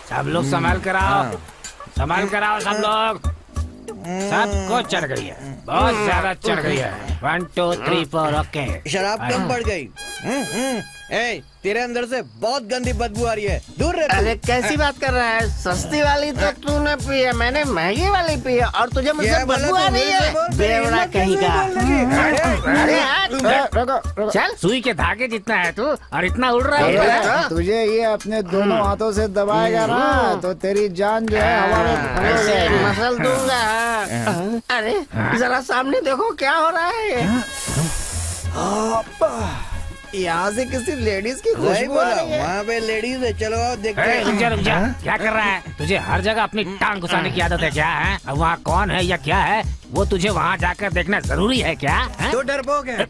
सब लोग संभाल कर आओ, संभाल कर आओ सब लोग। सबको चढ़ गई है, बहुत ज्यादा चढ़ गई है। 1 2 3 4 ओके। शराब कम बढ़ गई। ए, तेरे अंदर से बहुत गंदी बदबू आ रही है, दूर रह। अरे कैसी बात कर रहा है? सस्ती वाली तो तूने पी है, मैंने महंगी वाली पी है और तुझे मुझसे बदबू आ रही है। बेवड़ा कहीं का। अरे रुको, चल, सुई के धागे जितना है तू और इतना उड़ रहा है। तुझे ये अपने दोनों हाथों से दबाएगा ना तो तेरी जान जो है हवा में ऐसे मसल दूंगा। अरे जरा सामने देखो क्या हो रहा है। यहाँ से किसी लेडीज की वही खुशबू आ बोला, रही है। वहाँ पे लेडीज है, चलो आओ देखते ए, रुक जा, हैं। रुक जा। क्या कर रहा है? तुझे हर जगह अपनी टांग घुसाने की आदत है क्या है? अब वहाँ कौन है या क्या है वो तुझे वहाँ जाकर देखना जरूरी है क्या है? तो डरपोक है।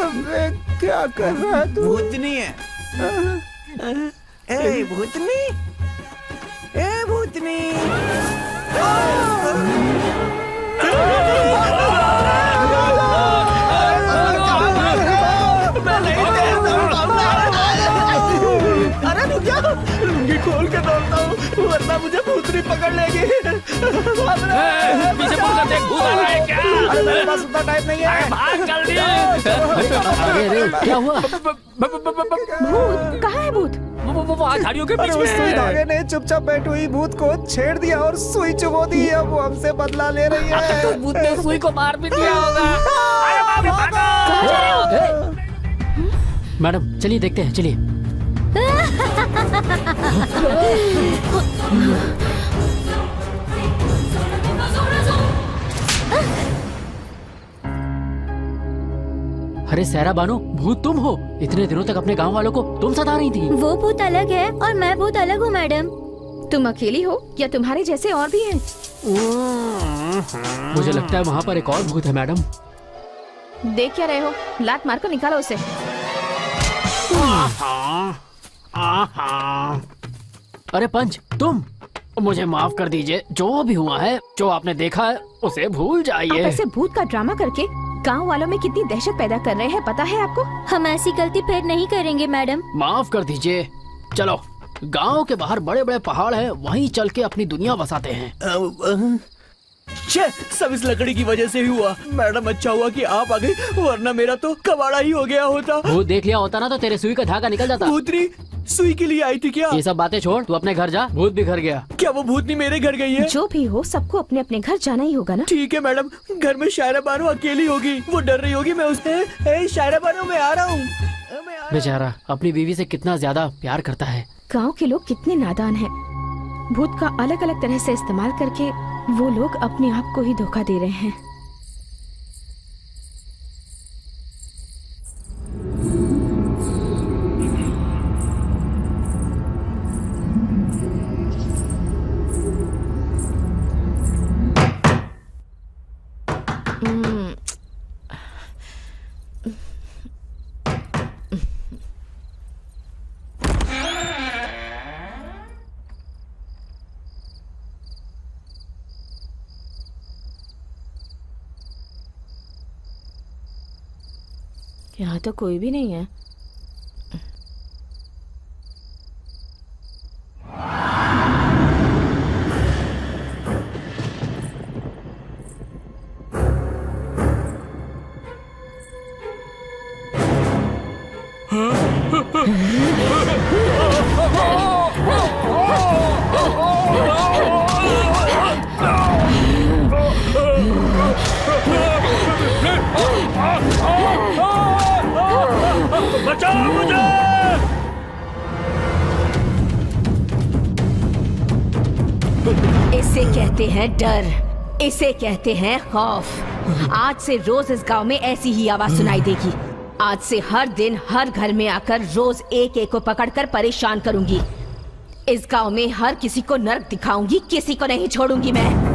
अबे क्या कर रहा है तू? भूतनी है। ए भूतनी, ए भूतनी। अरे रुक जा, लुंगी खोल के दौड़ता हूँ वरना मुझे भूतनी पकड़ लेगी। पीछे मुड़कर देख, भूत आ रहा है क्या? अरे मेरे पास उतना टाइम नहीं है। भाग जल्दी। अरे क्या हुआ? भूत कहाँ है भूत? वो झाड़ियों के अरे बीच उस में सुई है। धागे ने चुपचाप बैठी हुई भूत को छेड़ दिया और सुई चुभो दी। अब वो हमसे बदला ले रही है। तो भूत ने सुई को मार भी दिया होगा। अरे बाप रे, भागो। मैडम चलिए देखते हैं, चलिए। अरे सहरा बानो, भूत तुम हो? इतने दिनों तक अपने गांव वालों को तुम सता रही थी। वो भूत अलग है और मैं भूत अलग हूँ मैडम। तुम अकेली हो या तुम्हारे जैसे और भी हैं? मुझे लगता है वहाँ पर एक और भूत है मैडम। देख क्या रहे हो? लात मार कर निकालो उसे। अरे पंच, तुम मुझे माफ कर दीजिए। जो भी हुआ है, जो आपने देखा है उसे भूल आप जाइए। ऐसे भूत का ड्रामा करके गांव वालों में कितनी दहशत पैदा कर रहे हैं, पता है आपको? हम ऐसी गलती फिर नहीं करेंगे मैडम। माफ कर दीजिए। चलो, गांव के बाहर बड़े बड़े पहाड़ हैं, वहीं चल के अपनी दुनिया बसाते हैं। छे, सब इस लकड़ी की वजह से ही हुआ। मैडम अच्छा हुआ कि आप आ गई, वरना मेरा तो कबाड़ा ही हो गया होता। भूत देख लिया होता ना तो तेरे सुई का धागा निकल जाता। भूतनी सुई के लिए आई थी क्या? ये सब बातें छोड़, तू अपने घर जा। भूत भी घर गया। क्या वो भूतनी मेरे घर गई है? जो भी हो, सबको अपने अपने घर जाना ही होगा ना। ठीक है मैडम, घर में शायरा बानो अकेली होगी, वो डर रही होगी। मैं उससे ए शायरा बानो मैं आ रहा हूँ। बेचारा अपनी बीवी से कितना ज्यादा प्यार करता है। गांव के लोग कितने नादान हैं। भूत का अलग अलग तरह से इस्तेमाल करके वो लोग अपने आप को ही धोखा दे रहे हैं। यहाँ तो कोई भी नहीं है। बचाओ मुझे। इसे कहते हैं डर, इसे कहते हैं खौफ। आज से रोज इस गांव में ऐसी ही आवाज सुनाई देगी। आज से हर दिन हर घर में आकर रोज एक एक को पकड़कर परेशान करूंगी। इस गांव में हर किसी को नर्क दिखाऊंगी, किसी को नहीं छोड़ूंगी मैं।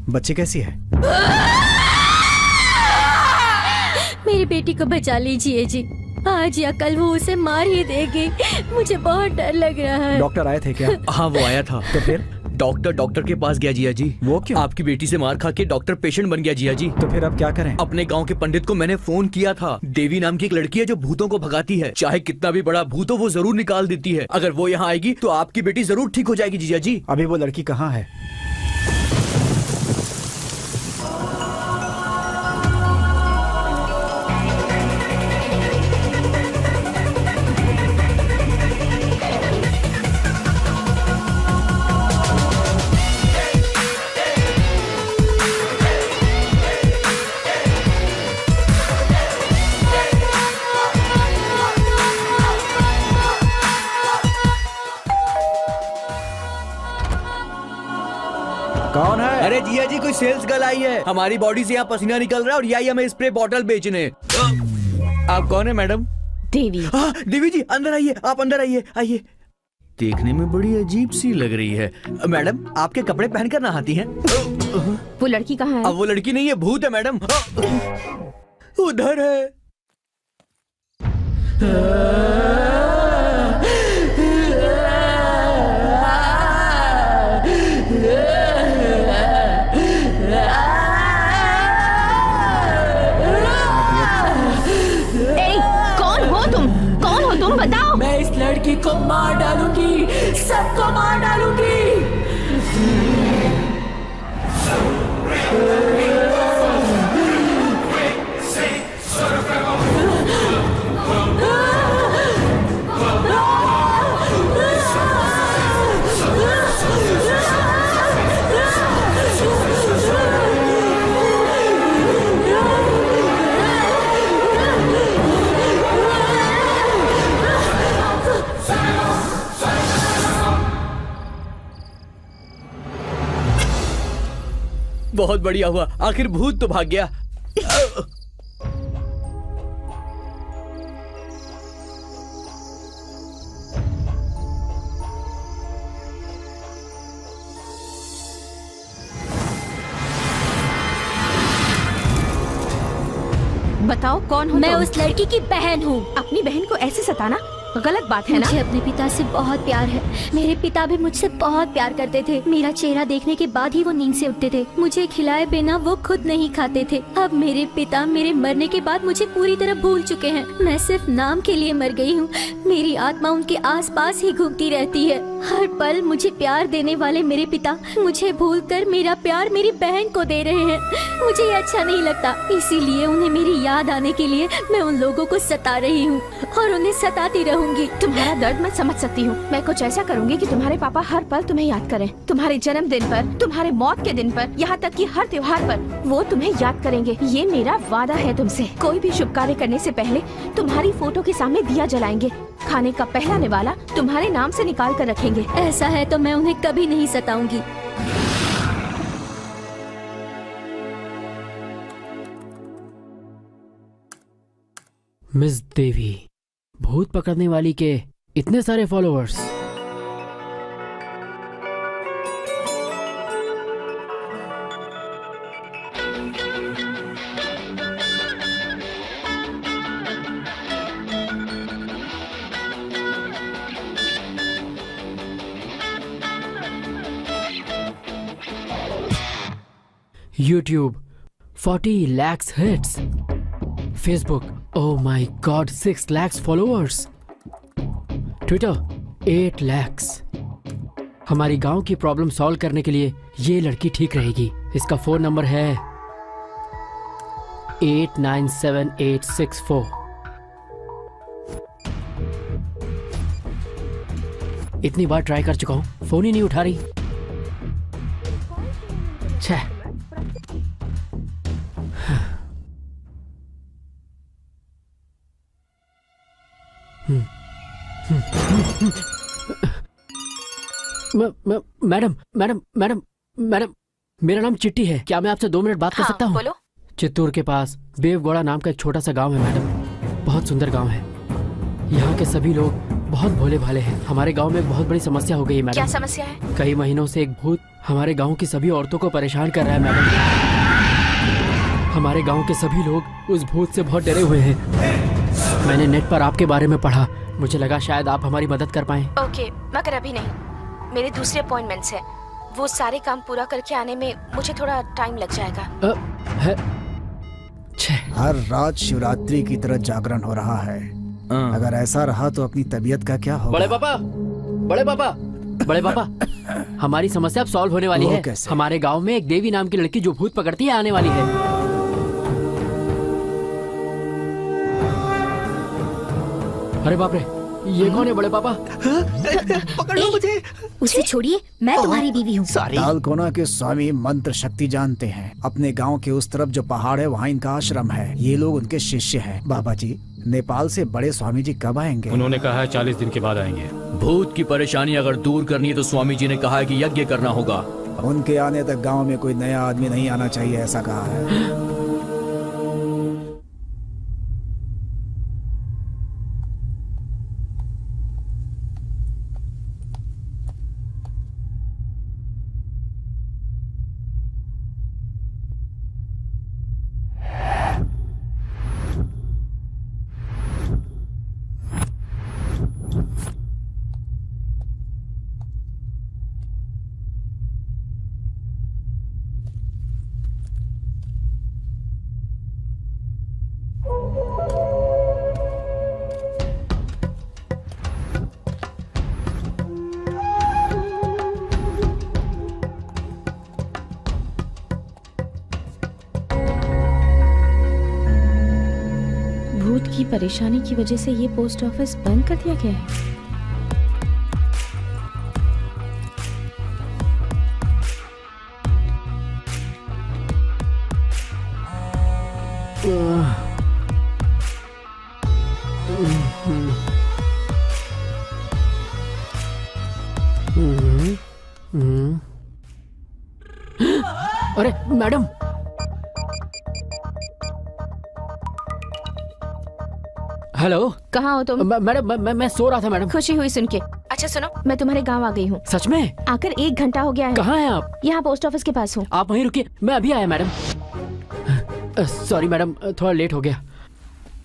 बच्ची कैसी है? मेरी बेटी को बचा लीजिए जी। आज या कल वो उसे मार ही देगी। मुझे बहुत डर लग रहा है। डॉक्टर आए थे क्या? हाँ वो आया था। तो फिर डॉक्टर के पास गया जिया जी। वो क्यों? आपकी बेटी से मार खा के डॉक्टर पेशेंट बन गया जिया जी। तो फिर अब क्या करें? अपने गांव के पंडित को मैंने फोन किया था। देवी नाम की एक लड़की है जो भूतों को भगाती है। चाहे कितना भी बड़ा भूत हो वो जरूर निकाल देती है। अगर वो यहाँ आएगी तो आपकी बेटी जरूर ठीक हो जाएगी जिया जी। अभी वो लड़की कहाँ है? कौन है? अरे जिया जी कोई सेल्स गर्ल आई है। हमारी बॉडी से यहाँ पसीना निकल रहा है और यही हमें स्प्रे बॉटल बेचने। आप कौन है मैडम? देवी। हाँ देवी जी अंदर आइए, आप अंदर आइए। आइए, देखने में बड़ी अजीब सी लग रही है। मैडम आपके कपड़े पहनकर नहाती हैं? वो लड़की कहाँ है? अब वो लड़की नहीं है, भूत है मैडम। उधर है। कौन हो तुम बताओ। मैं इस लड़की को मार डालूंगी, सबको मार डालूंगी। बहुत बढ़िया हुआ, आखिर भूत तो भाग गया। बताओ कौन हो? मैं तुम? उस लड़की की बहन हूँ। अपनी बहन को ऐसे सताना गलत बात है ना? मुझे अपने पिता से बहुत प्यार है। मेरे पिता भी मुझसे बहुत प्यार करते थे। मेरा चेहरा देखने के बाद ही वो नींद से उठते थे। मुझे खिलाए बिना वो खुद नहीं खाते थे। अब मेरे पिता मेरे मरने के बाद मुझे पूरी तरह भूल चुके हैं। मैं सिर्फ नाम के लिए मर गई हूँ। मेरी आत्मा उनके आसपास ही घूमती रहती है। हर पल मुझे प्यार देने वाले मेरे पिता मुझे भूलकर मेरा प्यार मेरी बहन को दे रहे हैं। मुझे ये अच्छा नहीं लगता, इसीलिए उन्हें मेरी याद आने के लिए मैं उन लोगों को सता रही हूँ और उन्हें सताती रहूंगी। तुम्हारा दर्द मैं समझ सकती हूँ। मैं कुछ ऐसा करूँगी कि तुम्हारे पापा हर पल तुम्हें याद करें। तुम्हारे जन्मदिन पर, तुम्हारे मौत के दिन पर, यहाँ तक कि हर त्योहार पर वो तुम्हें याद करेंगे। ये मेरा वादा है तुमसे। कोई भी शुभ कार्य करने से पहले तुम्हारी फोटो के सामने दिया जलाएंगे। खाने का पहला निवाला तुम्हारे नाम से निकाल कर रखेंगे। ऐसा है तो मैं उन्हें कभी नहीं सताऊंगी। मिस देवी, भूत पकड़ने वाली के इतने सारे followers. YouTube 40 lakhs hits. Facebook, oh my god, 6 lakhs followers. Twitter 8 lakhs. हमारी गांव की प्रॉब्लम सॉल्व करने के लिए ये लड़की ठीक रहेगी। इसका फोन नंबर है 897864। इतनी बार ट्राई कर चुका हूं, फोन ही नहीं उठा रही। छह। मैडम मैडम मैडम मैडम, मेरा नाम चिट्टी है। क्या मैं आपसे 2 मिनट बात कर सकता हूँ? बोलो। चित्तूर के पास बेवगौड़ा नाम का एक छोटा सा गांव है मैडम। बहुत सुंदर गांव है। यहाँ के सभी लोग बहुत भोले भाले हैं। हमारे गांव में एक बहुत बड़ी समस्या हो गई है मैडम। क्या समस्या है? कई महीनों से एक भूत हमारे गांव की सभी औरतों को परेशान कर रहा है मैडम। हमारे गांव के सभी लोग उस भूत से बहुत डरे हुए हैं। मैंने नेट पर आपके बारे में पढ़ा, मुझे लगा शायद आप हमारी मदद कर पाएं। ओके, मगर अभी नहीं, मेरे दूसरे अपॉइंटमेंट्स हैं। वो सारे काम पूरा करके आने में मुझे थोड़ा टाइम लग जाएगा। हर रात शिवरात्रि की तरह जागरण हो रहा है। अगर ऐसा रहा तो अपनी तबीयत का क्या होगा? बड़े पापा, बड़े पापा, बड़े पापा, हमारी समस्या अब सॉल्व होने वाली है। कैसे? हमारे गांव में एक देवी नाम की लड़की जो भूत पकड़ती है आने वाली है। अरे बाप रे, ये कौन है बड़े पापा? पकड़ लो मुझे। उसे छोड़िए, मैं तुम्हारी बीवी हूँ। तालकोना के स्वामी मंत्र शक्ति जानते हैं। अपने गांव के उस तरफ जो पहाड़ है वहाँ इनका आश्रम है। ये लोग उनके शिष्य हैं। बाबा जी, नेपाल से बड़े स्वामी जी कब आएंगे? उन्होंने कहा है 40 दिन के बाद आएंगे। भूत की परेशानी अगर दूर करनी है तो स्वामी जी ने कहा है कि यज्ञ करना होगा। उनके आने तक गांव में कोई नया आदमी नहीं आना चाहिए, ऐसा कहा है। भूत की परेशानी की वजह से ये पोस्ट ऑफिस बंद कर दिया गया है। अरे मैडम, हेलो। कहाँ हो तुम? मैडम, मैं सो रहा था मैडम। खुशी हुई सुन के। अच्छा सुनो, मैं तुम्हारे गांव आ गई हूँ। सच में? आकर 1 घंटा हो गया है। कहाँ हैं आप? यहाँ पोस्ट ऑफिस के पास हूँ। आप वहीं रुकिए, मैं अभी आया मैडम। सॉरी मैडम, थोड़ा लेट हो गया।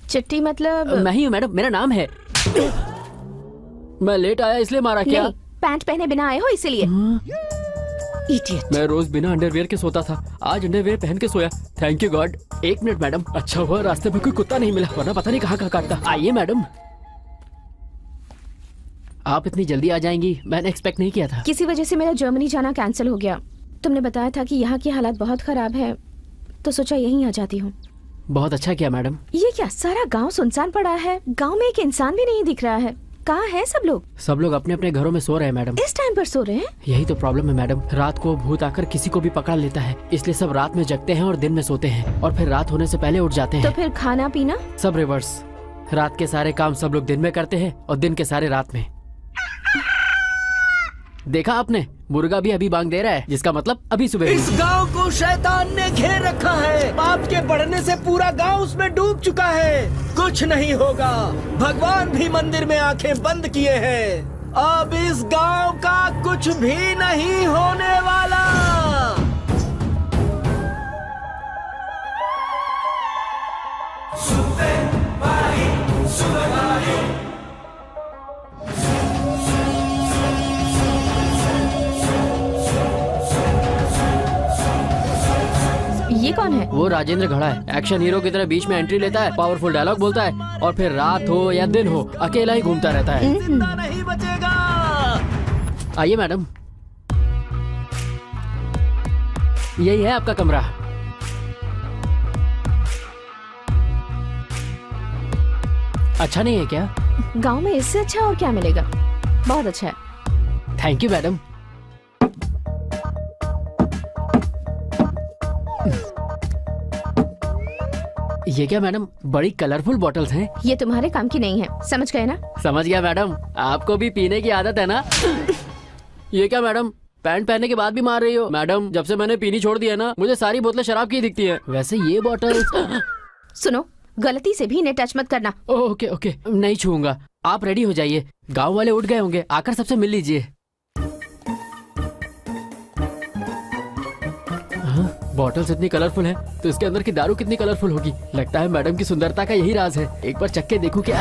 चिट्ठी मतलब? मैं ही हूँ मैडम, मेरा नाम है। मैं लेट आया इसलिए मारा क्या? नहीं, पैंट पहने बिना आए हो इसीलिए। इडियट। मैं रोज बिना अंडरवियर के सोता था, आज अंडरवियर पहन के सोया। Thank you God. 1 minute madam, अच्छा हुआ रास्ते में कोई कुत्ता नहीं मिला, वरना पता नहीं कहाँ काटता। आइए मैडम। आप इतनी जल्दी आ जाएंगी, मैंने एक्सपेक्ट नहीं किया था। किसी वजह से मेरा जर्मनी जाना कैंसिल हो गया। तुमने बताया था कि यहाँ की हालात बहुत खराब है, तो सोचा यहीं आ जाती हूँ। बहुत अच्छा किया मैडम। ये क्या, सारा गांव सुनसान पड़ा है। गांव में एक इंसान भी नहीं दिख रहा है। कहाँ है सब लोग? सब लोग अपने अपने घरों में सो रहे हैं मैडम। इस टाइम पर सो रहे हैं? यही तो प्रॉब्लम है मैडम, रात को भूत आकर किसी को भी पकड़ लेता है, इसलिए सब रात में जगते हैं और दिन में सोते हैं, और फिर रात होने से पहले उठ जाते तो हैं। फिर खाना पीना? सब रिवर्स। रात के सारे काम सब लोग दिन में करते हैं और दिन के सारे रात में। देखा आपने, मुर्गा भी अभी बांग दे रहा है, जिसका मतलब अभी सुबह हुई। इस गांव को शैतान ने घेर रखा है। पाप के बढ़ने से पूरा गांव उसमें डूब चुका है। कुछ नहीं होगा, भगवान भी मंदिर में आंखें बंद किए हैं। अब इस गांव का कुछ भी नहीं होने वाला। ये कौन है? वो राजेंद्र घड़ा है, एक्शन हीरो की तरह बीच में एंट्री लेता है, पावरफुल डायलॉग बोलता है, और फिर रात हो या दिन हो अकेला ही घूमता रहता है। नहीं बचेगा। आइए मैडम, यही है आपका कमरा। अच्छा नहीं है क्या? गांव में इससे अच्छा और क्या मिलेगा? बहुत अच्छा है। Thank you madam. ये क्या मैडम, बड़ी कलरफुल बॉटल्स हैं। ये तुम्हारे काम की नहीं है, समझ गए ना? समझ गया मैडम, आपको भी पीने की आदत है ना? ये क्या मैडम, पैंट पहनने के बाद भी मार रही हो? मैडम, जब से मैंने पीनी छोड़ दिया ना, मुझे सारी बोतलें शराब की दिखती हैं। वैसे ये बॉटल्स सुनो, गलती से भी इन्हें टच मत करना। ओके ओके, नहीं छूऊंगा। आप रेडी हो जाइए, गांव वाले उठ गए होंगे, आकर सबसे मिल लीजिए। बॉटल्स इतनी कलरफुल है तो इसके अंदर की दारू कितनी कलरफुल होगी। लगता है मैडम की सुंदरता का यही राज है। एक बार चख के देखूं क्या।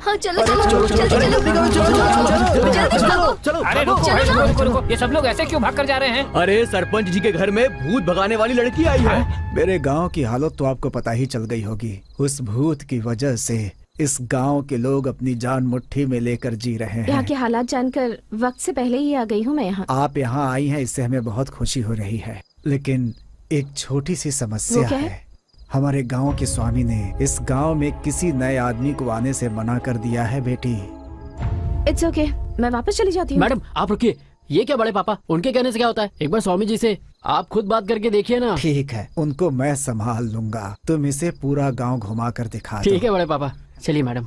हाँ चलो चलो जल्दी चलो। अरे रुको भाई, रुको रुको, ये सब लोग ऐसे क्यों भाग कर जा रहे हैं? अरे सरपंच जी के घर में भूत भगाने वाली लड़की आई है। मेरे गांव की हालत तो आपको पता ही चल गई होगी। उस भूत की वजह से इस गांव के लोग अपनी जान मुट्ठी में लेकर जी रहे यहाँ हैं। के हालात जानकर वक्त से पहले ही आ गई हूँ मैं यहाँ। आप यहाँ आई हैं, इससे हमें बहुत खुशी हो रही है, लेकिन एक छोटी सी समस्या वो क्या है? है। हमारे गांव के स्वामी ने इस गांव में किसी नए आदमी को आने से मना कर दिया है बेटी। इट्स ओके, मैं वापस चली जाती हूँ। मैडम आप रुकिए, ये क्या बड़े पापा, उनके कहने से क्या होता है? एक बार स्वामी जी से आप खुद बात करके देखिए ना। ठीक है, उनको मैं संभाल लूंगा, तुम इसे पूरा गांव घुमा कर दिखा दो। ठीक है बड़े पापा, चलिए मैडम।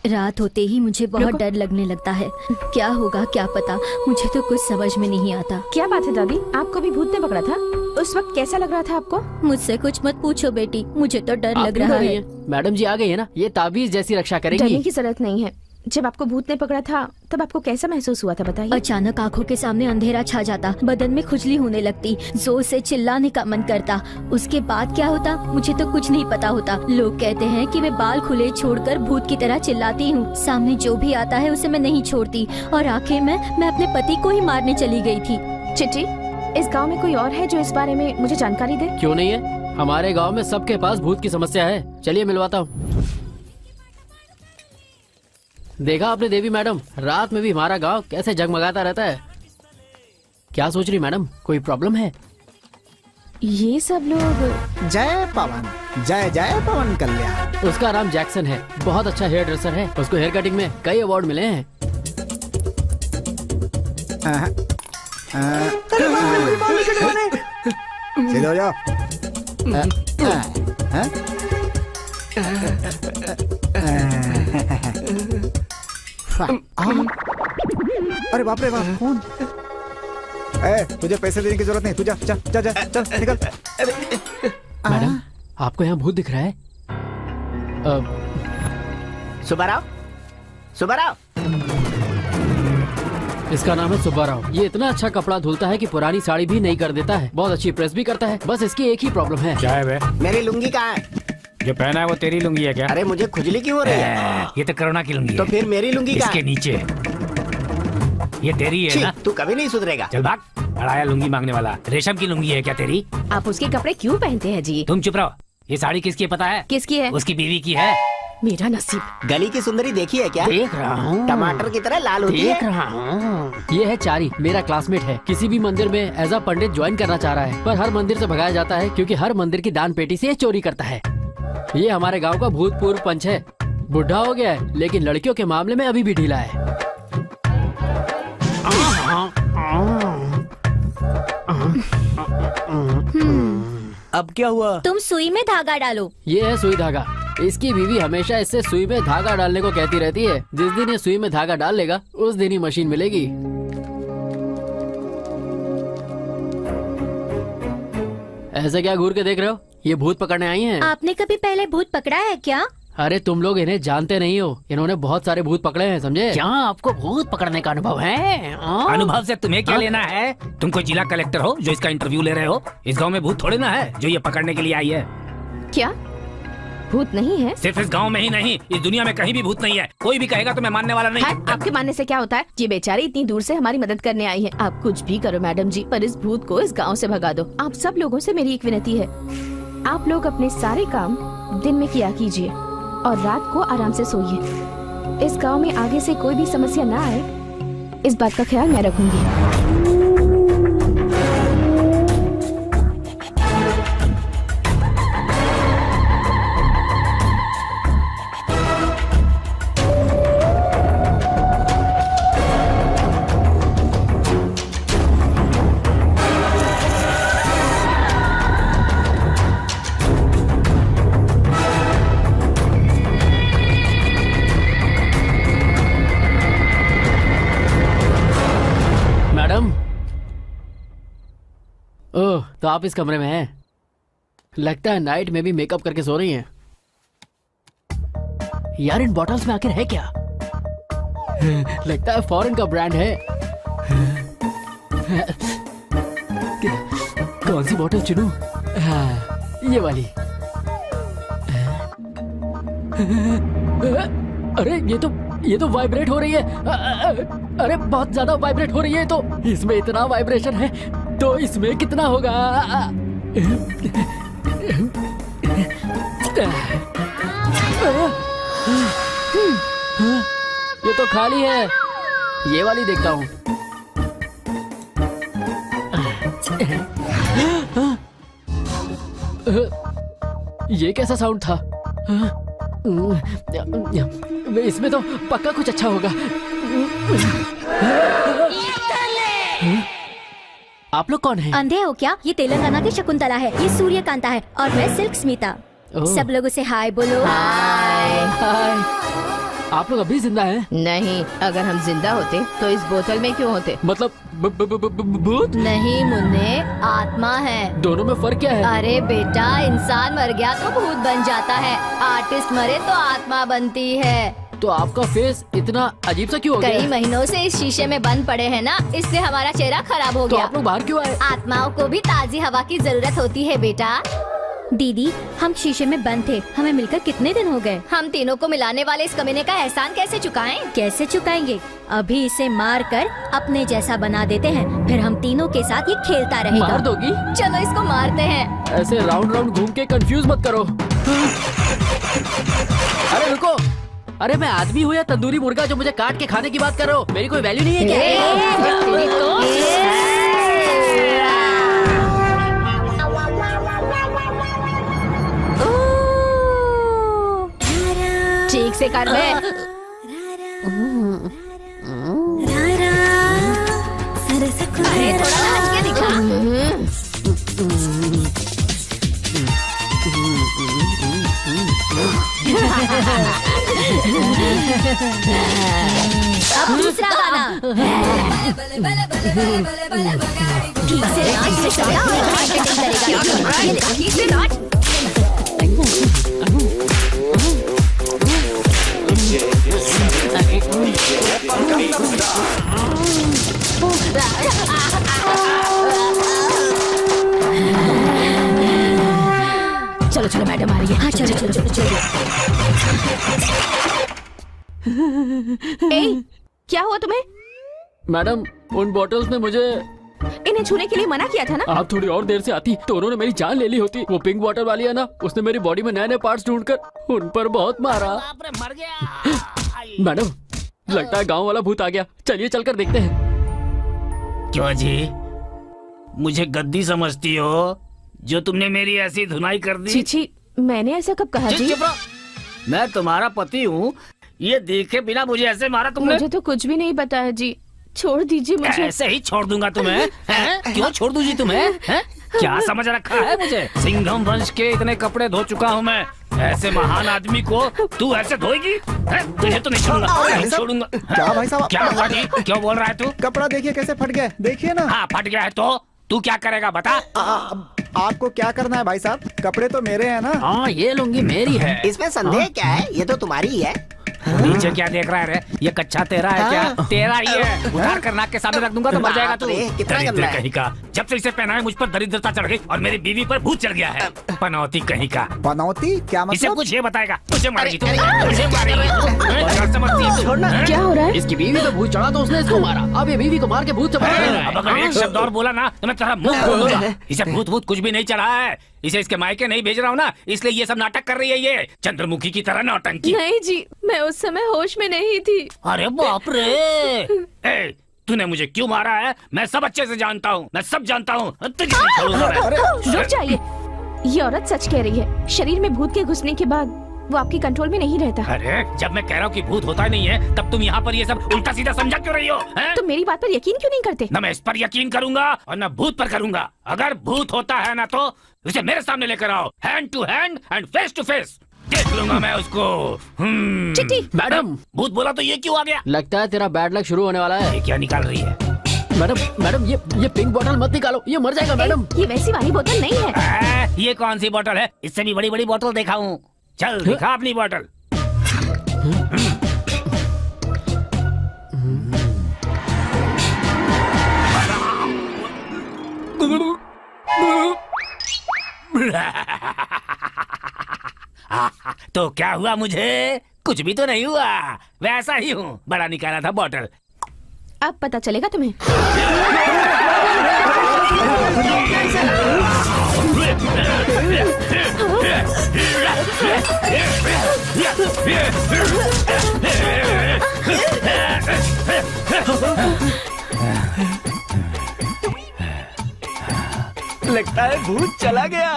रात होते ही मुझे बहुत डर लगने लगता है। क्या होगा क्या पता, मुझे तो कुछ समझ में नहीं आता। क्या बात है दादी, आपको भी भूत ने पकड़ा था? उस वक्त कैसा लग रहा था आपको? मुझसे कुछ मत पूछो बेटी, मुझे तो डर आप लग क्यों रहा डर रही है। हैं? मैडम जी आ गई है ना, ये ताबीज जैसी रक्षा डरने करेंगी। की जरूरत नहीं है। जब आपको भूत ने पकड़ा था तब आपको कैसा महसूस हुआ था बताइए? अचानक आंखों के सामने अंधेरा छा जाता, बदन में खुजली होने लगती, जोर से चिल्लाने का मन करता। उसके बाद क्या होता मुझे तो कुछ नहीं पता होता। लोग कहते हैं कि मैं बाल खुले छोड़कर भूत की तरह चिल्लाती हूँ। सामने जो भी आता है उसे मैं नहीं छोड़ती, और आखिर में मैं अपने पति को ही मारने चली गई थी। चिट्टी, इस गांव में कोई और है जो इस बारे में मुझे जानकारी दे? क्यों नहीं है, हमारे गांव में सबके पास भूत की समस्या है। चलिए मिलवाता हूँ। देखा आपने देवी मैडम, रात में भी हमारा गांव कैसे जगमगाता रहता है। क्या सोच रही मैडम, कोई प्रॉब्लम है? ये सब लोग जय पवन, जय जय पवन कल्याण। उसका नाम जैक्सन है, बहुत अच्छा हेयर ड्रेसर है। उसको हेयर कटिंग में कई अवार्ड मिले हैं। सीधे हो जाओ। अरे बाप रे बाप, कौन? तुझे पैसे देने की जरूरत नहीं, तू जा जा जा जा, चल निकल। मैडम आपको यहाँ भूत दिख रहा है? सुब्बाराव, सुब्बाराव। इसका नाम है सुब्बाराव। ये इतना अच्छा कपड़ा धुलता है कि पुरानी साड़ी भी नहीं कर देता है। बहुत अच्छी प्रेस भी करता है। बस इसकी एक ही प्रॉब्लम है। क्या है बे? मेरी लुंगी कहाँ है? जो पहना है वो तेरी लुंगी है क्या? अरे मुझे खुजली क्यों हो रही है? ये तो कोरोना की लुंगी तो है। फिर मेरी लुंगी कहाँ इसके है? नीचे ये तेरी है छी, ना? तू कभी नहीं सुधरेगा। चल भाग, बड़ाया लुंगी मांगने वाला। रेशम की लुंगी है क्या तेरी? आप उसके कपड़े क्यों पहनते हैं जी? तुम चुप रहो। ये साड़ी किसकी है पता है? किसकी है? उसकी बीवी की है। मेरा नसीब। गली की सुंदरी देखी है क्या? देख रहा हूँ, टमाटर की तरह लाल होती है। देख रहा हूँ। ये है चारी, मेरा क्लासमेट है। किसी भी मंदिर में एज अ पंडित ज्वाइन करना चाह रहा है, पर हर मंदिर से भगाया जाता है क्योंकि हर मंदिर की दान पेटी से ये चोरी करता है। ये हमारे गांव का भूतपूर्व पंच है। बुढ़ा हो गया है लेकिन लड़कियों के मामले में अभी भी ढीला है। अब क्या हुआ? तुम सुई में धागा डालो। ये है सुई धागा। इसकी बीवी हमेशा इससे सुई में धागा डालने को कहती रहती है। जिस दिन ये सुई में धागा डाल लेगा उस दिन ही मशीन मिलेगी। ऐसे क्या घूर के देख रहे हो? ये भूत पकड़ने आई हैं। आपने कभी पहले भूत पकड़ा है क्या? अरे तुम लोग इन्हें जानते नहीं हो, इन्होंने बहुत सारे भूत पकड़े हैं, समझे? क्या आपको भूत पकड़ने का अनुभव है? अनुभव से तुम्हें क्या लेना है? तुम कोई जिला कलेक्टर हो जो इसका इंटरव्यू ले रहे हो? इस गांव में भूत थोड़े ना है जो ये पकड़ने के लिए आई है। क्या भूत नहीं है? सिर्फ इस गांव में ही नहीं, इस दुनिया में कहीं भी भूत नहीं है। कोई भी कहेगा तो मैं मानने वाला नहीं। हाँ, आपके मानने से क्या होता है? ये बेचारी इतनी दूर से हमारी मदद करने आई है। आप कुछ भी करो मैडम जी, पर इस भूत को इस गांव से भगा दो। आप सब लोगों से मेरी एक विनती है, आप लोग अपने सारे काम दिन में किया कीजिए और रात को आराम से सोइए। इस गांव में आगे से कोई भी समस्या ना आए, इस बात का ख्याल मैं रखूंगी। ओह, तो आप इस कमरे में हैं। लगता है नाइट में भी मेकअप करके सो रही हैं। यार इन बॉटल्स में आखिर है क्या? लगता है फॉरेन का ब्रांड है। कौन सी बोतल चुनूं? हाँ, ये वाली। अरे ये तो वाइब्रेट हो रही है। अरे बहुत ज्यादा वाइब्रेट हो रही है। तो इसमें इतना वाइब्रेशन है तो इसमें कितना होगा? ये तो खाली है। ये वाली देखता हूँ। ये कैसा साउंड था? इसमें तो पक्का कुछ अच्छा होगा। आप लोग कौन हैं? अंधे हो क्या? ये तेलंगाना की शकुंतला है, ये सूर्यकांता है और मैं सिल्क स्मिता। सब लोगों से हाय बोलो। हाय। आप लोग अभी जिंदा हैं? नहीं, अगर हम जिंदा होते तो इस बोतल में क्यों होते? मतलब भूत? नहीं मुन्ने, आत्मा है। दोनों में फर्क क्या है? अरे बेटा, इंसान मर गया तो भूत बन जाता है, आर्टिस्ट मरे तो आत्मा बनती है। तो आपका फेस इतना अजीब सा क्यों हो गया? कई महीनों से इस शीशे में बंद पड़े हैं ना, इसलिए हमारा चेहरा खराब हो तो गया। आप लोग बाहर क्यों आए? आत्माओं को भी ताजी हवा की जरूरत होती है बेटा। दीदी, हम शीशे में बंद थे, हमें मिलकर कितने दिन हो गए? हम तीनों को मिलाने वाले इस कमीने का एहसान कैसे चुकाएं? कैसे चुकाएंगे? अभी इसे मार कर अपने जैसा बना देते हैं, फिर हम तीनों के साथ ये खेलता रहेगा। मार दोगी? चलो इसको मारते हैं। ऐसे राउंड राउंड घूम के कंफ्यूज मत करो। अरे रुको, अरे मैं आदमी हूँ या तंदूरी मुर्गा जो मुझे काट के खाने की बात कर रहे हो? मेरी कोई वैल्यू नहीं है क्या? ठीक से कर बे। अरे थोड़ा नाच के दिखा। अब दूसरा गाना। ठीक से नाच से छोड़ा और मार्केटिंग करेगा। ये देखो, ठीक से नाच। चलो चलो मैडम आ रही है। हाँ चलो चलो चलो चलो। ए, क्या हुआ तुम्हें? मैडम, उन बॉटल्स ने मुझे इन्हें छूने के लिए मना किया था ना? आप थोड़ी और देर से आती तो उन्होंने मेरी जान ले ली होती। वो पिंक बॉटल वाली है ना, उसने मेरी बॉडी में नए नए पार्ट्स ढूंढकर उन पर बहुत मारा। मर गया। मैडम, लगता है गांव वाला भूत आ गया। चलिए चलकर देखते हैं। क्यों जी, मुझे गद्दी समझती हो जो तुमने मेरी ऐसी धुनाई कर दी? चीची, मैंने ऐसा कब कहा जी? चुप रहो। मैं तुम्हारा पति हूँ, ये देखे बिना मुझे ऐसे मारा तुमने? मुझे तो कुछ भी नहीं पता है जी, छोड़ दीजिए मुझे। ऐसे ही छोड़ दूंगा तुम्हें? हैं? क्यों छोड़ दूं जी तुम्हें? हैं? क्या समझ रखा है मुझे? सिंघम वंश के इतने कपड़े धो चुका हूँ मैं, ऐसे महान आदमी को तू ऐसे धोएगी? तुझे तो नहीं छोड़ूंगा, नहीं छोड़ूंगा। क्या भाई साहब? क्या हुआ जी? क्यों बोल रहा है तू? कपड़ा देखिए कैसे फट गया, देखिए ना। हाँ फट गया है तो तू क्या करेगा बता? आपको क्या करना है भाई साहब? कपड़े तो मेरे हैं ना। हाँ ये लुंगी मेरी है। इसमें संदेह क्या है? ये तो तुम्हारी ही है। नीचे क्या देख रहा है रे? ये कच्चा तेरा है क्या? तेरा ही है। उतार कर नाक के सामने रख दूंगा तो मर जाएगा तू। बाप रे, कितना दरिद्र गंदा है। कहीं का। जब से इसे पहना है मुझ पर दरिद्रता चढ़ गई और मेरी बीवी पर भूत चढ़ गया है। पनौती कहीं का। पनौती क्या इसे मतलब? कुछ ये बताएगा। तुझे मारेगी तू, तुझे मारेगी तू। क्या समझती है तू? क्या हो रहा है? इसकी बीवी पे भूत चढ़ा तो उसने इसको मारा। अब ये बीवी को मार के भूत से मारेगा। अब अगर एक शब्द और बोला ना तो मैं तेरा मुंह खोल दूंगा। इसे भूत भूत कुछ भी नहीं चढ़ा है। इसे इसके मायके नहीं भेज रहा हूँ ना, इसलिए ये सब नाटक कर रही है। ये चंद्रमुखी की तरह नौटंकी। नहीं जी, मैं उस समय होश में नहीं थी। अरे बाप रे। ए, तूने मुझे क्यों मारा है? मैं सब अच्छे से जानता हूँ, मैं सब जानता हूँ। तुझे नहीं छोड़ूंगा मैं। रुक जाइए, ये औरत सच कह रही है। शरीर में भूत के घुसने के बाद वो आपके कंट्रोल में नहीं रहता। अरे जब मैं कह रहा हूँ कि भूत होता ही नहीं है, तब तुम यहाँ पर ये सब उल्टा सीधा समझा क्यों रही हो? हैं? तो मेरी बात पर यकीन क्यों नहीं करते? न मैं इस पर यकीन करूंगा और न भूत पर करूंगा। अगर भूत होता है ना तो उसे मेरे सामने लेकर आओ, hand to hand and face to face. देख लूंगा मैं उसको। चिट्टी। मैडम, भूत बोला तो ये क्यों आ गया? लगता है तेरा बैड लक शुरू होने वाला है। ये क्या निकाल रही है? मैडम, ये पिंक बोतल मत निकालो, ये मर जाएगा मैडम। ये वैसी वाली बोतल नहीं है। ये कौन सी बोतल है? इससे भी बड़ी बड़ी बोतल देखा हूँ। चल दिखा अपनी बोतल। तो क्या हुआ मुझे? कुछ भी तो नहीं हुआ, वैसा ही हूँ, बड़ा निकाला था बॉटल। अब पता चलेगा तुम्हें। लगता है भूत चला गया।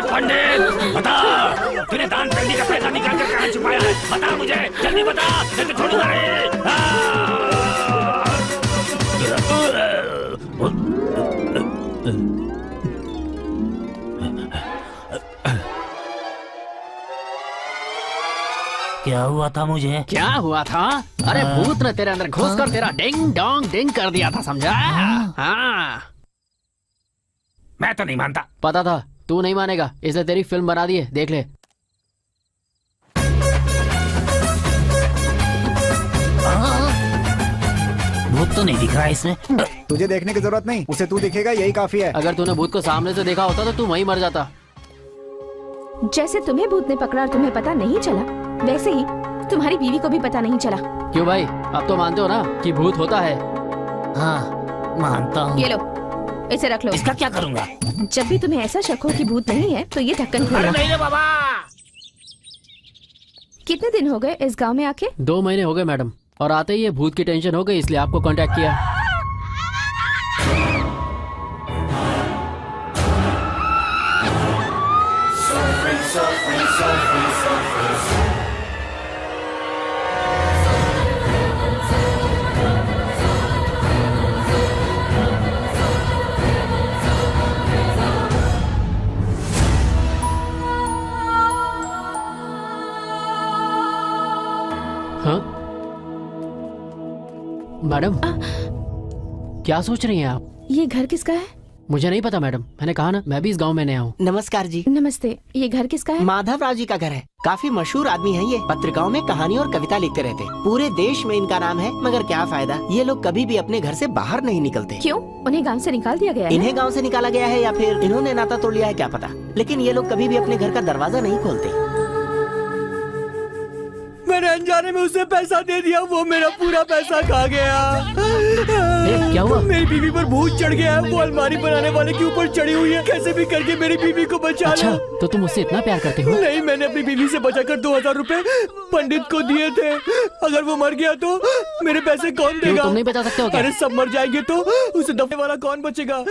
पंडित बता, तूने दान पेटी का पैसा निकाल कर कहाँ छुपाया है? बता मुझे, जल्दी बता, नहीं तो छोड़ूंगा नहीं। क्या हुआ था मुझे? क्या हुआ था? अरे भूत ने तेरे अंदर घुस कर तेरा डिंग डोंग डिंग कर दिया था, समझा? हाँ। मैं तो नहीं मानता। पता था तू नहीं मानेगा, इसलिए तेरी फिल्म बना दी है, देख ले। भूत तो नहीं दिख रहा है इसमें। तुझे देखने की जरूरत नहीं, उसे तू दिखेगा यही काफी है। अगर तूने भूत को सामने से देखा होता तो तू वहीं मर जाता। जैसे तुम्हें भूत ने पकड़ा और तुम्हें पता नहीं चला, वैसे ही तुम्हारी बीवी को भी पता नहीं चला। क्यों भाई, अब तो मानते हो ना कि भूत होता है? हाँ मानता हूँ। ये लो, इसे रख लो। इसका क्या करूँगा? जब भी तुम्हें ऐसा शक हो कि भूत नहीं है तो ये ढक्कन खोलो। नहीं रे बाबा। कितने दिन हो गए इस गांव में आके? 2 महीने हो गए मैडम, और आते ही ये भूत की टेंशन हो गई, इसलिए आपको कांटेक्ट किया। हाँ मैडम, क्या सोच रही हैं आप? ये घर किसका है? मुझे नहीं पता मैडम, मैंने कहा ना मैं भी इस गांव में नया हूँ। नमस्कार जी। नमस्ते, ये घर किसका है? माधव राव जी का घर है। काफी मशहूर आदमी है ये, पत्रिकाओं में कहानी और कविता लिखते रहते हैं। पूरे देश में इनका नाम है, मगर क्या फायदा, ये लोग कभी भी अपने घर से बाहर नहीं निकलते। क्यों, उन्हें गांव से निकाल दिया गया है? इन्हें गांव से निकाला गया है या फिर इन्होंने नाता तोड़ लिया है, क्या पता, लेकिन ये लोग कभी भी अपने घर का दरवाजा नहीं खोलते। मैंने अनजाने में उसे पैसा दे दिया, वो मेरा पूरा पैसा खा गया। क्या हुआ? मेरी बीवी पर भूत चढ़ गया है, वो अलमारी बनाने वाले के ऊपर चढ़ी हुई है। कैसे भी करके मेरी बीवी को बचा अच्छा, लो। तो तुम उससे इतना प्यार करते हो? नहीं, मैंने अपनी बीवी से बचाकर 2000 रुपए पंडित को दिए थे। अगर वो मर गया तो मेरे पैसे कौन देगा? तुम नहीं बचा सकते हो क्या? अरे सब मर जाएंगे तो उसे दफने वाला कौन बचेगा?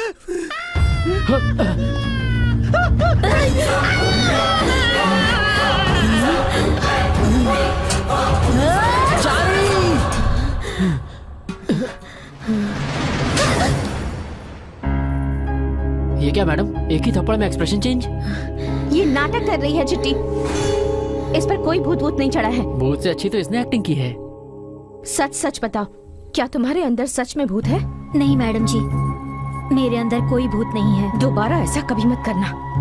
ये क्या मैडम, एक ही थप्पड़ में एक्सप्रेशन चेंज? ये नाटक कर रही है चिट्टी, इस पर कोई भूत वूत नहीं चढ़ा है। भूत से अच्छी तो इसने एक्टिंग की है। सच सच बताओ, क्या तुम्हारे अंदर सच में भूत है? नहीं मैडम जी, मेरे अंदर कोई भूत नहीं है। दोबारा ऐसा कभी मत करना।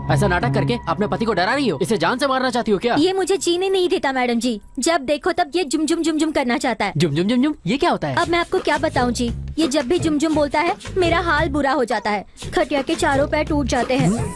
ऐसा नाटक करके अपने पति को डरा रही हो? इसे जान से मारना चाहती हो क्या? ये मुझे जीने नहीं देता मैडम जी, जब देखो तब ये जुम जुम जुम जुम करना चाहता है। जुम जुम जुम जुम, ये क्या होता है? अब मैं आपको क्या बताऊं जी, ये जब भी जुम जुम बोलता है मेरा हाल बुरा हो जाता है। खटिया के चारों पैर टूट जाते हैं।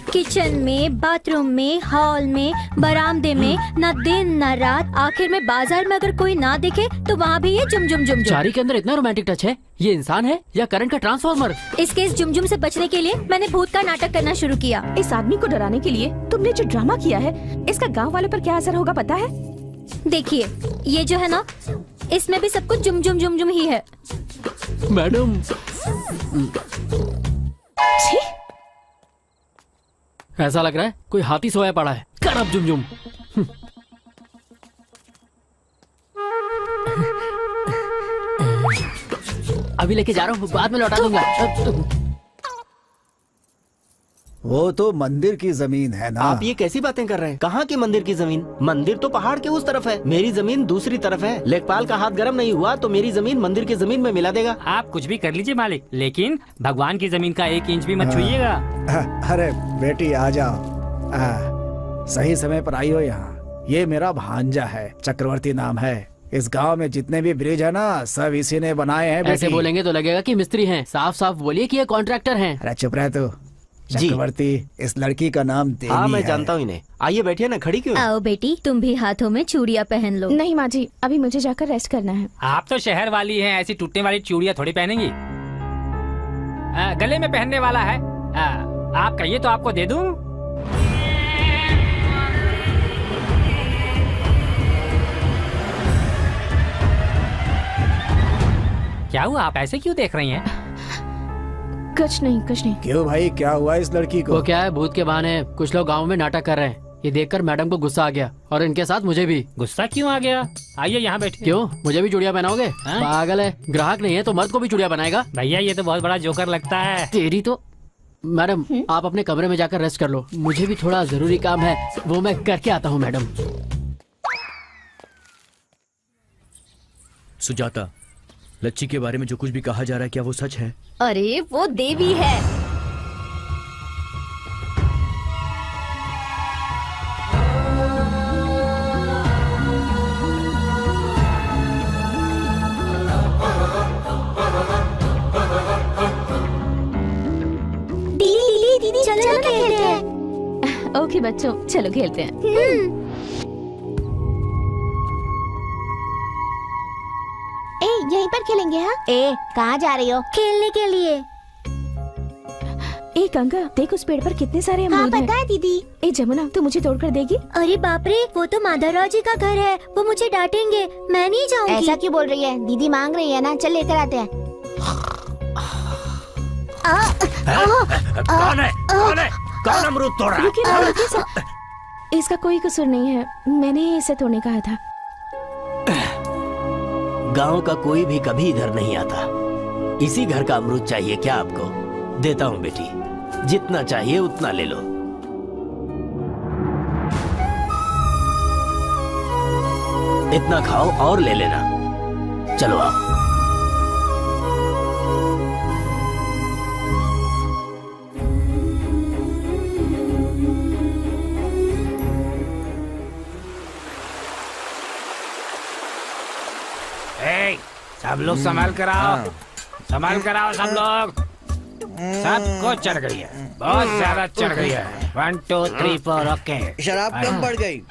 किचन में, बाथरूम में, हॉल में, बरामदे में, न दिन न रात, आखिर में बाजार में अगर कोई ना दिखे तो वहाँ भी ये जुम जुम जुम जुम। चारी के अंदर इतना रोमांटिक टच है, ये इंसान है या करंट का ट्रांसफार्मर? इसके इस जुम जुम से बचने के लिए मैंने भूत का नाटक करना शुरू किया। इस आदमी को डराने के लिए तुमने जो ड्रामा किया है, इसका गांव वालों पर क्या असर होगा पता है? देखिए, ये जो है ना, इसमें भी सब कुछ जुम जुम जुम जुम ही है। मैडम, छी! ऐसा लग रहा है कोई हाथी सोया पड़ा है। कर अब जुम जुम। अभी लेके जा रहा हूँ, बाद में लौटा दूंगा। वो तो मंदिर की जमीन है ना। आप ये कैसी बातें कर रहे हैं? कहाँ की मंदिर की जमीन? मंदिर तो पहाड़ के उस तरफ है, मेरी जमीन दूसरी तरफ है। लेखपाल का हाथ गर्म नहीं हुआ तो मेरी जमीन मंदिर की जमीन में मिला देगा। आप कुछ भी कर लीजिए मालिक, लेकिन भगवान की जमीन का 1 इंच भी मत छुइएगा। अरे बेटी आ जाओ, सही समय पर आई हो यहाँ। ये मेरा भांजा है, चक्रवर्ती नाम है। इस गांव में जितने भी ब्रिज है ना सब इसी ने बनाए हैं ऐसे बेटी। बोलेंगे तो लगेगा कि मिस्त्री हैं। साफ साफ बोलिए कि ये कॉन्ट्रैक्टर हैं। अरे चुप रह तू। जी। चक्रवर्ती, इस लड़की का नाम देवी हाँ मैं है। जानता हूँ इन्हें। आइए बैठिए ना, खड़ी क्यों? आओ बेटी, तुम भी हाथों में चूड़ियाँ पहन लो। नहीं माँ जी, अभी मुझे जाकर रेस्ट करना है। आप तो शहर वाली हैं, ऐसी टूटने वाली चूड़ियाँ थोड़ी पहनेंगी। गले में पहनने वाला है। आप कहिए तो आपको दे दूं। क्या हुआ, आप ऐसे क्यों देख रही हैं? कुछ नहीं कुछ नहीं। क्यों भाई, क्या हुआ इस लड़की को? वो क्या है, भूत के बहाने कुछ लोग गांव में नाटक कर रहे हैं। ये देखकर मैडम को गुस्सा आ गया और इनके साथ मुझे भी। गुस्सा क्यों आ गया? आइए यहाँ बैठिए। क्यों, मुझे भी चूड़ियाँ पहनाओगे? हाँ? पागल है, ग्राहक नहीं है तो मर्द को भी चूड़ियाँ बनाएगा? भैया ये तो बहुत बड़ा जोकर लगता है। तेरी तो। मैडम आप अपने कमरे में जाकर रेस्ट कर लो, मुझे भी थोड़ा जरूरी काम है, वो मैं करके आता हूँ मैडम। सुजाता, लच्ची के बारे में जो कुछ भी कहा जा रहा है क्या वो सच है? अरे वो देवी है। दीदी चलो खेलते हैं। ओके बच्चों, चलो खेलते हैं। ए, यहीं पर खेलेंगे। हाँ, ए, कहाँ जा रही हो? खेलने के लिए। ए गंगा, देख उस पेड़ पर कितने सारे अमरूद हैं। पता है दीदी। ए जमुना, तू मुझे तोड़कर देगी? अरे बाप रे, वो तो माधवराव जी का घर है, वो मुझे डांटेंगे, मैं नहीं जाऊंगी। ऐसा क्यों बोल रही है? दीदी मांग रही है ना, चल लेकर आते हैं। कौन है? कौन है? कौन अमरूद तोड़ रहा है? रुकिए ना, रुकिए सब। इसका कोई कसूर नहीं है, मैंने ही इसे तोड़ने कहा था। गांव का कोई भी कभी इधर नहीं आता। इसी घर का अमरूद चाहिए क्या आपको? देता हूँ बेटी, जितना चाहिए उतना ले लो। इतना खाओ और ले लेना। चलो आओ। सब लोग संभाल कर आओ, संभाल कर आओ सब लोग। सबको चढ़ गई है, बहुत ज्यादा चढ़ गई है। 1 2 3 4 ओके। शराब कम पड़ गई।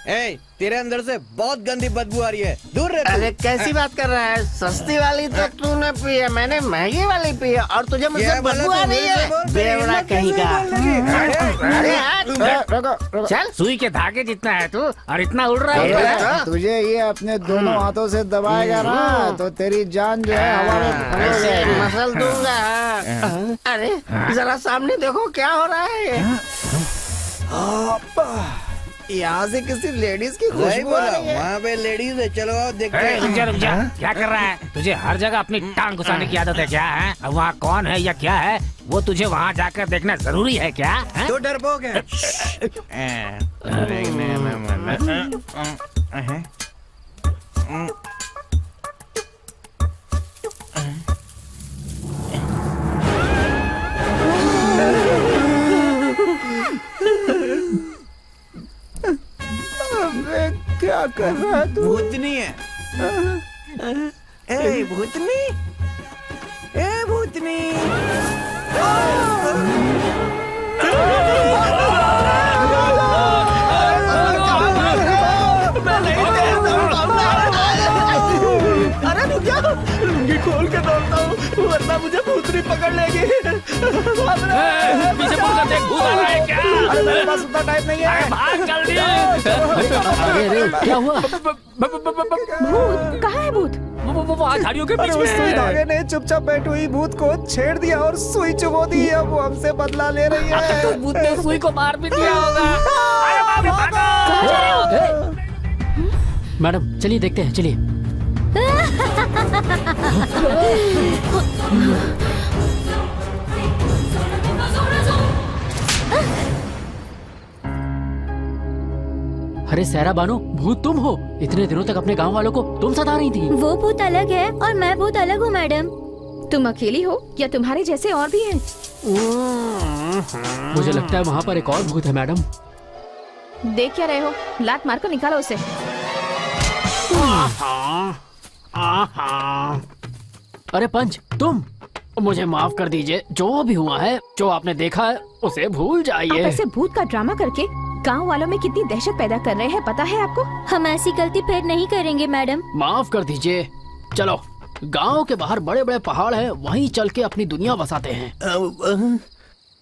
ए, तेरे अंदर से बहुत गंदी बदबू आ रही है, दूर रह तू। अरे कैसी बात कर रहा है? सस्ती वाली तो तूने पी है, मैंने महंगी वाली पी है और तुझे मुझसे क्या बोला बदबू आ तू? रही है? बेवड़ा कहीं का। अरे हट, चल। सुई के धागे जितना है तू, और इतना उड़ रहा है। तुझे ये अपने दोनों हाथों से दबाएगा ना तो तेरी जान जो है हवा में ऐसे मसल दूंगा। अरे जरा सामने देखो क्या हो रहा है। यहाँ से किसी लेडीज की वही खुशबू आ बोला, रही है। वहाँ पे लेडीज है, चलो आओ देखते रुक जा, हैं। रुक जा। क्या कर रहा है? तुझे हर जगह अपनी टांग घुसाने की आदत है क्या? है अब वहाँ कौन है या क्या है वो तुझे वहाँ जाकर देखना जरूरी है क्या? है? तो डरपोक है। क्या कर रहा है तू? भूतनी है। ए भूतनी, ए भूतनी। अरे रुक जा, लुंगी खोल के दौड़ता हूँ वरना मुझे भूतनी पकड़ लेगी। पीछे मुड़कर देख, भूत आ रहा है क्या? अरे मेरे पास उतना टाइम नहीं है। भाग जल्दी। अरे क्या हुआ? भूत कहाँ है? भूत वो झाड़ियों के अरे बीच उस सुई में धागे ने चुपचाप बैठी हुई भूत को छेड़ दिया और सुई चुबो दी। अब वो हमसे बदला ले रही है। तो भूत ने सुई को मार भी दिया होगा। अरे बाप रे, भागो। मैडम चलिए देखते हैं, चलिए। अरे सहरा बानो, भूत तुम हो? इतने दिनों तक अपने गांव वालों को तुम सता रही थी। वो भूत अलग है और मैं भूत अलग हूँ मैडम। तुम अकेली हो या तुम्हारे जैसे और भी हैं? मुझे लगता है वहाँ पर एक और भूत है मैडम। देख क्या रहे हो? लात मार कर निकालो उसे। अरे पंच, तुम मुझे माफ कर दीजिए। जो भी हुआ है, जो आपने देखा है, उसे भूल आप जाइए। ऐसे भूत का ड्रामा करके गांव वालों में कितनी दहशत पैदा कर रहे हैं, पता है आपको? हम ऐसी गलती फिर नहीं करेंगे मैडम। माफ कर दीजिए। चलो, गांव के बाहर बड़े बड़े पहाड़ हैं, वहीं चल के अपनी दुनिया बसाते हैं।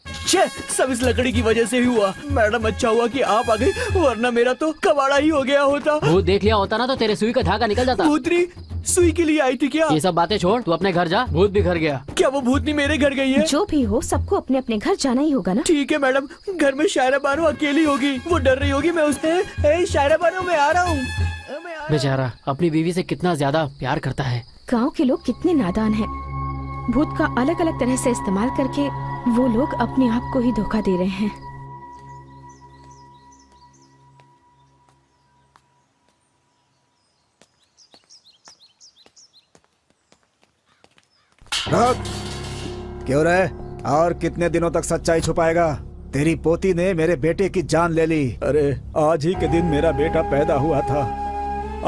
छे, सब इस लकड़ी की वजह से ही हुआ। मैडम अच्छा हुआ कि आप आ गई, वरना मेरा तो कबाड़ा ही हो गया होता। भूत देख लिया होता ना तो तेरे सुई का धागा निकल जाता। भूतनी सुई के लिए आई थी क्या? ये सब बातें छोड़, तू अपने घर जा। भूत भी घर गया। क्या वो भूतनी मेरे घर गई है? जो भी हो, सबको अपने अपने घर जाना ही होगा ना। ठीक है मैडम, घर में शायरा बानो अकेली होगी, वो डर रही होगी। मैं उससे शायरा बानो मैं आ रहा हूँ। बेचारा अपनी बीवी से कितना ज्यादा प्यार करता है। गांव के लोग कितने नादान हैं। भूत का अलग अलग तरह से इस्तेमाल करके वो लोग अपने आप को ही धोखा दे रहे हैं। क्यों रे? और कितने दिनों तक सच्चाई छुपाएगा? तेरी पोती ने मेरे बेटे की जान ले ली। अरे आज ही के दिन मेरा बेटा पैदा हुआ था,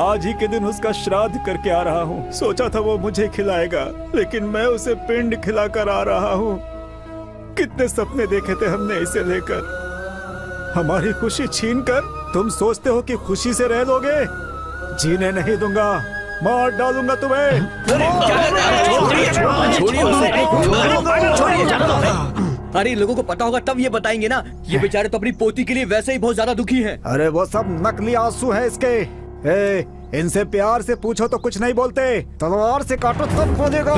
आज ही के दिन उसका श्राद्ध करके आ रहा हूँ। सोचा था वो मुझे खिलाएगा, लेकिन मैं उसे पिंड खिलाकर आ रहा हूँ। कितने सपने देखे थे हमने इसे लेकर। हमारी खुशी छीनकर तुम सोचते हो कि खुशी से रह लोगे? जीने नहीं दूंगा, मार डालूंगा तुम्हें। अरे लोगों को पता होगा तब ये बताएंगे ना। ये बेचारे तो अपनी पोती के लिए वैसे ही बहुत ज्यादा दुखी हैं। अरे वो सब नकली आंसू है इसके। इनसे प्यार से पूछो तो कुछ नहीं बोलते, तलवार से काटो तब बोलेगा।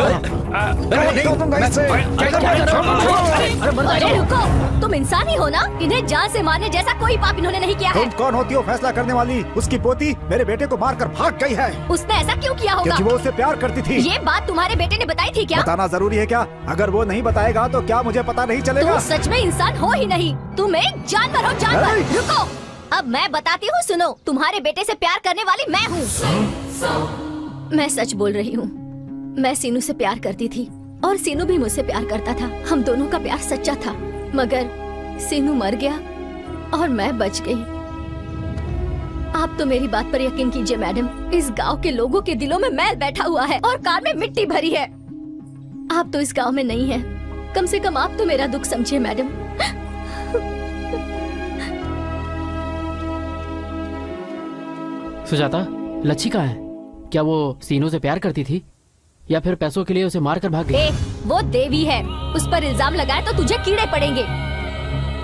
अरे रुको, तुम इंसान ही हो ना? इन्हें जान से मारने जैसा कोई पाप इन्होंने नहीं किया है। तुम कौन होती हो फैसला करने वाली? उसकी पोती मेरे बेटे को मारकर भाग गई है। उसने ऐसा क्यों किया होगा? क्योंकि वो उससे प्यार करती थी। ये बात तुम्हारे बेटे ने बताई थी क्या? बताना जरूरी है क्या? अगर वो नहीं बताएगा तो क्या मुझे पता नहीं चलेगा? तुम सच में इंसान हो ही नहीं, तुम एक जानवर हो, जानवर। रुको, अब मैं बताती हूँ, सुनो। तुम्हारे बेटे से प्यार करने वाली मैं हूँ। मैं सच बोल रही हूँ। मैं सीनू से प्यार करती थी और सीनू भी मुझसे प्यार करता था। हम दोनों का प्यार सच्चा था, मगर सीनू मर गया और मैं बच गई। आप तो मेरी बात पर यकीन कीजिए मैडम, इस गांव के लोगों के दिलों में मैल बैठा हुआ है और कार में मिट्टी भरी है। आप तो इस गांव में नहीं हैं, कम से कम आप तो मेरा दुख समझिए मैडम। सुजाता, लच्छी कहाँ है? क्या वो सीनू से प्यार करती थी या फिर पैसों के लिए उसे मारकर भाग गई? वो देवी है, उस पर इल्जाम लगाए तो तुझे कीड़े पड़ेंगे।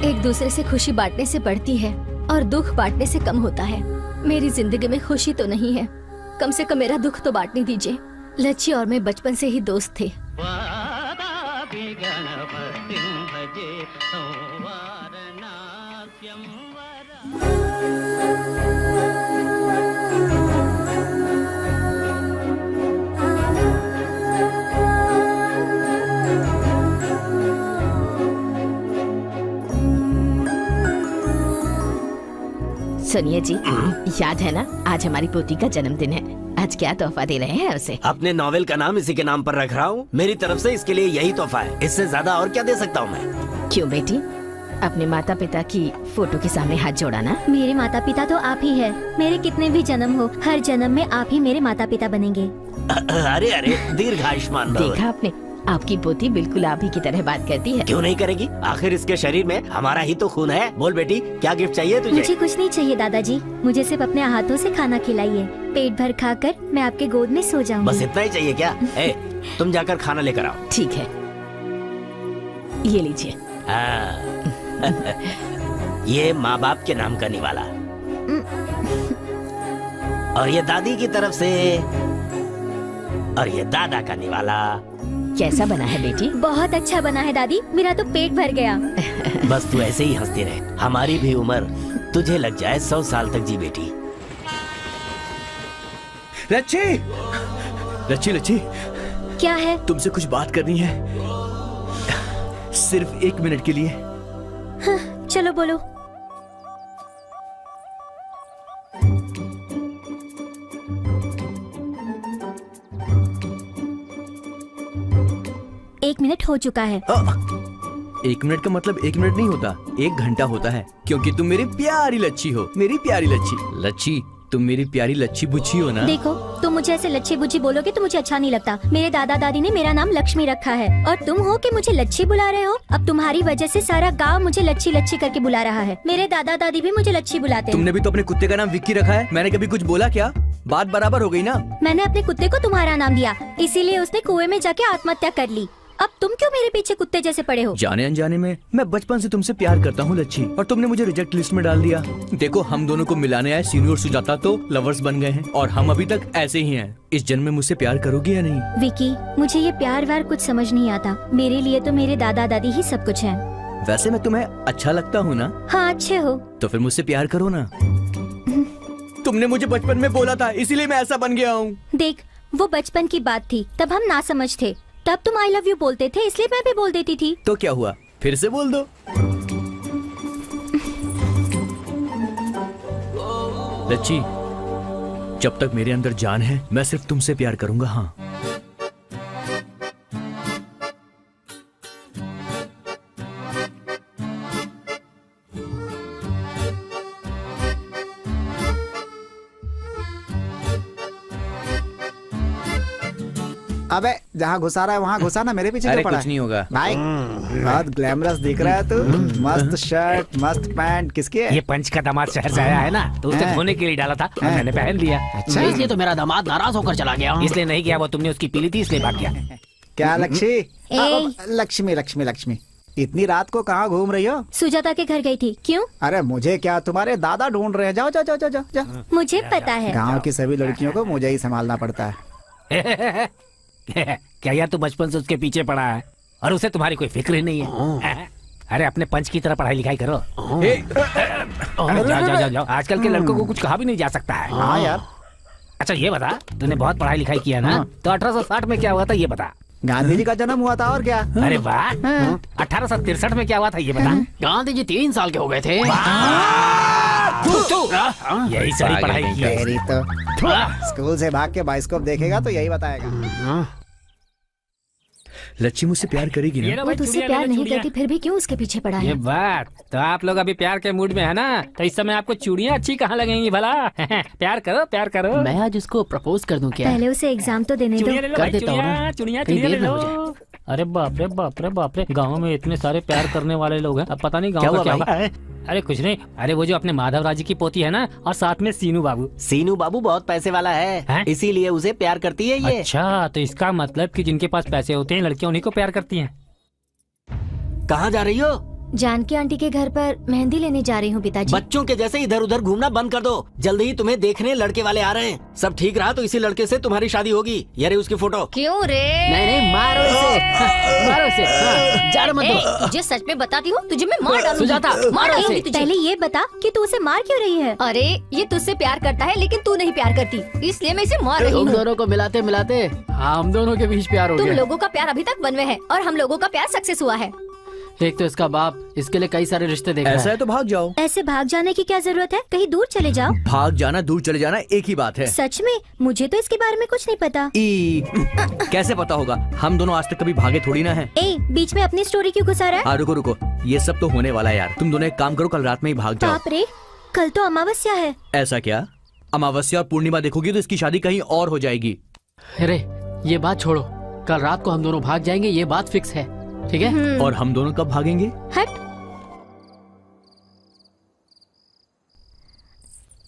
एक दूसरे से खुशी बांटने से बढ़ती है और दुख बांटने से कम होता है। मेरी जिंदगी में खुशी तो नहीं है, कम से कम मेरा दुख तो बांटने दीजिए। लच्छी और मैं बचपन से ही दोस्त थे। सुनिए जी, याद है ना आज हमारी पोती का जन्मदिन है। आज क्या तोहफा दे रहे हैं उसे? अपने नॉवेल का नाम इसी के नाम पर रख रहा हूँ। मेरी तरफ से इसके लिए यही तोहफा है, इससे ज्यादा और क्या दे सकता हूँ मैं? क्यों बेटी, अपने माता पिता की फोटो के सामने हाथ जोड़ा ना। मेरे माता पिता तो आप ही है। मेरे कितने भी जन्म हो, हर जन्म में आप ही मेरे माता पिता बनेंगे। अरे अरे, दीर्घायुष्मान भव। देखा आपने, आपकी पोती बिल्कुल आप ही की तरह बात करती है। क्यों नहीं करेगी? आखिर इसके शरीर में हमारा ही तो खून है। बोल बेटी, क्या गिफ्ट चाहिए तुझे? मुझे कुछ नहीं चाहिए दादाजी, मुझे सिर्फ अपने हाथों से खाना खिलाइए। पेट भर खाकर मैं आपके गोद में सो जाऊंगी। बस इतना ही चाहिए क्या? तुम जाकर खाना लेकर आओ। ठीक है, ये लीजिए। ये माँ बाप के नाम का निवाला, और ये दादी की तरफ से, और ये दादा का निवाला। कैसा बना है बेटी? बहुत अच्छा बना है दादी, मेरा तो पेट भर गया। बस तू ऐसे ही हंसती रहे, हमारी भी उम्र तुझे लग जाए 100 साल तक जी बेटी। लच्छी, लच्छी, लच्छी, क्या है? तुमसे कुछ बात करनी है, सिर्फ 1 मिनट के लिए। हाँ, चलो बोलो। एक मिनट हो चुका है। 1 मिनट का मतलब 1 मिनट नहीं होता, 1 घंटा होता है, क्योंकि तुम मेरी प्यारी लच्छी हो, मेरी प्यारी लच्छी। लच्छी तुम मेरी प्यारी लच्छी बुच्छी हो ना। देखो, तुम मुझे ऐसे लच्छी बुच्छी बोलोगे तो मुझे अच्छा नहीं लगता। मेरे दादा दादी ने मेरा नाम लक्ष्मी रखा है और तुम हो कि मुझे लच्छी बुला रहे हो। अब तुम्हारी वजह से सारा गांव मुझे लच्छी लच्छी करके बुला रहा है। मेरे दादा दादी भी मुझे लच्छी बुलाते हैं। तुमने भी तो अपने कुत्ते का नाम विक्की रखा है। मैंने कभी कुछ बोला क्या? बात बराबर हो गई ना। मैंने अपने कुत्ते को तुम्हारा नाम दिया, इसीलिए उसने कुएं में जाके आत्महत्या कर ली। अब तुम क्यों मेरे पीछे कुत्ते जैसे पड़े हो? जाने अनजाने में मैं बचपन से तुमसे प्यार करता हूँ लच्छी, और तुमने मुझे रिजेक्ट लिस्ट में डाल दिया। देखो, हम दोनों को मिलाने आए सीनू और सुजाता तो लवर्स बन गए हैं, और हम अभी तक ऐसे ही हैं। इस जन्म में मुझसे प्यार करोगी या नहीं? विकी, मुझे ये प्यार व्यार कुछ समझ नहीं आता। मेरे लिए तो मेरे दादा दादी ही सब कुछ है। वैसे मैं तुम्हें अच्छा लगता हूँ ना? हाँ, अच्छे हो। तो फिर मुझसे प्यार करो ना। तुमने मुझे बचपन में बोला था, इसीलिए मैं ऐसा बन गया हूँ। देख, वो बचपन की बात थी, तब हम ना समझ थे। तब तुम आई लव यू बोलते थे, इसलिए मैं भी बोल देती थी। तो क्या हुआ, फिर से बोल दो। लच्छी, जब तक मेरे अंदर जान है मैं सिर्फ तुमसे प्यार करूंगा। हाँ, अबे जहाँ घुसा रहा है वहाँ घुसा ना, मेरे पीछे अरे क्यों पड़ा कुछ नहीं होगा भाई। बहुत ग्लैमरस दिख रहा है तू। मस्त शर्ट, मस्त पैंट, किसकी है? ये पंच का दामाद शहर से आया है ना, तो उसने धोने के लिए डाला था और मैंने पहन लिया। अच्छा, इसलिए तो मेरा दामाद नाराज होकर चला गया। इसलिए नहीं किया, वो तुमने उसकी पीली थी इसलिए भाग गया। क्या लक्ष्मी? ए। लक्ष्मी लक्ष्मी लक्ष्मी, इतनी रात को कहाँ घूम रही हो? सुजाता के घर गई थी। क्यों? अरे मुझे क्या, तुम्हारे दादा ढूंढ रहे हैं। जाओ जाओ जाओ जाओ जाओ, जाओ। मुझे पता है। गाँव की सभी लड़कियों को मुझे ही संभालना पड़ता है। क्या यार, तू बचपन से उसके पीछे पड़ा है और उसे तुम्हारी कोई फिक्र ही नहीं है? अरे अपने पंच की तरह पढ़ाई लिखाई करो। जाओ जाओ जाओ जाओ, आजकल के लड़कों को कुछ कहा भी नहीं जा सकता है। हाँ यार। अच्छा ये बता, तूने बहुत पढ़ाई लिखाई किया ना, तो 1860 में क्या हुआ था ये बता। गांधी जी का जन्म हुआ था, और क्या? अरे वाह। 1863 में क्या हुआ था ये बता। गांधी जी 3 साल के हो गए थे। यही सारी पढ़ाई की है। तेरी तो स्कूल से भाग के बाइस्कोप देखेगा तो यही बताएगा। लच्छी मुझसे प्यार करेगी ना? वो तुझसे प्यार नहीं करती, फिर भी क्यों उसके पीछे पड़ा ये है? बात तो, आप लोग अभी प्यार के मूड में है ना, तो इस समय आपको चूड़ियाँ अच्छी कहाँ लगेंगी भला? प्यार करो प्यार करो। मैं आज उसको प्रपोज कर दूं क्या? पहले उसे एग्जाम तो देने दो। चूड़ियाँ ले लो कर भाई, देता हूँ ना। चूड़ियाँ चूड़ियाँ कहीं चूड़ियाँ ले देर ना हो लो। अरे बाप रे बाप रे बाप रे, गाँव में इतने सारे प्यार करने वाले लोग हैं, अब पता नहीं गाँव का क्या होगा। अरे कुछ नहीं, अरे वो जो अपने माधव राजी की पोती है ना, और साथ में सीनू बाबू। सीनू बाबू बहुत पैसे वाला है, इसीलिए उसे प्यार करती है ये। अच्छा, तो इसका मतलब कि जिनके पास पैसे होते हैं लड़कियां उन्हीं को प्यार करती हैं। कहाँ जा रही हो? जानकी आंटी के घर पर मेहंदी लेने जा रही हूँ पिताजी। बच्चों के जैसे इधर उधर घूमना बंद कर दो। जल्दी ही तुम्हें देखने लड़के वाले आ रहे हैं। सब ठीक रहा तो इसी लड़के से तुम्हारी शादी होगी। ये रही उसकी फोटो। क्यों रे? नहीं नहीं, मारो इसे। मारो इसे। हाँ, जाने मत दो। तुझे सच में बताती हूँ, तुझे मैं मार डालूंगी। सुजाता, मारो डालूंगी इसे। तुझे। पहले ये बता कि तू उसे मार क्यों रही है? अरे ये तुझसे प्यार करता है लेकिन तू नहीं प्यार करती, इसलिए मैं इसे मार रही तुम हूँ। दोनों को मिलाते मिलाते हम दोनों के बीच प्यार हो तुम गया। लोगों का प्यार अभी तक वन वे है और हम लोगों का प्यार सक्सेस हुआ है। एक तो इसका बाप इसके लिए कई सारे रिश्ते देख रहा ऐसा है। है तो भाग जाओ। ऐसे भाग जाने की क्या जरूरत है? कहीं दूर चले जाओ। भाग जाना दूर चले जाना एक ही बात है। सच में? मुझे तो इसके बारे में कुछ नहीं पता। कैसे पता होगा? हम दोनों आज तक कभी भागे थोड़ी ना है। ए, बीच में अपनी स्टोरी क्यों घुसा रहा है? रुको रुको, ये सब तो होने वाला है यार। तुम दोनों एक काम करो, कल रात में ही भाग जाओ। बाप रे, कल तो अमावस्या है। ऐसा क्या? अमावस्या और पूर्णिमा देखोगी तो इसकी शादी कहीं और हो जाएगी। अरे ये बात छोड़ो, कल रात को हम दोनों भाग जाएंगे, ये बात फिक्स है, ठीक है? और हम दोनों कब भागेंगे? हट।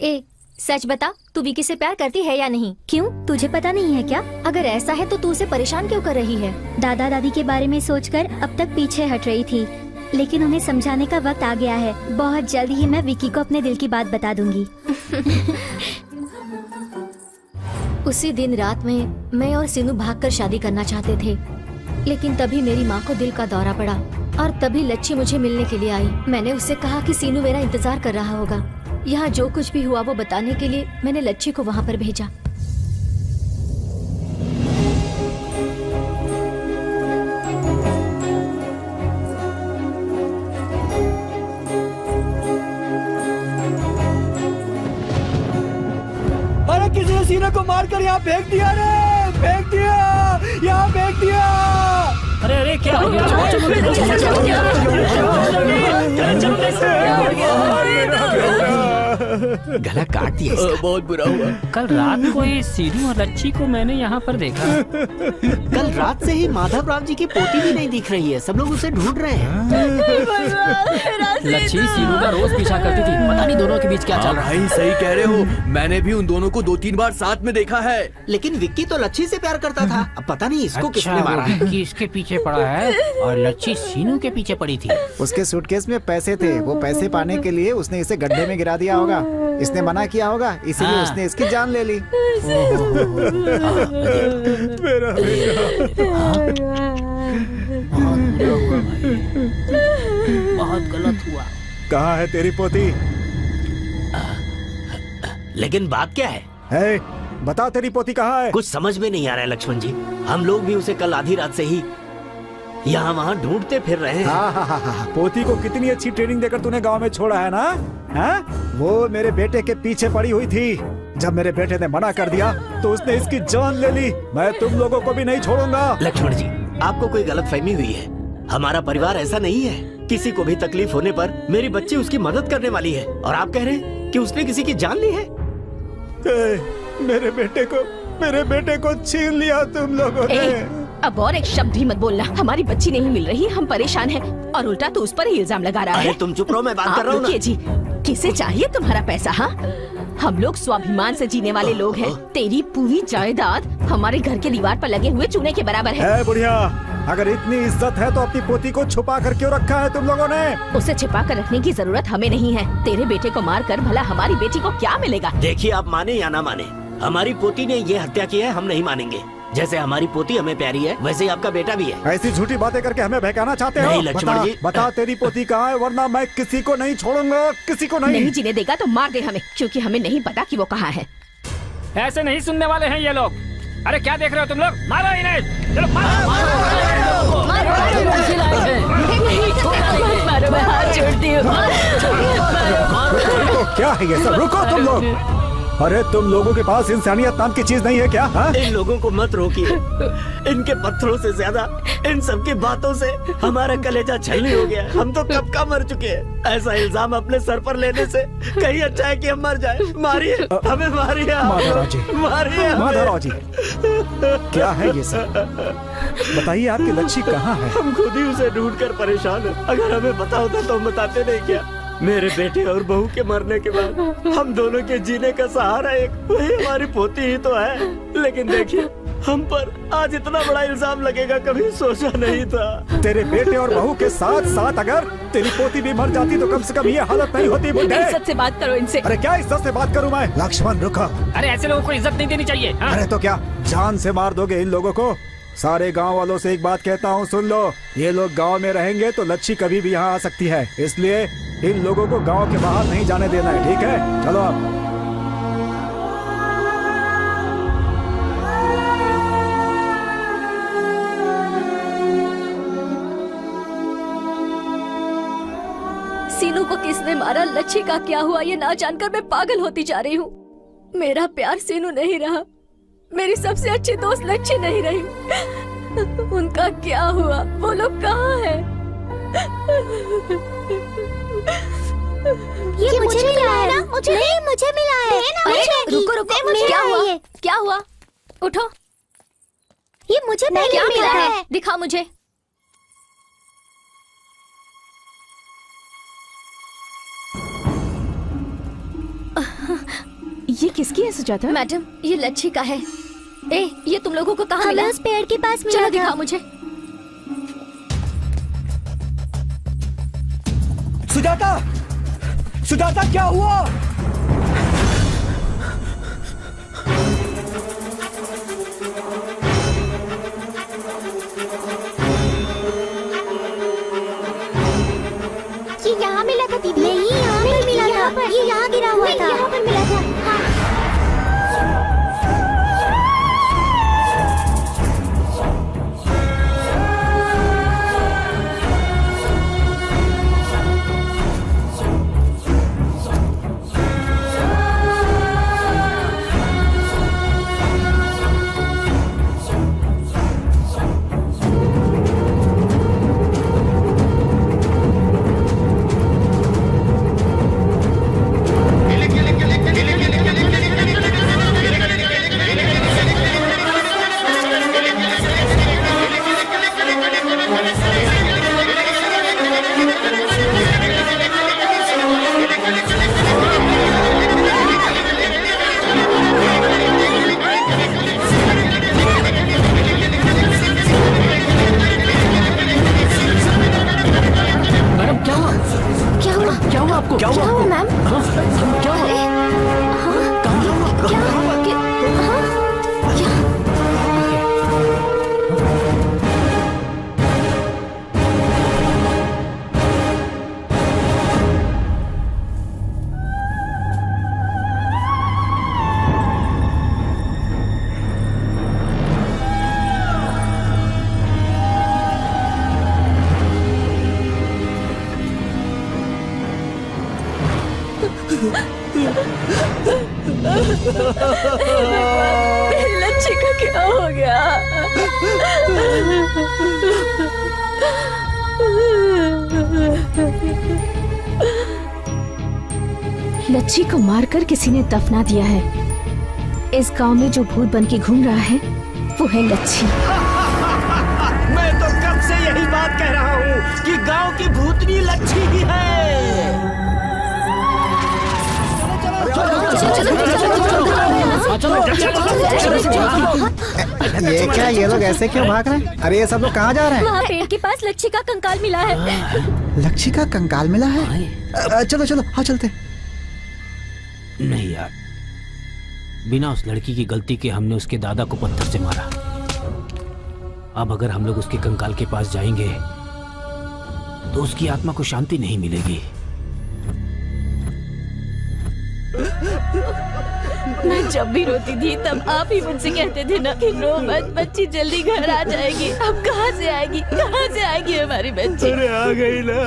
ए, सच बता, तू विकी से प्यार करती है या नहीं? क्यों, तुझे पता नहीं है क्या? अगर ऐसा है तो तू उसे परेशान क्यों कर रही है? दादा दादी के बारे में सोचकर अब तक पीछे हट रही थी, लेकिन उन्हें समझाने का वक्त आ गया है। बहुत जल्द ही मैं विकी को अपने दिल की बात बता दूंगी। उसी दिन रात में मैं और सीनू भागकर शादी करना चाहते थे, लेकिन तभी मेरी माँ को दिल का दौरा पड़ा और तभी लच्छी मुझे मिलने के लिए आई। मैंने उससे कहा कि सीनू मेरा इंतजार कर रहा होगा। यहाँ जो कुछ भी हुआ वो बताने के लिए मैंने लच्छी को वहाँ पर भेजा। अरे किसी ने सीने को मारकर यहाँ फेंक दिया रे, फेंक दिया, यहाँ फेंक दिया। अरे अरे क्या हो गया? गला काट दिया इसका। बहुत बुरा हुआ। कल रात को ये सीनू और लच्छी को मैंने यहाँ पर देखा। कल रात से ही माधव राव जी की पोती भी नहीं दिख रही है, सब लोग उसे ढूंढ रहे हैं। लच्छी सीनू का रोज पीछा करती थी, पता नहीं दोनों के बीच क्या चल रहा है। भाई सही कह रहे हो, मैंने भी उन दोनों को 2-3 बार साथ में देखा है। लेकिन विक्की तो लच्छी से प्यार करता था, अब पता नहीं इसको किसने मारा है। विक्की इसके पीछे पड़ा है और लच्छी सीनू के पीछे पड़ी थी। उसके सूटकेस में पैसे थे, वो पैसे पाने के लिए उसने इसे गड्ढे में गिरा दिया होगा। इसने मना किया होगा, इसीलिए उसने इसकी जान ले ली। मेरा बहुत गलत हुआ। कहाँ है तेरी पोती? लेकिन बात क्या है? है बता, तेरी पोती कहाँ है? कुछ समझ में नहीं आ रहा है लक्ष्मण जी। हम लोग भी उसे कल आधी रात से ही यहाँ वहाँ ढूंढते फिर रहे हैं। हाँ। पोती को कितनी अच्छी ट्रेनिंग देकर तूने गांव में छोड़ा है ना? हाँ? वो मेरे बेटे के पीछे पड़ी हुई थी। जब मेरे बेटे ने मना कर दिया तो उसने इसकी जान ले ली। मैं तुम लोगों को भी नहीं छोड़ूंगा। लक्ष्मण जी, आपको कोई गलतफहमी हुई है। हमारा परिवार ऐसा नहीं है। किसी को भी तकलीफ होने पर मेरी बच्ची उसकी मदद करने वाली है, और आप कह रहे हैं कि उसने किसी की जान ली है। मेरे बेटे को छीन लिया तुम लोगों ने। अब और एक शब्द भी मत बोलना। हमारी बच्ची नहीं मिल रही, हम परेशान हैं, और उल्टा तो उस पर ही इल्जाम लगा रहा है। तुम चुप रहो, मैं बात कर रहा हूँ ना। जी, किसे चाहिए तुम्हारा पैसा? हाँ, हम लोग स्वाभिमान से जीने वाले लोग हैं। तेरी पूरी जायदाद हमारे घर के दीवार पर लगे हुए चूने के बराबर है। बुढ़िया, अगर इतनी इज्जत है तो अपनी पोती को छुपा कर क्यों रखा है तुम लोगों ने? उसे छिपा कर रखने की जरूरत हमें नहीं है। तेरे बेटे को मार कर भला हमारी बेटी को क्या मिलेगा? देखिए, आप माने या ना माने, हमारी पोती ने ये हत्या की है, हम नहीं मानेंगे। जैसे हमारी पोती हमें प्यारी है, वैसे ही आपका बेटा भी है। ऐसी झूठी बातें करके हमें बहकाना चाहते हो? नहीं लक्ष्मण जी, बता तेरी पोती कहाँ है, वरना मैं किसी को नहीं छोड़ूंगा, किसी को नहीं जीने देगा तो मार दे हमें, क्योंकि हमें नहीं पता कि वो कहाँ है। ऐसे नहीं सुनने वाले हैं ये लोग। अरे क्या देख रहे हो तुम लोग? मारो इन्हें, चलो मारो, मैं हाथ जोड़ती हूँ। क्या है ये सब? रुको तुम लोग। अरे तुम लोगों के पास इंसानियत नाम की चीज नहीं है क्या? हा? इन लोगों को मत रोकिए। इनके पत्थरों से ज्यादा इन सब की बातों से हमारा कलेजा छलनी हो गया। हम तो कब का मर चुके हैं। ऐसा इल्जाम अपने सर पर लेने से कहीं अच्छा है कि हम मर जाए। मारिए हमें, मारिए मारिए माधवराव जी, क्या है ये सब? बताइए, आपकी लच्छी कहाँ है? हम खुद ही उसे ढूंढ कर परेशान हैं। अगर हमें पता होता तो हम बताते नहीं क्या? मेरे बेटे और बहू के मरने के बाद हम दोनों के जीने का सहारा एक वही हमारी पोती ही तो है। लेकिन देखिए, हम पर आज इतना बड़ा इल्जाम लगेगा, कभी सोचा नहीं था। तेरे बेटे और बहू के साथ साथ अगर तेरी पोती भी मर जाती तो कम से कम ये हालत नहीं होती। इज्जत से बात करो इनसे। अरे क्या इज्जत से बात करूं मैं? लक्ष्मण रुको। अरे ऐसे लोगों को इज्जत नहीं देनी चाहिए। हाँ? अरे तो क्या जान से मार दोगे इन लोगों को? सारे गांव वालों से एक बात कहता हूँ, सुन लो। ये लोग गांव में रहेंगे तो लच्छी कभी भी यहाँ आ सकती है, इसलिए इन लोगों को गांव के बाहर नहीं जाने देना है, ठीक है? चलो अब। सीनू को किसने मारा, लच्छी का क्या हुआ, ये ना जानकर मैं पागल होती जा रही हूँ। मेरा प्यार सीनू नहीं रहा, मेरी सबसे अच्छी दोस्त लच्छी नहीं रही। उनका क्या हुआ? वो लोग कहाँ हैं? ये मुझे मिला है ना? मुझे मिला है ना? रुको, क्या हुआ? क्या हुआ? उठो। ये मुझे क्या मिला है? दिखा मुझे। ये किसकी है सुजाता? मैडम, ये लच्छी का है। ये तुम लोगों को कहाँ मिला? उस पेड़ के पास मिला चलो था। दिखा मुझे। सुजाता क्या हुआ? ये यहाँ मिला था दीदी? नहीं, यहाँ पर मिला था। ये यहाँ गिरा हुआ था। यहाँ पर मिला था। हाँ। लच्छी का क्या हो गया? लच्छी को मारकर किसी ने दफना दिया है। इस गांव में जो भूत बन के घूम रहा है वो है लच्छी। मैं तो कब से यही बात कह रहा हूँ कि गांव की भूतनी लच्छी ही है। ये क्या, ये लोग ऐसे क्यों भाग रहे हैं? अरे ये सब लोग कहाँ जा रहे हैं? वहाँ पेड़ के पास लच्छी का कंकाल मिला है। लच्छी का कंकाल मिला है? चलो चलो हाँ चलते। नहीं यार, बिना उस लड़की की गलती के हमने उसके दादा को पत्थर से मारा। अब अगर हम लोग उसके कंकाल के पास जाएंगे तो उसकी आत्मा को शांति नहीं मिलेगी। मैं जब भी रोती थी तब आप ही मुझसे कहते थे ना कि रो मत, बच्ची जल्दी घर आ जाएगी। अब कहाँ से आएगी, कहाँ से आएगी हमारी बच्ची? अरे आ गई ना,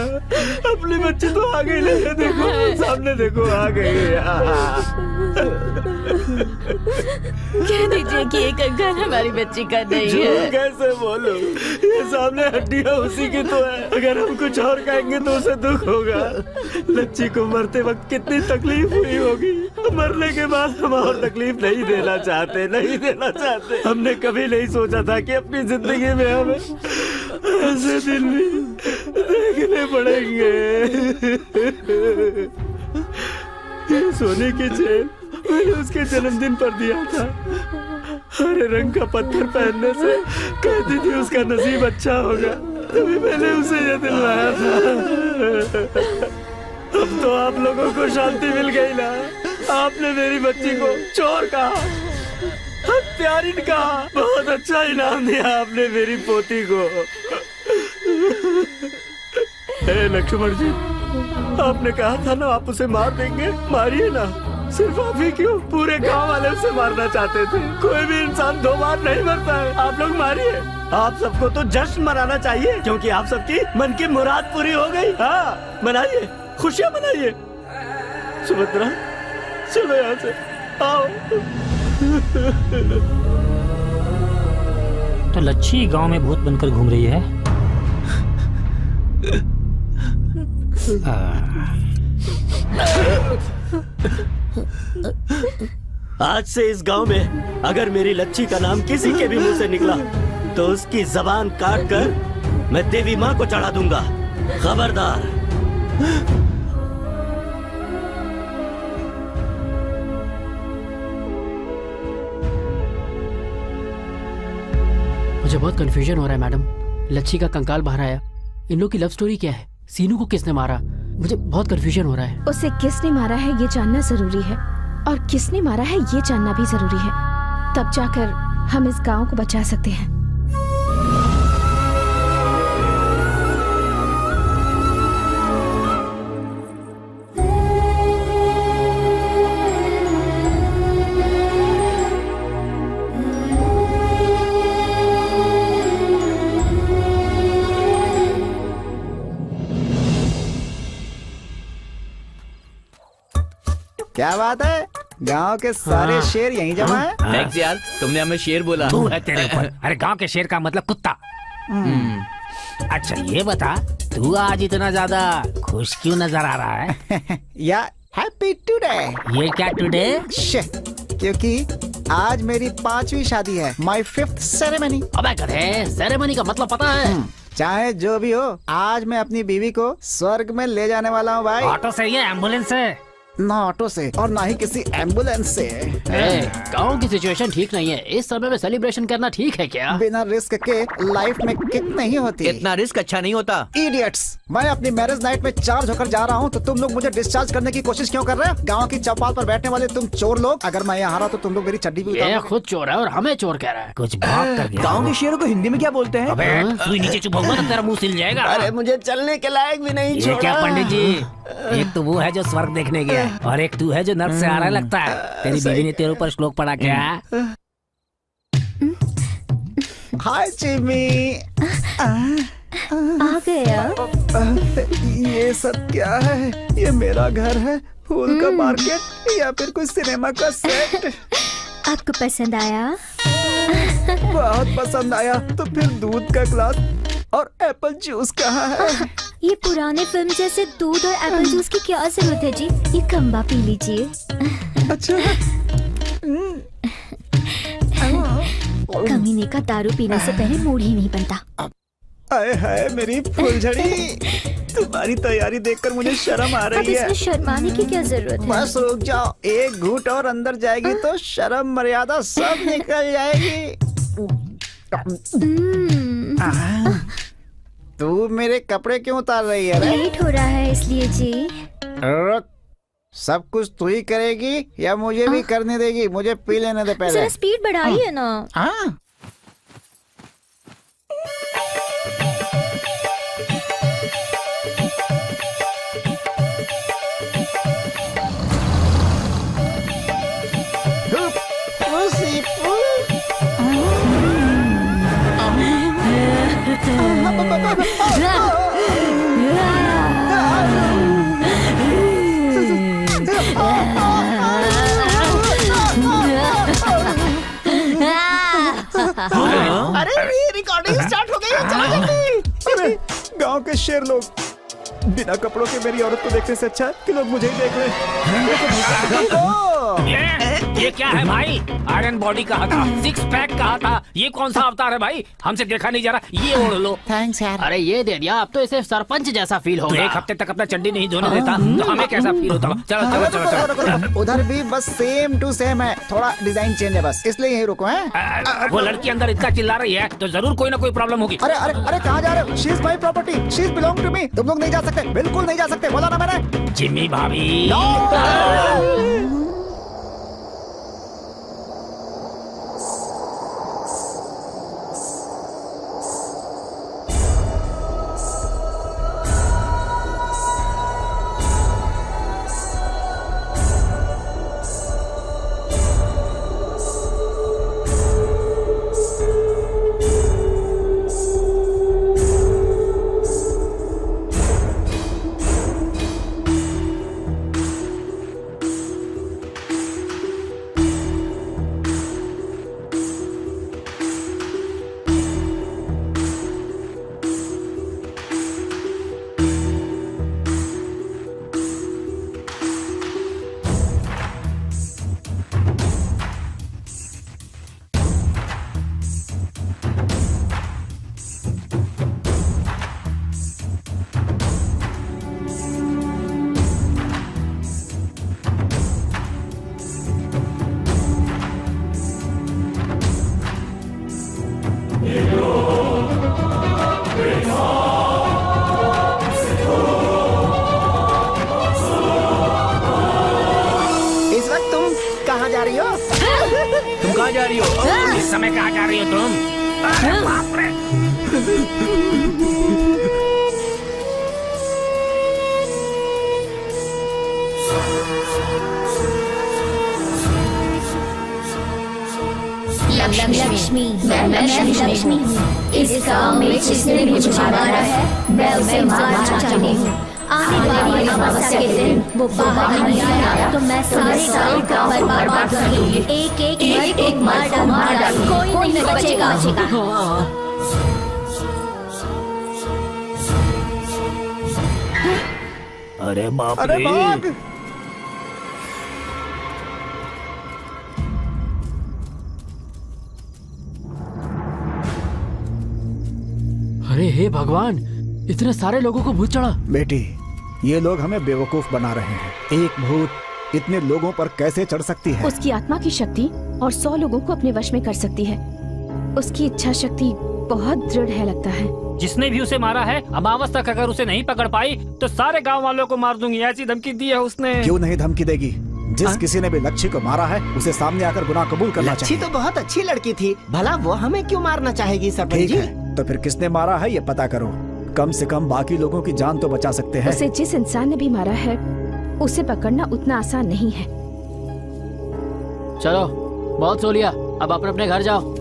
अपनी बच्ची तो आ गई ना। देखो सामने देखो, आ गई। कह दीजिए कि ये कंकाल हमारी बच्ची का नहीं है। कैसे बोलूं, ये सामने हड्डियां उसी की तो है। अगर हम कुछ और कहेंगे तो उसे दुख होगा। लच्छी को मरते वक्त कितनी तकलीफ हुई होगी, मरने के बाद हम और तकलीफ नहीं देना चाहते, नहीं देना चाहते। हमने कभी नहीं सोचा था कि अपनी जिंदगी में हमें ऐसे दिन भी देखने पड़ेंगे। ये सोने की चेन मैंने उसके जन्मदिन पर दिया था। हरे रंग का पत्थर पहनने से कहती थी उसका नसीब अच्छा होगा, तभी मैंने उसे ये दिलवाया था। अब तो आप लोगों को शांति मिल गई ना। आपने मेरी बच्ची को चोर कहा, हत्यारिन कहा। बहुत अच्छा इनाम दिया आपने मेरी पोती को। हे लक्ष्मण जी, आपने कहा था ना आप उसे मार देंगे, मारिए ना। सिर्फ आप ही क्यों, पूरे गांव वाले उसे मारना चाहते थे। कोई भी इंसान 2 बार नहीं मरता है। आप लोग मारिए। आप सबको तो जश्न मनाना चाहिए क्योंकि आप सबकी मन की मुराद पूरी हो गई। हाँ मनाइए, खुशियाँ मनाइए। सुभद्रा चलो यहाँ से, आओ। तो लच्छी गांव में भूत बनकर घूम रही है। आज से इस गांव में अगर मेरी लच्छी का नाम किसी के भी मुंह से निकला तो उसकी जबान काट कर मैं देवी माँ को चढ़ा दूंगा। खबरदार। मुझे बहुत कंफ्यूजन हो रहा है मैडम। लच्छी का कंकाल बाहर आया, इन लोग की लव स्टोरी क्या है? सीनू को किसने मारा? मुझे बहुत कंफ्यूजन हो रहा है। उसे किसने मारा है ये जानना जरूरी है, और किसने मारा है ये जानना भी जरूरी है। तब जाकर हम इस गांव को बचा सकते हैं। क्या बात है, गांव के सारे शेर यहीं जमा है। थैंक्स यार, तुमने हमें शेर बोला। तू है तेरे ऊपर। अरे गांव के शेर का मतलब कुत्ता। अच्छा ये बता, तू आज इतना ज्यादा खुश क्यों नजर आ रहा है? या हैप्पी टुडे। ये क्या टुडे? क्योंकि आज मेरी 5वीं शादी है, माय 5th सेरेमनी। अबे गधे, सेरेमनी का मतलब पता है? चाहे जो भी हो, आज मैं अपनी बीवी को स्वर्ग में ले जाने वाला हूँ भाई। ऑटो से या एम्बुलेंस से? ना ऑटो से और ना ही किसी एम्बुलेंस से। गांव की सिचुएशन ठीक नहीं है, इस समय में सेलिब्रेशन करना ठीक है क्या? बिना रिस्क के लाइफ में किक नहीं होती। इतना रिस्क अच्छा नहीं होता। इडियट्स, मैं अपनी मैरिज नाइट में चार्ज होकर जा रहा हूँ तो तुम लोग मुझे डिस्चार्ज करने की कोशिश क्यों कर रहे हो? गांव की चौपाल पर बैठने वाले तुम चोर लोग, अगर मैं यहाँ हारा तो तुम लोग मेरी चड्डी भी ये खुद चोर है और हमें चोर कह रहा है। कुछ भाग कर गया। गांव के शेरों को हिंदी में क्या बोलते हैं? अबे तू नीचे चुप होगा तो तेरा मुंह सिल जाएगा। अरे मुझे चलने के लायक भी नहीं ये छोड़ा। क्या पंडित जी, एक तो वो है जो स्वर्ग देखने गया है और एक तू है जो नर्क से आ रहा लगता है। तेरी बीवी ने तेरे ऊपर श्लोक पढ़ा क्या? हाय चिमी। आ गया। ये सब क्या है? ये मेरा घर है, फूल का मार्केट या फिर कोई सिनेमा का सेट? आपको पसंद आया? बहुत पसंद आया। तो फिर दूध का ग्लास और एप्पल जूस कहाँ है? ये पुराने फिल्म जैसे दूध और एप्पल जूस की क्या जरूरत है जी? ये कम्बा पी लीजिए। अच्छा। कमीने का दारू पीने से पहले मूड ही नहीं बनता। आए हाय मेरी फुलझड़ी, तुम्हारी तैयारी देखकर मुझे शर्म आ अब रही है। इसमें शर्माने की क्या जरूरत है? बस रुक जाओ, एक घूंट और अंदर जाएगी तो शर्म मर्यादा सब निकल जाएगी। तू मेरे कपड़े क्यों उतार रही है रे? लेट हो रहा है इसलिए जी। रुक, सब कुछ तू ही करेगी या मुझे भी करने देगी? मुझे पी लेने दे पहले। जरा स्पीड बढ़ाइए ना। हाँ। अरे ये रिकॉर्डिंग स्टार्ट हो गई है, चलो जल्दी। अरे गांव के शेर लोग, बिना कपड़ों के मेरी औरत को देखने से अच्छा है कि लोग मुझे ही देख लें। ये क्या है भाई? आयरन बॉडी कहा था, सिक्स पैक कहा था, ये कौन सा अवतार है भाई? हमसे देखा नहीं जा रहा, ये ओढ़ लो। थैंक्स यार। अरे ये दे दिया, अब तो इसे सरपंच जैसा फील तो होगा। एक हफ्ते तक अपना चड्डी नहीं धोने देता तो हमें कैसा फील होता? चलो चलो चलो चलो। उधर भी बस सेम टू सेम है, थोड़ा डिजाइन चेंज है बस, इसलिए यही रुको हैं। वो लड़की अंदर इतना चिल्ला रही है तो जरूर कोई ना कोई प्रॉब्लम होगी। अरे अरे अरे कहाँ जा रहे हो? She is my property, she is belong to me. तुम लोग नहीं जा सकते, बिल्कुल नहीं जा सकते, बोला ना मैंने। जिम्मी भाभी। तुम कहाँ जा रही हो? इस समय कहाँ जा रही हो तुम? अरे बाप रे! लक्ष्मी, मैं लक्ष्मी हूँ। इस गाँव में जिसने मुझे मारा है मैं उसे मारना चाहती हूँ। आने वाली अमावस्या के दिन वो बाहर नहीं आया तो मैं सारे गाँव पर बर्बाद करूँगी। एक मार डाल, कोई नहीं बचेगा। अरे बाप अरे रे! बाप! अरे हे भगवान, इतने सारे लोगों को भूत चढ़ा। बेटी, ये लोग हमें बेवकूफ बना रहे हैं। एक भूत इतने लोगों पर कैसे चढ़ सकती है? उसकी आत्मा की शक्ति और 100 लोगों को अपने वश में कर सकती है। उसकी इच्छा शक्ति बहुत दृढ़ है लगता है। जिसने भी उसे मारा है, अमावस तक अगर उसे नहीं पकड़ पाई तो सारे गांव वालों को मार दूंगी, ऐसी धमकी दी है उसने। क्यों नहीं धमकी देगी? जिस किसी ने भी लक्ष्य को मारा है उसे सामने आकर गुनाह कबूल करना लच्छी चाहिए। तो बहुत अच्छी लड़की थी, भला वो हमें क्यों मारना चाहेगी सरपंच ठीक जी? है, तो फिर किसने मारा है ये पता करो। कम से कम बाकी लोगों की जान तो बचा सकते हैं। उसे जिस इंसान ने भी मारा है उसे पकड़ना उतना आसान नहीं है। चलो, बहुत सो लिया, अब अपने अपने घर जाओ।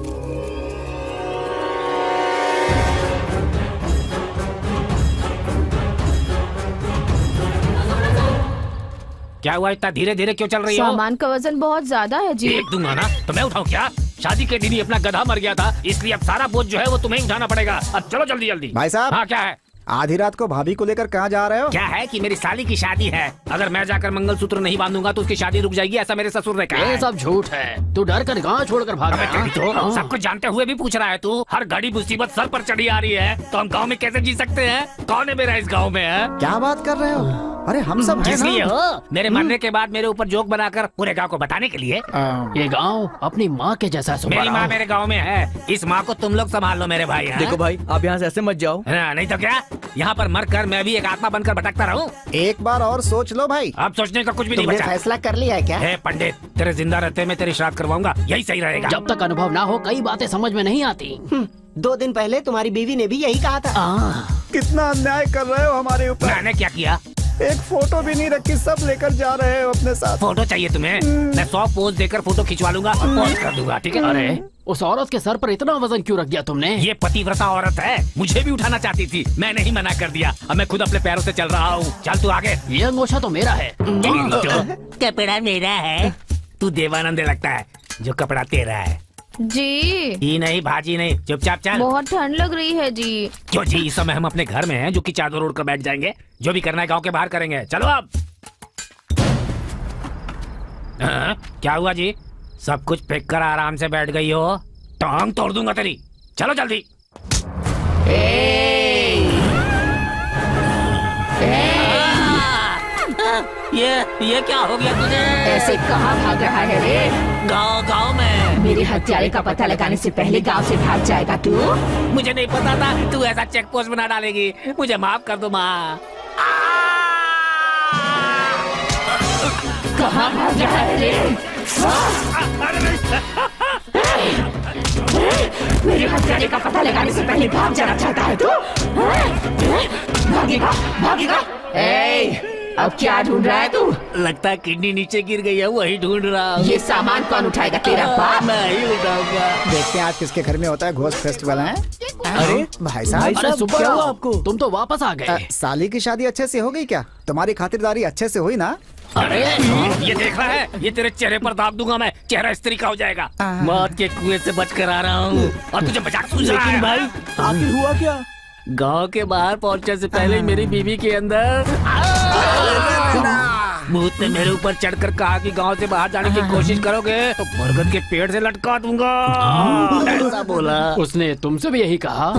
क्या हुआ, इतना धीरे धीरे क्यों चल रही हो? सामान का वजन बहुत ज्यादा है जी। एक दूंगा ना तो मैं उठाऊं क्या? शादी के दिन ही अपना गधा मर गया था, इसलिए अब सारा बोझ जो है वो तुम्हें ही उठाना पड़ेगा। अब चलो जल्दी जल्दी। भाई साहब। हाँ क्या है? आधी रात को भाभी को लेकर कहाँ जा रहे हो? क्या है कि मेरी साली की शादी है, अगर मैं जाकर मंगलसूत्र नहीं बांधूंगा तो उसकी शादी रुक जाएगी, ऐसा मेरे ससुर ने कहा ये है। सब झूठ है। तू डर कर गाँव छोड़कर भाग अबे तेरी तो हाँ। सब कुछ जानते हुए भी पूछ रहा है तू। हर घड़ी मुसीबत सर पर चढ़ी आ रही है तो हम गांव में कैसे जी सकते हैं? कौन है मेरा इस गांव में है? क्या बात कर रहे हो? अरे हम सब हैं किस लिए ना? हो? मेरे मरने के बाद मेरे ऊपर जोक बनाकर पूरे गांव को बताने के लिए? ये गांव अपनी माँ के जैसा है मेरी सुब्बा माँ राव। मेरे गांव में है, इस माँ को तुम लोग संभाल लो मेरे भाई। हाँ? देखो भाई, आप यहाँ से ऐसे मत जाओ। हाँ, नहीं तो क्या, यहाँ पर मर कर मैं भी एक आत्मा बनकर भटकता रहूं? एक बार और सोच लो भाई। अब सोचने का कुछ भी नहीं तुमने बचा। फैसला कर लिया है क्या? हे पंडित, तेरे जिंदा रहते मैं तेरी श्राद्ध करवाऊंगा, यही सही रहेगा। जब तक अनुभव ना हो कई बातें समझ में नहीं आती। 2 दिन पहले तुम्हारी बीवी ने भी यही कहा था। कितना अन्याय कर रहे हो हमारे ऊपर। मैंने क्या किया? एक फोटो भी नहीं रखी, सब लेकर जा रहे हो अपने साथ। फोटो चाहिए तुम्हें? मैं 100 पोज देकर फोटो खिंचवा लूंगा और पोस्ट कर दूंगा, ठीक है? अरे उस औरत के सर पर इतना वजन क्यों रख दिया तुमने? ये पतिव्रता औरत है, मुझे भी उठाना चाहती थी, मैंने ही मना कर दिया। अब मैं खुद अपने पैरों से चल रहा हूँ। चल तू आगे। ये अंगोछा तो मेरा है। कपड़ा मेरा है, तू देवानंद लगता है, जो कपड़ा तेरा है। जी ही नहीं भाजी नहीं, चुपचाप चल। बहुत ठंड लग रही है जी। क्यों जी, इस समय हम अपने घर में हैं, जो कि चादर ओढ़ कर बैठ जाएंगे। जो भी करना है गांव के बाहर करेंगे। चलो अब। हाँ, क्या हुआ जी? सब कुछ फेंक कर आराम से बैठ गई हो? टांग तोड़ दूंगा तेरी। चलो जल्दी। ये क्या हो गया तुझे? ऐसे कहाँ भाग रहा है रे? गांव में मेरे हत्यारे का पता लगाने से पहले गांव से भाग जाएगा तू? मुझे नहीं पता था तू ऐसा चेक पोस्ट बना डालेगी। मुझे माफ कर दो माँ। कहाँ भाग रहा है रे? मेरे हत्यारे का पता लगाने से पहले भाग जाना चाहता है तू? भागेगा भागेगा। अब क्या ढूंढ रहा है तू? लगता है किडनी नीचे गिर गई है, वही ढूंढ रहा हूँ। ये सामान कौन उठाएगा? तेरा बाप? मैं ही उठाऊंगा। देखते हैं आज किसके घर में होता है घोस्ट फेस्टिवल है। अरे भाई साहब, अरे सुब्बा क्या हुआ राव, आपको? तुम तो वापस आ गए। साली की शादी अच्छे से हो गई क्या? तुम्हारी खातिरदारी अच्छे से हुई ना? अरे ये देख रहा है, ये तेरे चेहरे पर दाब दूंगा मैं, चेहरा इस तरीका हो जाएगा। मौत के कुएं से बचकर आ रहा हूँ और तुझे मजाक सूझ रहा है? भाई आखिर हुआ क्या? गांव के बाहर पहुंचने से पहले ही मेरी बीवी के अंदर भूत ने मेरे ऊपर चढ़कर कहा कि गांव से बाहर जाने की कोशिश करोगे तो बरगद के पेड़ से लटका दूंगा, ऐसा बोला। उसने तुमसे भी यही कहा?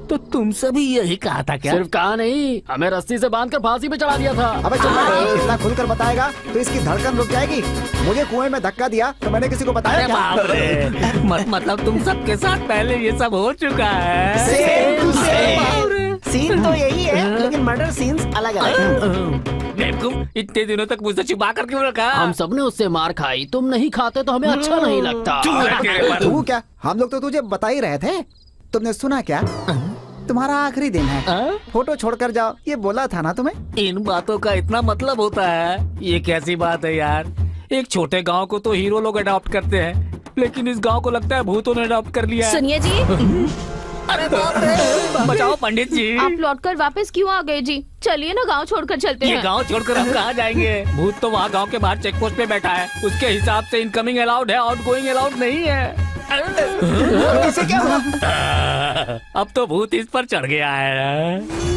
तो तुमसे भी यही कहा था क्या? सिर्फ कहा नहीं, हमें रस्सी से बांधकर फांसी पे चढ़ा दिया था। अबे चुप रह, इतना खुलकर बताएगा तो इसकी धड़कन रुक जाएगी। मुझे कुएं में धक्का दिया तो मैंने किसी को बताया अरे बाप क्या? रे, मतलब तुम सबके साथ पहले ये सब हो चुका है। सीन तो यही है, लेकिन मर्डर सीन्स अलग अलग। बेवकूफ, इतने दिनों तक मुझसे छुपा कर क्यों रखा? हम सबने उससे मार खाई, तुम नहीं खाते तो हमें अच्छा नहीं लगता। तू क्या? हम लोग तो तुझे बता ही रहे थे। तुमने सुना क्या? तुम्हारा आखिरी दिन है, फोटो छोड़कर जाओ, ये बोला था ना तुम्हें? इन बातों का इतना मतलब होता है? ये कैसी बात है यार? एक छोटे गांव को तो हीरो लोग अडॉप्ट करते हैं, लेकिन इस गांव को लगता है भूतों ने अडॉप्ट कर लिया है। सुनिए जी, अरे बाप रे, बचाओ पंडित जी। आप लौटकर वापस क्यों आ गए जी? चलिए ना गांव छोड़कर चलते ये हैं। गांव छोड़कर हम कहाँ जाएंगे? भूत तो वहाँ गांव के बाहर चेक पोस्ट पे बैठा है, उसके हिसाब से इनकमिंग अलाउड है, आउटगोइंग अलाउड नहीं है। इसे क्या हुआ? अब तो भूत इस पर चढ़ गया है।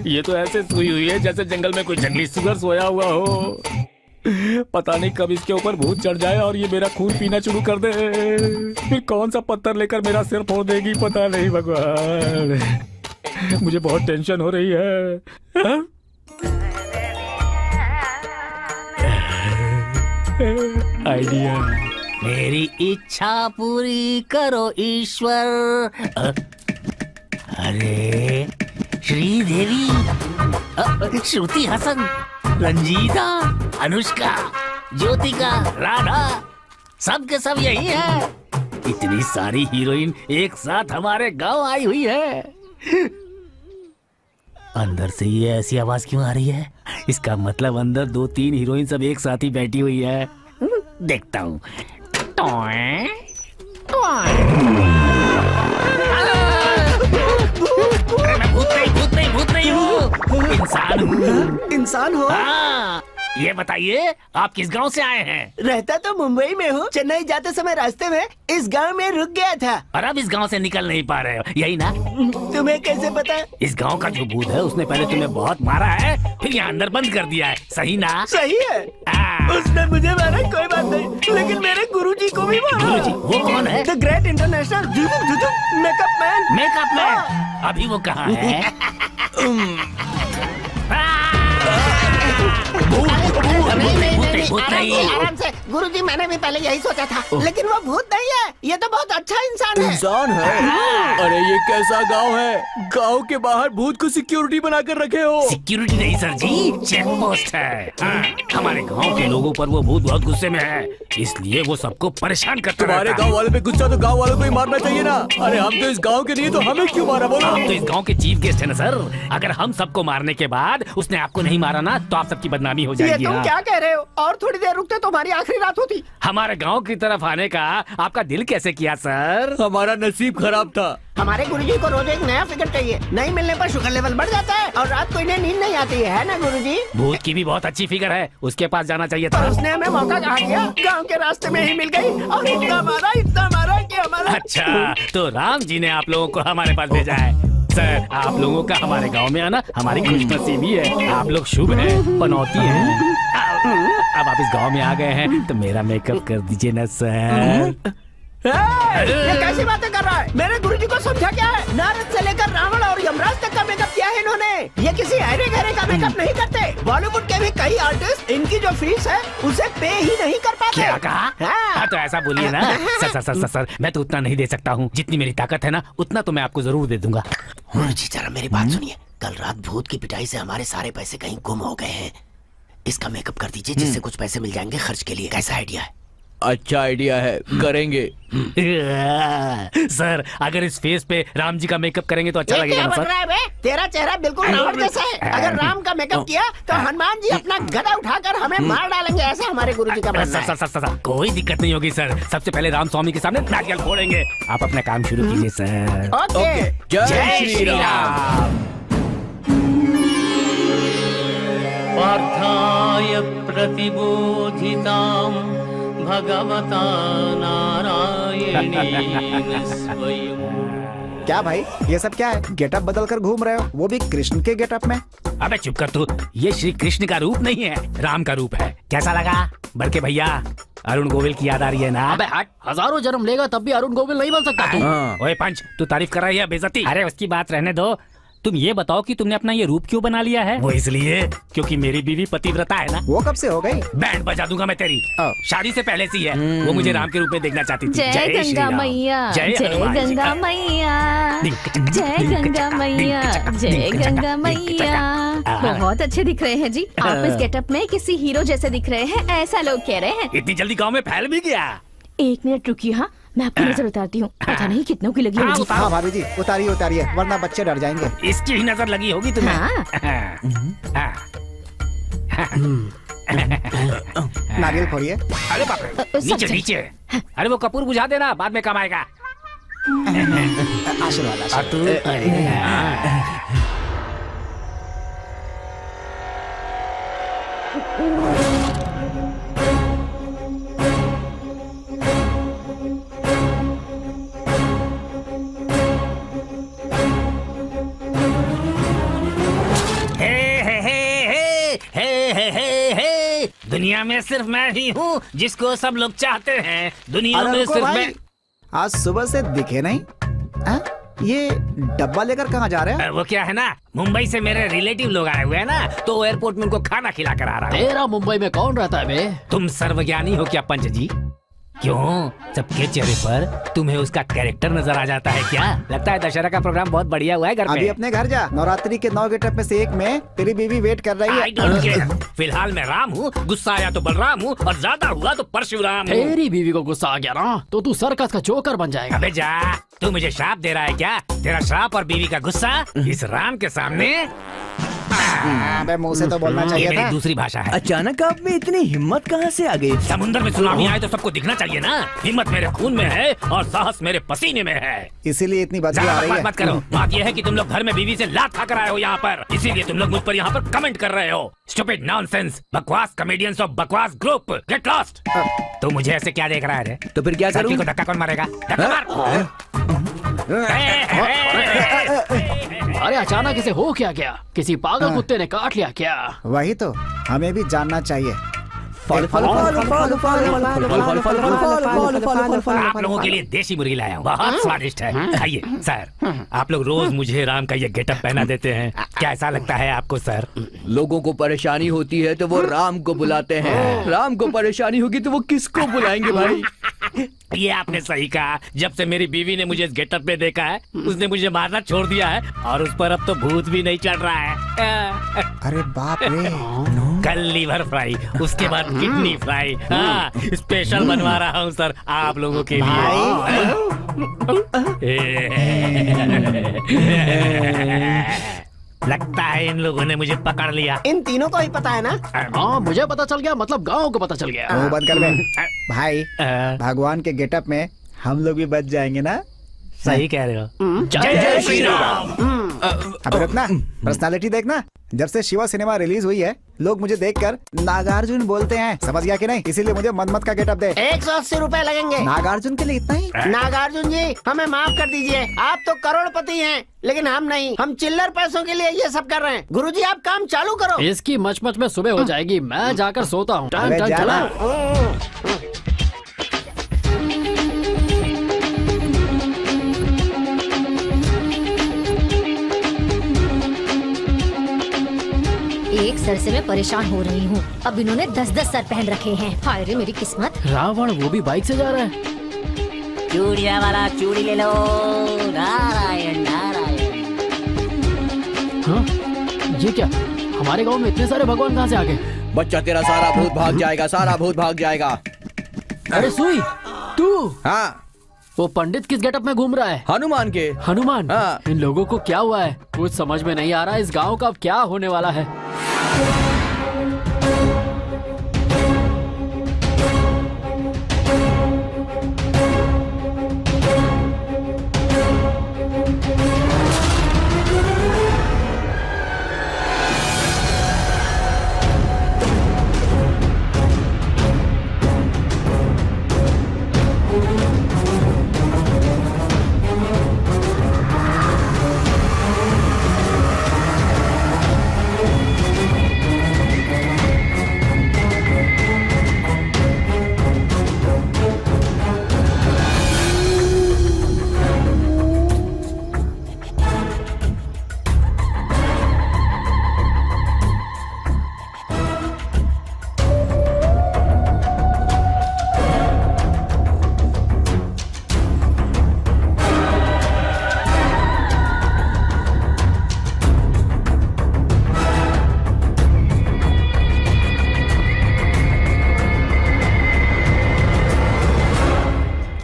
ये तो ऐसे सोई हुई है जैसे जंगल में कोई जंगली सुअर सोया हुआ हो। पता नहीं कब इसके ऊपर भूत चढ़ जाए और ये मेरा खून पीना शुरू कर दे। फिर कौन सा पत्थर लेकर मेरा सिर फोड़ देगी पता नहीं भगवान। मुझे बहुत टेंशन हो रही है। हाँ? आइडिया। मेरी इच्छा पूरी करो ईश्वर। अरे श्रीदेवी, श्रुति हसन, रंजीता, अनुष्का, ज्योतिका, राधा, सब के सब यही है। इतनी सारी हीरोइन एक साथ हमारे गांव आई हुई है। अंदर से ये ऐसी आवाज क्यों आ रही है? इसका मतलब अंदर 2-3 हीरोइन सब एक साथ ही बैठी हुई है। देखता हूँ। भूत नहीं हूँ, इंसान हूँ। इंसान हो? हाँ, ये बताइए आप किस गांव से आए हैं? रहता तो मुंबई में हूँ। चेन्नई जाते समय रास्ते में इस गांव में रुक गया था। और अब इस गांव से निकल नहीं पा रहे हो, यही ना? तुम्हें कैसे पता? इस गांव का जो भूत है उसने पहले तुम्हें बहुत मारा है, फिर यहाँ अंदर बंद कर दिया है, सही ना? सही है। उसने मुझे मारा कोई बात नहीं, लेकिन मेरे गुरुजी को भी मारा। गुरुजी? वो कौन है? The great international makeup man. Makeup man? अभी वो कहाँ है? आराम से गुरुजी, मैंने भी पहले यही सोचा था, लेकिन वो भूत नहीं है, ये तो बहुत अच्छा इंसान है। इंसान है? अरे ये कैसा गांव है? गांव के बाहर भूत को सिक्योरिटी बना कर रखे हो? सिक्योरिटी नहीं सर जी, चेक पोस्ट है। हाँ, हमारे गांव के लोगों पर वो भूत बहुत गुस्से में है, इसलिए वो सबको परेशान करता रहता है। तुम्हारे गांव वाले पे गुस्सा तो गांव वालों को ही मारना चाहिए ना। अरे हम तो इस गांव के नहीं, तो हमें क्यों मारा बोलो? आप तो इस गांव के चीफ गेस्ट है ना सर। अगर हम सबको मारने के बाद उसने आपको नहीं मारा ना तो आप सबकी बदनामी हो जाएगी। ये तुम क्या कह रहे हो? और थोड़ी देर रुकते तो हमारी आखिरी रात होती। हमारे गांव की तरफ आने का आपका दिल कैसे किया सर? हमारा नसीब खराब था। हमारे गुरुजी को रोज एक नया फिगर चाहिए। नहीं मिलने पर शुगर लेवल बढ़ जाता है और रात को इन्हें नींद नहीं आती है ना गुरुजी? भूत की भी बहुत अच्छी फिगर है, उसके पास जाना चाहिए था। पर उसने हमें मौका कहाँ दिया? गांव के रास्ते में ही मिल गई और इतना मारा कि हमारा। अच्छा, तो राम जी ने आप लोगों को हमारे पास भेजा है। सर, आप लोगों का हमारे गांव में आना हमारी खुशनसीबी है। आप लोग शुभ हैं, पनौती हैं। अब आप इस गांव में आ गए हैं तो मेरा मेकअप कर दीजिए ना सर। ये कैसी बातें कर रहा है? मेरे गुरुजी को समझा क्या है? नारद से लेकर रावण और यमराज तक का मेकअप किया है इन्होंने। ये किसी अरे गहरे का मेकअप नहीं करते। बॉलीवुड के भी कई आर्टिस्ट इनकी जो फीस है उसे पे ही नहीं कर पाते। क्या कहा? हाँ, तो ऐसा बोलिए ना। सर, मैं तो उतना नहीं दे सकता हूँ। जितनी मेरी ताकत है ना उतना तो मैं आपको जरूर दे दूंगा। गुरुजी जरा मेरी बात सुनिए। कल रात भूत की पिटाई से हमारे सारे पैसे कहीं गुम हो गए हैं। इसका मेकअप कर दीजिए जिससे कुछ पैसे मिल जाएंगे खर्च के लिए। कैसा आइडिया है? अच्छा आइडिया है, करेंगे। सर, अगर इस फेस पे राम जी का मेकअप करेंगे तो अच्छा ये लगेगा क्या ना बक सर? रहा है बे? तेरा चेहरा बिल्कुल रावण जैसा है। अगर राम का मेकअप किया तो हनुमान जी अपना गदा उठाकर हमें मार डालेंगे, ऐसा हमारे गुरुजी का मानना है। सर, कोई दिक्कत नहीं होगी सर। सबसे पहले राम स्वामी के सामने नारियल फोड़ेंगे। आप अपना काम शुरू कीजिए सर। ओके, जय श्री राम। पार्थाय प्रतिबोधितां भगवता नारायणेन स्वयं। क्या भाई, ये सब क्या है? गेटअप बदल कर घूम रहे हो, वो भी कृष्ण के गेटअप में? अबे चुप कर तू। ये श्री कृष्ण का रूप नहीं है, राम का रूप है। कैसा लगा बड़के भैया? अरुण गोविल की याद आ रही है ना? अबे हट, हजारों जन्म लेगा तब भी अरुण गोविल नहीं बन सकता तू। ओए पंच, तू तारीफ कर रहा है या बेइज्जती? अरे उसकी बात रहने दो। तुम ये बताओ कि तुमने अपना ये रूप क्यों बना लिया है? वो इसलिए क्योंकि मेरी बीवी पतिव्रता है ना। वो कब से हो गई? बैंड बजा दूंगा मैं तेरी। शादी से पहले से ही है। वो मुझे राम के रूप में देखना चाहती थी। जय गंगा मैया, जय गंगा मैया, जय गंगा मैया, जय गंगा मैया। बहुत अच्छे दिख रहे हैं जी। आप इस गेटअप में किसी हीरो जैसे दिख रहे हैं, ऐसा लोग कह रहे हैं। इतनी जल्दी गाँव में फैल भी गया? 1 मिनट रुकिए। हाँ, मैं आपकी नजर उतारती हूँ। पता नहीं कितनों की लगी होगी। हाँ भाभी जी, उतारिए वरना बच्चे डर जाएंगे। इसकी ही नजर लगी होगी तुम्हें। नारियल फोड़िए। अरे बाप रे, नीचे। अरे वो कपूर बुझा देना, बाद में काम आएगा। आशीर्वाद। हे दुनिया में सिर्फ मैं ही हूँ जिसको सब लोग चाहते हैं। दुनिया अरे में रुको सिर्फ भाई, मैं। आज सुबह से दिखे नहीं। हाँ? ये डब्बा लेकर कहाँ जा रहे हैं? वो क्या है ना, मुंबई से मेरे रिलेटिव लोग आए हुए हैं ना, तो एयरपोर्ट में उनको खाना खिला कर आ रहा हूँ। तेरा मुंबई में कौन रहता है बे? तुम सर्वज्ञानी हो क्या पंच जी? क्यों, सबके चेहरे पर तुम्हें उसका कैरेक्टर नजर आ जाता है क्या? लगता है दशहरा का प्रोग्राम बहुत बढ़िया हुआ है घर अभी पे। अपने घर जा, नवरात्रि के 9 गेटअप में से एक में तेरी बीवी वेट कर रही I don't है। care। फिलहाल मैं राम हूँ, गुस्सा आया तो बलराम हूँ और ज्यादा हुआ तो परशुराम हूँ। तेरी बीवी को गुस्सा आ गया ना तो तू सर्कस का जोकर बन जाएगा। अबे जा, तू मुझे श्राप दे रहा है क्या? तेरा श्राप और बीवी का गुस्सा इस राम के सामने? अबे मुंह से तो बोलना ये चाहिए मेरी था। दूसरी भाषा है। अचानक आप में इतनी हिम्मत कहाँ से आ गई? समुद्र में सुनामी आए तो सबको दिखना चाहिए ना। हिम्मत मेरे खून में है और साहस मेरे पसीने में है। इसीलिए इतनी बदबू ज्यादा आ रही बकवास है। मत करो। बात यह है कि तुम लोग घर में बीवी से लात खाकर आए हो यहाँ पर, इसीलिए तुम लोग मुझ पर यहाँ पर कमेंट कर रहे हो। स्टूपिड नॉनसेंस, बकवास कॉमेडियंस ऑफ बकवास ग्रुप, गेट लॉस्ट। तो मुझे ऐसे क्या देख रहा है रे? तो फिर क्या लड़की करूं? को धक्का कौन मारेगा? धक्का मार। अरे अचानक इसे हो क्या गया? किसी पागल कुत्ते ने काट लिया क्या? वही तो हमें भी जानना चाहिए। आप लोगों के लिए देसी मुर्गी लाया हूँ, बहुत स्वादिष्ट है, खाइए। सर, आप लोग रोज मुझे राम का ये गेटअप पहना देते हैं, क्या ऐसा लगता है आपको सर? लोगों को परेशानी होती है तो वो राम को बुलाते हैं, राम को परेशानी होगी तो वो किसको बुलाएंगे भाई? ये आपने सही कहा। जब से मेरी बीवी ने मुझे इस गेटअप में देखा है, उसने मुझे मारना छोड़ दिया है और उस पर अब तो भूत भी नहीं चढ़ रहा है। अरे बाप रे। कल लीवर फ्राई, उसके बाद किडनी फ्राई। हाँ, स्पेशल बनवा रहा हूँ सर आप लोगों के लिए। लगता है इन लोगों ने मुझे पकड़ लिया। इन तीनों को ही पता है ना? हाँ मुझे पता चल गया, मतलब गांव को पता चल गया। मुंह बंद कर बे। भाई भगवान के गेटअप में हम लोग भी बच जाएंगे ना? सही कह रहे हो। जय जय श्री राम। अब रुकना, पर्सनालिटी देखना। जब से शिवा सिनेमा रिलीज हुई है, लोग मुझे देखकर नागार्जुन बोलते हैं, समझ गया कि नहीं? इसीलिए मुझे मन्मथ का गेटअप दे। 180 रुपए लगेंगे। नागार्जुन के लिए इतना ही? नागार्जुन जी हमें माफ कर दीजिए, आप तो करोड़पति हैं, लेकिन हम नहीं। हम चिल्लर पैसों के लिए ये सब कर रहे हैं। गुरुजी आप काम चालू करो। इसकी मच में सुबह हो जाएगी, मैं जाकर सोता हूँ। अबे जाना। एक सर से मैं परेशान हो रही हूँ, अब इन्होंने 10-10 सर पहन रखे हैं। हाय रे मेरी किस्मत। रावण वो भी बाइक से जा रहा है। चूड़िया वाला चूड़ी ले लो। नारायण नारायण। हाँ? ये क्या, हमारे गांव में इतने सारे भगवान कहाँ से आ गए? बच्चा तेरा सारा भूत भाग जाएगा, सारा भूत भाग जाएगा। अरे सुई, तू? हाँ, वो पंडित किस गेटअप में घूम रहा है? हनुमान के। हनुमान? हाँ। इन लोगों को क्या हुआ है? कुछ समझ में नहीं आ रहा। इस गांव का अब क्या होने वाला है?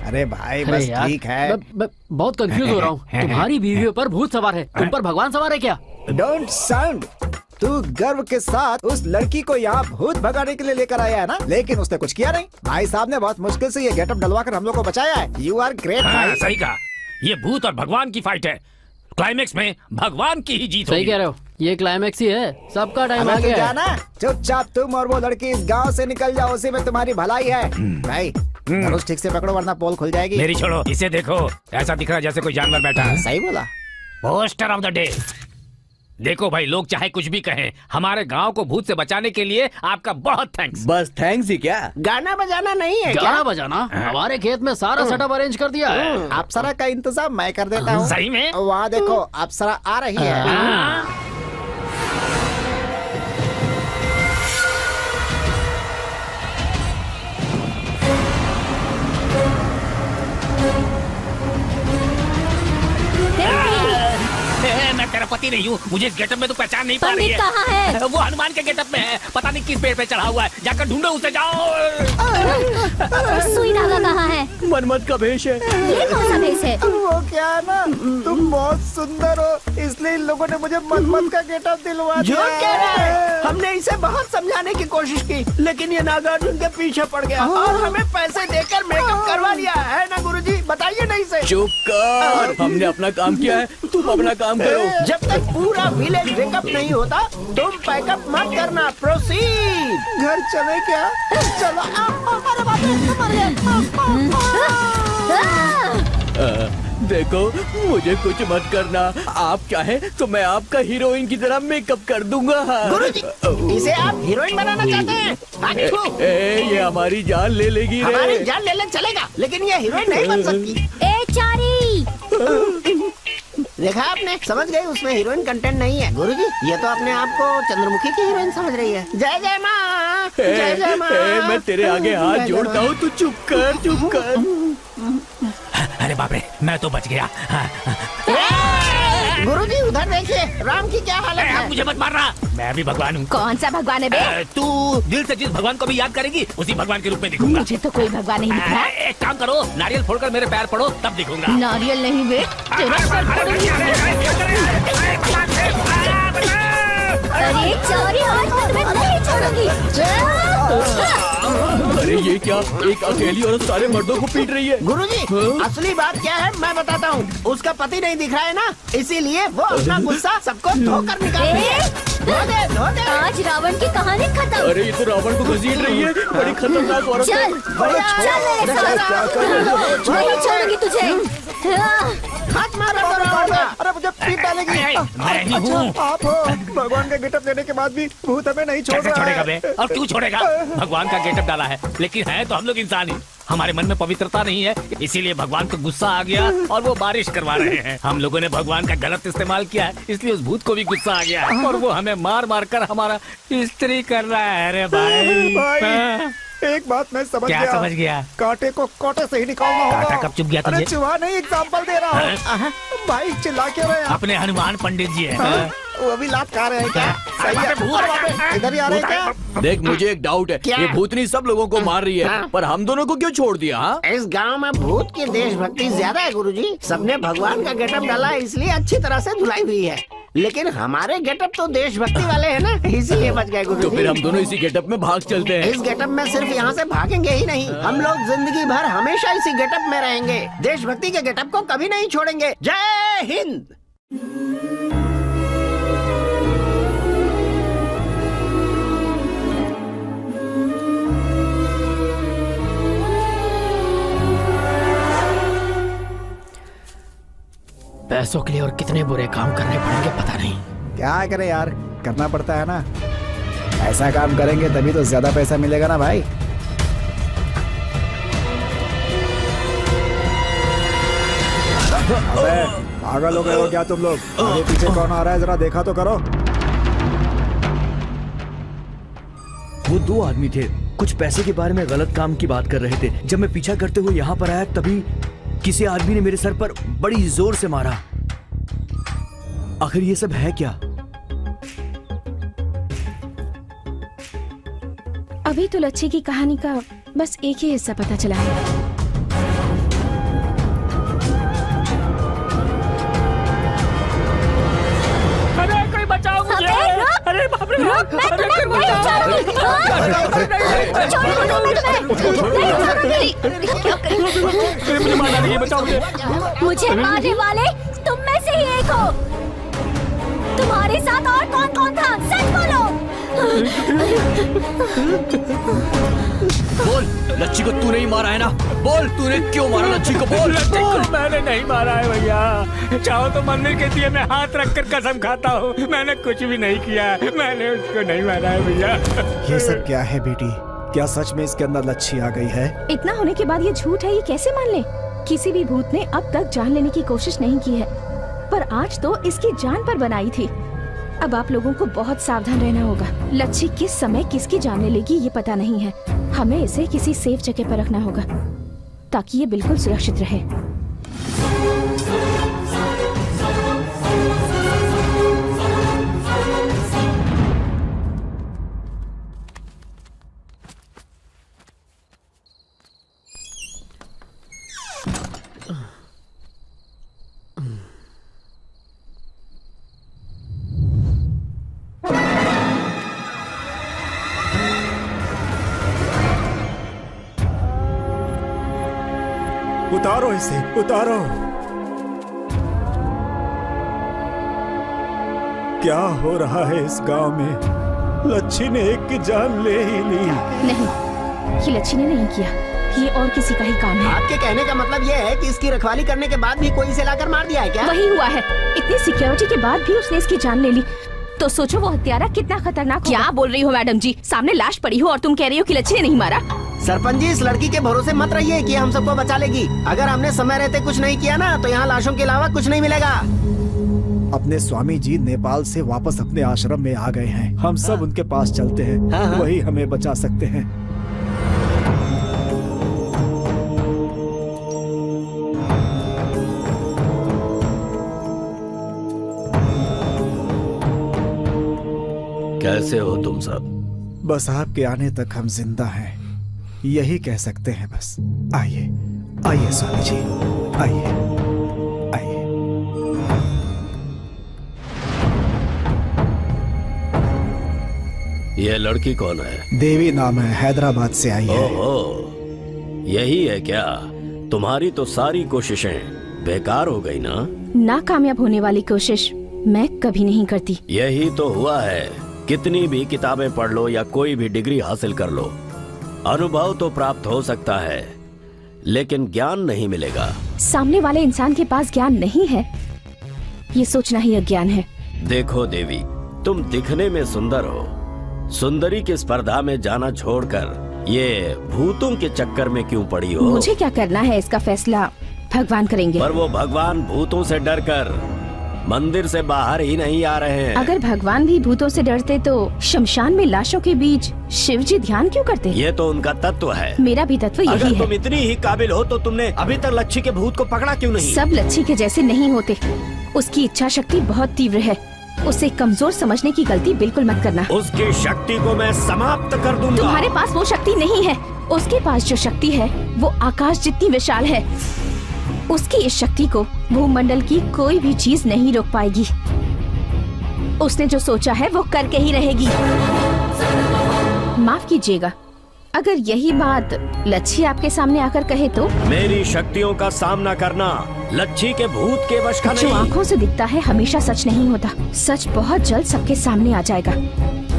अरे भाई अरे बस यार, ठीक है। मैं बहुत कंफ्यूज हो रहा हूँ। तुम्हारी बीवी पर भूत सवार है, तुम पर भगवान सवार है क्या? Don't sound. तू गर्व के साथ उस लड़की को यहाँ भूत भगाने के लिए लेकर आया है ना, लेकिन उसने कुछ किया नहीं। भाई साहब ने बहुत मुश्किल से ये गेटअप डलवा कर हम लोग को बचाया है। यू आर ग्रेट भाई। सही कहा, ये भूत और भगवान की फाइट है। क्लाइमेक्स में भगवान की ही जीत सही होगी। कह रहे हो, ये क्लाइमेक्स ही है। सबका टाइम आ अबे तू गया है। जाना, चुपचाप तुम और वो लड़की इस गांव से निकल जाओ, उसी में तुम्हारी भलाई है। भाई धनुष ठीक से पकड़ो वरना पोल खुल जाएगी। मेरी छोड़ो, इसे देखो, ऐसा दिख रहा है जैसे कोई जानवर बैठा है। सही बोला। पोस्टर ऑफ द डे, देखो भाई, लोग चाहे कुछ भी कहें, हमारे गांव को भूत से बचाने के लिए आपका बहुत थैंक्स। बस थैंक्स ही क्या, गाना बजाना नहीं है क्या? गाना बजाना हमारे खेत में सारा सेटअप अरेंज कर दिया है। अप्सरा का इंतजाम मैं कर देता हूँ। सही में? वहाँ देखो अप्सरा आ रही है। मैं तेरा पति नहीं हूँ, मुझे इस गेटअप में तो पहचान नहीं पा रही पंडित कहाँ है? वो हनुमान के गेटअप में है, पता नहीं किस पेड़ पे चढ़ा हुआ है, जाकर ढूंढो उसे, जाओ। सुई धागा कहाँ है? मनमत का भेष है। ये कौन सा भेष है? वो क्या है ना, तुम बहुत सुंदर हो, इसलिए इन लोगों ने मुझे मनमत का गेटअप दिलवा दिया। झूठ कह रहा है। हमने इसे बहुत समझाने की कोशिश की, लेकिन ये नागार्जुन के पीछे पड़ गया और हमें पैसे देकर मेकअप करवा लिया है ना गुरुजी? बताइए नहीं से। चुप कर, हमने अपना काम किया है, तुम अपना काम करो। जब तक पूरा विलेज वेकअप नहीं होता तुम पैकअप मत करना। प्रोसीड। घर चले क्या? चलो। अरे बाप रे, मर गया। देखो, मुझे कुछ मत करना, आप चाहे तो मैं आपका हीरोइन की तरह मेकअप कर दूंगा। गुरुजी, इसे आप हीरोइन बनाना चाहते हैं? ये हमारी जान ले लेगी रे। हमारी जान ले ले चलेगा, लेकिन ये हीरोइन नहीं बन सकती। ए चारी, देखा आपने, समझ गए उसमें हीरोइन कंटेंट नहीं है। गुरुजी, ये तो अपने आप को चंद्रमुखी की हीरोइन समझ रही है। जय जय माँ, जय जय माँ। मैं तेरे आगे हाथ जोड़ता हूँ, तू चुप कर, चुप कर। अरे बाप रे, मैं तो बच गया। गुरुजी उधर देखिए, राम की क्या हालत है। मुझे मत मारना, मैं भी भगवान हूँ। कौन सा भगवान है बे? तू दिल से जिस भगवान को भी याद करेगी उसी भगवान के रूप में दिखूंगा। मुझे तो कोई भगवान नहीं दिख रहा। एक काम करो, नारियल फोड़कर मेरे पैर पड़ो, तब दिखूंगा। नारियल नहीं बे, तेरा सर फोड़ूंगी। अरे चारी, आज मैं तुम्हें नहीं छोड़ूंगी। अरे ये क्या, एक अकेली औरत सारे मर्दों को पीट रही है। गुरुजी, असली बात क्या है मैं बताता हूँ। उसका पति नहीं दिख रहा है ना, इसीलिए वो अपना गुस्सा सबको धोकर निकाल रही है। धो दे। आज रावण की कहानी खत्म। अरे ये तो रावण को घसीट रही है, बड़ी खतरनाक औरत है। चल, नहीं छोड़ूंगी तुझे। हाथ मारो तो रावण का। अरे मुझे पीट डालेगी। मैं ही हूँ। आप हो, भगवान का गेटअप लेने के बाद भी भूत हमें नहीं छोड़ कैसे रहा छोड़ेगा है। बे? और क्यों छोड़ेगा? भगवान का गेटअप डाला है, लेकिन है तो हम लोग इंसान ही। हमारे मन में पवित्रता नहीं है, इसीलिए भगवान को गुस्सा आ गया और वो बारिश करवा रहे हैं। हम लोगों ने भगवान का गलत इस्तेमाल किया है, इसलिए उस भूत को भी गुस्सा आ गया है और वो हमें मार मार कर हमारा इस्त्री कर रहा है। अरे भाई, एक बात मैं समझ क्या गया। समझ गया? कांटे को कांटे से ही निकालना होगा। कांटा कब चुभ गया तुझे? अरे चुहा नहीं, एग्जाम्पल दे रहा हूँ। भाई चिल्ला क्यों रहे हैं आप? अपने हनुमान पंडित जी है। वो भी लात खा रहे हैं क्या? सही है। अरे इधर ही आ रहे हैं क्या? देख, मुझे एक डाउट है, ये भूतनी सब लोगों को मार रही है, पर हम दोनों को क्यों छोड़ दिया? हाँ? इस गांव में भूत की देशभक्ति ज्यादा है गुरुजी। सबने भगवान का गेटअप डाला है, इसलिए अच्छी तरह से धुलाई हुई है। लेकिन हमारे गेटअप तो देशभक्ति वाले हैं ना, इसीलिए बच गए गुरुजी। तो फिर हम दोनों इसी गेटअप में भाग चलते हैं। इस गेटअप में सिर्फ यहाँ से भागेंगे ही नहीं, हम लोग जिंदगी भर हमेशा इसी गेटअप में रहेंगे। देशभक्ति के गेटअप को कभी नहीं छोड़ेंगे। जय हिंद। पैसों के लिए और कितने बुरे काम करने पड़ेंगे पता नहीं। क्या करें यार, करना पड़ता है ना। ऐसा काम करेंगे तभी तो ज्यादा पैसा मिलेगा ना भाई। अबे पागल हो गए हो क्या तुम लोग? आगे पीछे कौन आ रहा है, जरा देखा तो करो। वो दो आदमी थे, कुछ पैसे के बारे में गलत काम की बात कर रहे थे। जब मैं पीछा करते हुए यहाँ पर आया, तभी किसी आदमी ने मेरे सर पर बड़ी जोर से मारा। आखिर ये सब है क्या? अभी तो लच्छी की कहानी का बस एक ही हिस्सा पता चला है। अरे कोई बचाओ मुझे! अरे बाप रे! मैं तुम्हें नहीं छोड़ूंगी। मुझे मारना नहीं है, बचाओ मुझे! मुझे मारने वाले तुम में से ही एक हो। तुम्हारे साथ और कौन कौन था, सच बोलो। बोल, लच्छी को तूने ही मारा है ना? बोल, तूने क्यों मारा लच्छी को? बोल। मैंने नहीं मारा है भैया। चाहो तो मंदिर के दिए में हाथ रखकर कसम खाता हूँ, मैंने कुछ भी नहीं किया। मैंने उसको नहीं मारा है भैया। ये सब क्या है बेटी? क्या सच में इसके अंदर लच्छी आ गई है? इतना होने के बाद ये झूठ है, ये कैसे मान ले? किसी भी भूत ने अब तक जान लेने की कोशिश नहीं की है, पर आज तो इसकी जान पर बनाई थी। अब आप लोगों को बहुत सावधान रहना होगा। लच्छी किस समय किसकी जान ले लेगी ये पता नहीं है। हमें इसे किसी सेफ जगह पर रखना होगा ताकि ये बिल्कुल सुरक्षित रहे। उतारो इसे, उतारो। क्या हो रहा है इस गांव में? लच्छी ने एक की जान ले ही ली। नहीं, ये लच्छी ने नहीं किया, ये और किसी का ही काम है। आपके कहने का मतलब ये है कि इसकी रखवाली करने के बाद भी कोई इसे लाकर मार दिया है क्या? वही हुआ है। इतनी सिक्योरिटी के बाद भी उसने इसकी जान ले ली, तो सोचो वो हत्यारा कितना खतरनाक। क्या बोल रही हो मैडम जी? सामने लाश पड़ी हो और तुम कह रही हो कि लच्छी ने नहीं मारा? सरपंच जी, इस लड़की के भरोसे मत रहिए कि हम सबको बचा लेगी। अगर हमने समय रहते कुछ नहीं किया ना, तो यहाँ लाशों के अलावा कुछ नहीं मिलेगा। अपने स्वामी जी नेपाल से वापस अपने आश्रम में आ गए हैं। हम सब उनके पास चलते हैं, वही हमें बचा सकते हैं। कैसे हो तुम सब? बस आपके आने तक हम जिंदा हैं, यही कह सकते हैं बस। आइए, आइए स्वामी जी, आइए, आइए। ये लड़की कौन है? देवी नाम है, हैदराबाद से आई है। ओहो, यही है क्या? तुम्हारी तो सारी कोशिशें बेकार हो गई ना? नाकामयाब होने वाली कोशिश मैं कभी नहीं करती। यही तो हुआ है। कितनी भी किताबें पढ़ लो या कोई भी डिग्री हासिल कर लो, अनुभव तो प्राप्त हो सकता है, लेकिन ज्ञान नहीं मिलेगा। सामने वाले इंसान के पास ज्ञान नहीं है, ये सोचना ही अज्ञान है। देखो देवी, तुम दिखने में सुंदर हो, सुंदरी की स्पर्धा में जाना छोड़कर ये भूतों के चक्कर में क्यों पड़ी हो? मुझे क्या करना है इसका फैसला भगवान करेंगे। पर वो भगवान भूतों से डरकर मंदिर से बाहर ही नहीं आ रहे हैं। अगर भगवान भी भूतों से डरते तो शमशान में लाशों के बीच शिव जी ध्यान क्यों करते? ये तो उनका तत्व है। मेरा भी तत्व यही अगर है। तुम इतनी ही काबिल हो तो तुमने अभी तक लच्छी के भूत को पकड़ा क्यों नहीं? सब लच्छी के जैसे नहीं होते, उसकी इच्छा शक्ति बहुत तीव्र है। उसे कमजोर समझने की गलती बिल्कुल मत करना। उसकी शक्ति को मैं समाप्त कर दूंगा। तुम्हारे पास वो शक्ति नहीं है। उसके पास जो शक्ति है वो आकाश जितनी विशाल है। उसकी इस शक्ति को भूमंडल की कोई भी चीज नहीं रोक पाएगी। उसने जो सोचा है वो करके ही रहेगी। माफ कीजिएगा, अगर यही बात लच्छी आपके सामने आकर कहे तो? मेरी शक्तियों का सामना करना लच्छी के भूत के वश का जो नहीं। आँखों से दिखता है हमेशा सच नहीं होता। सच बहुत जल्द सबके सामने आ जाएगा।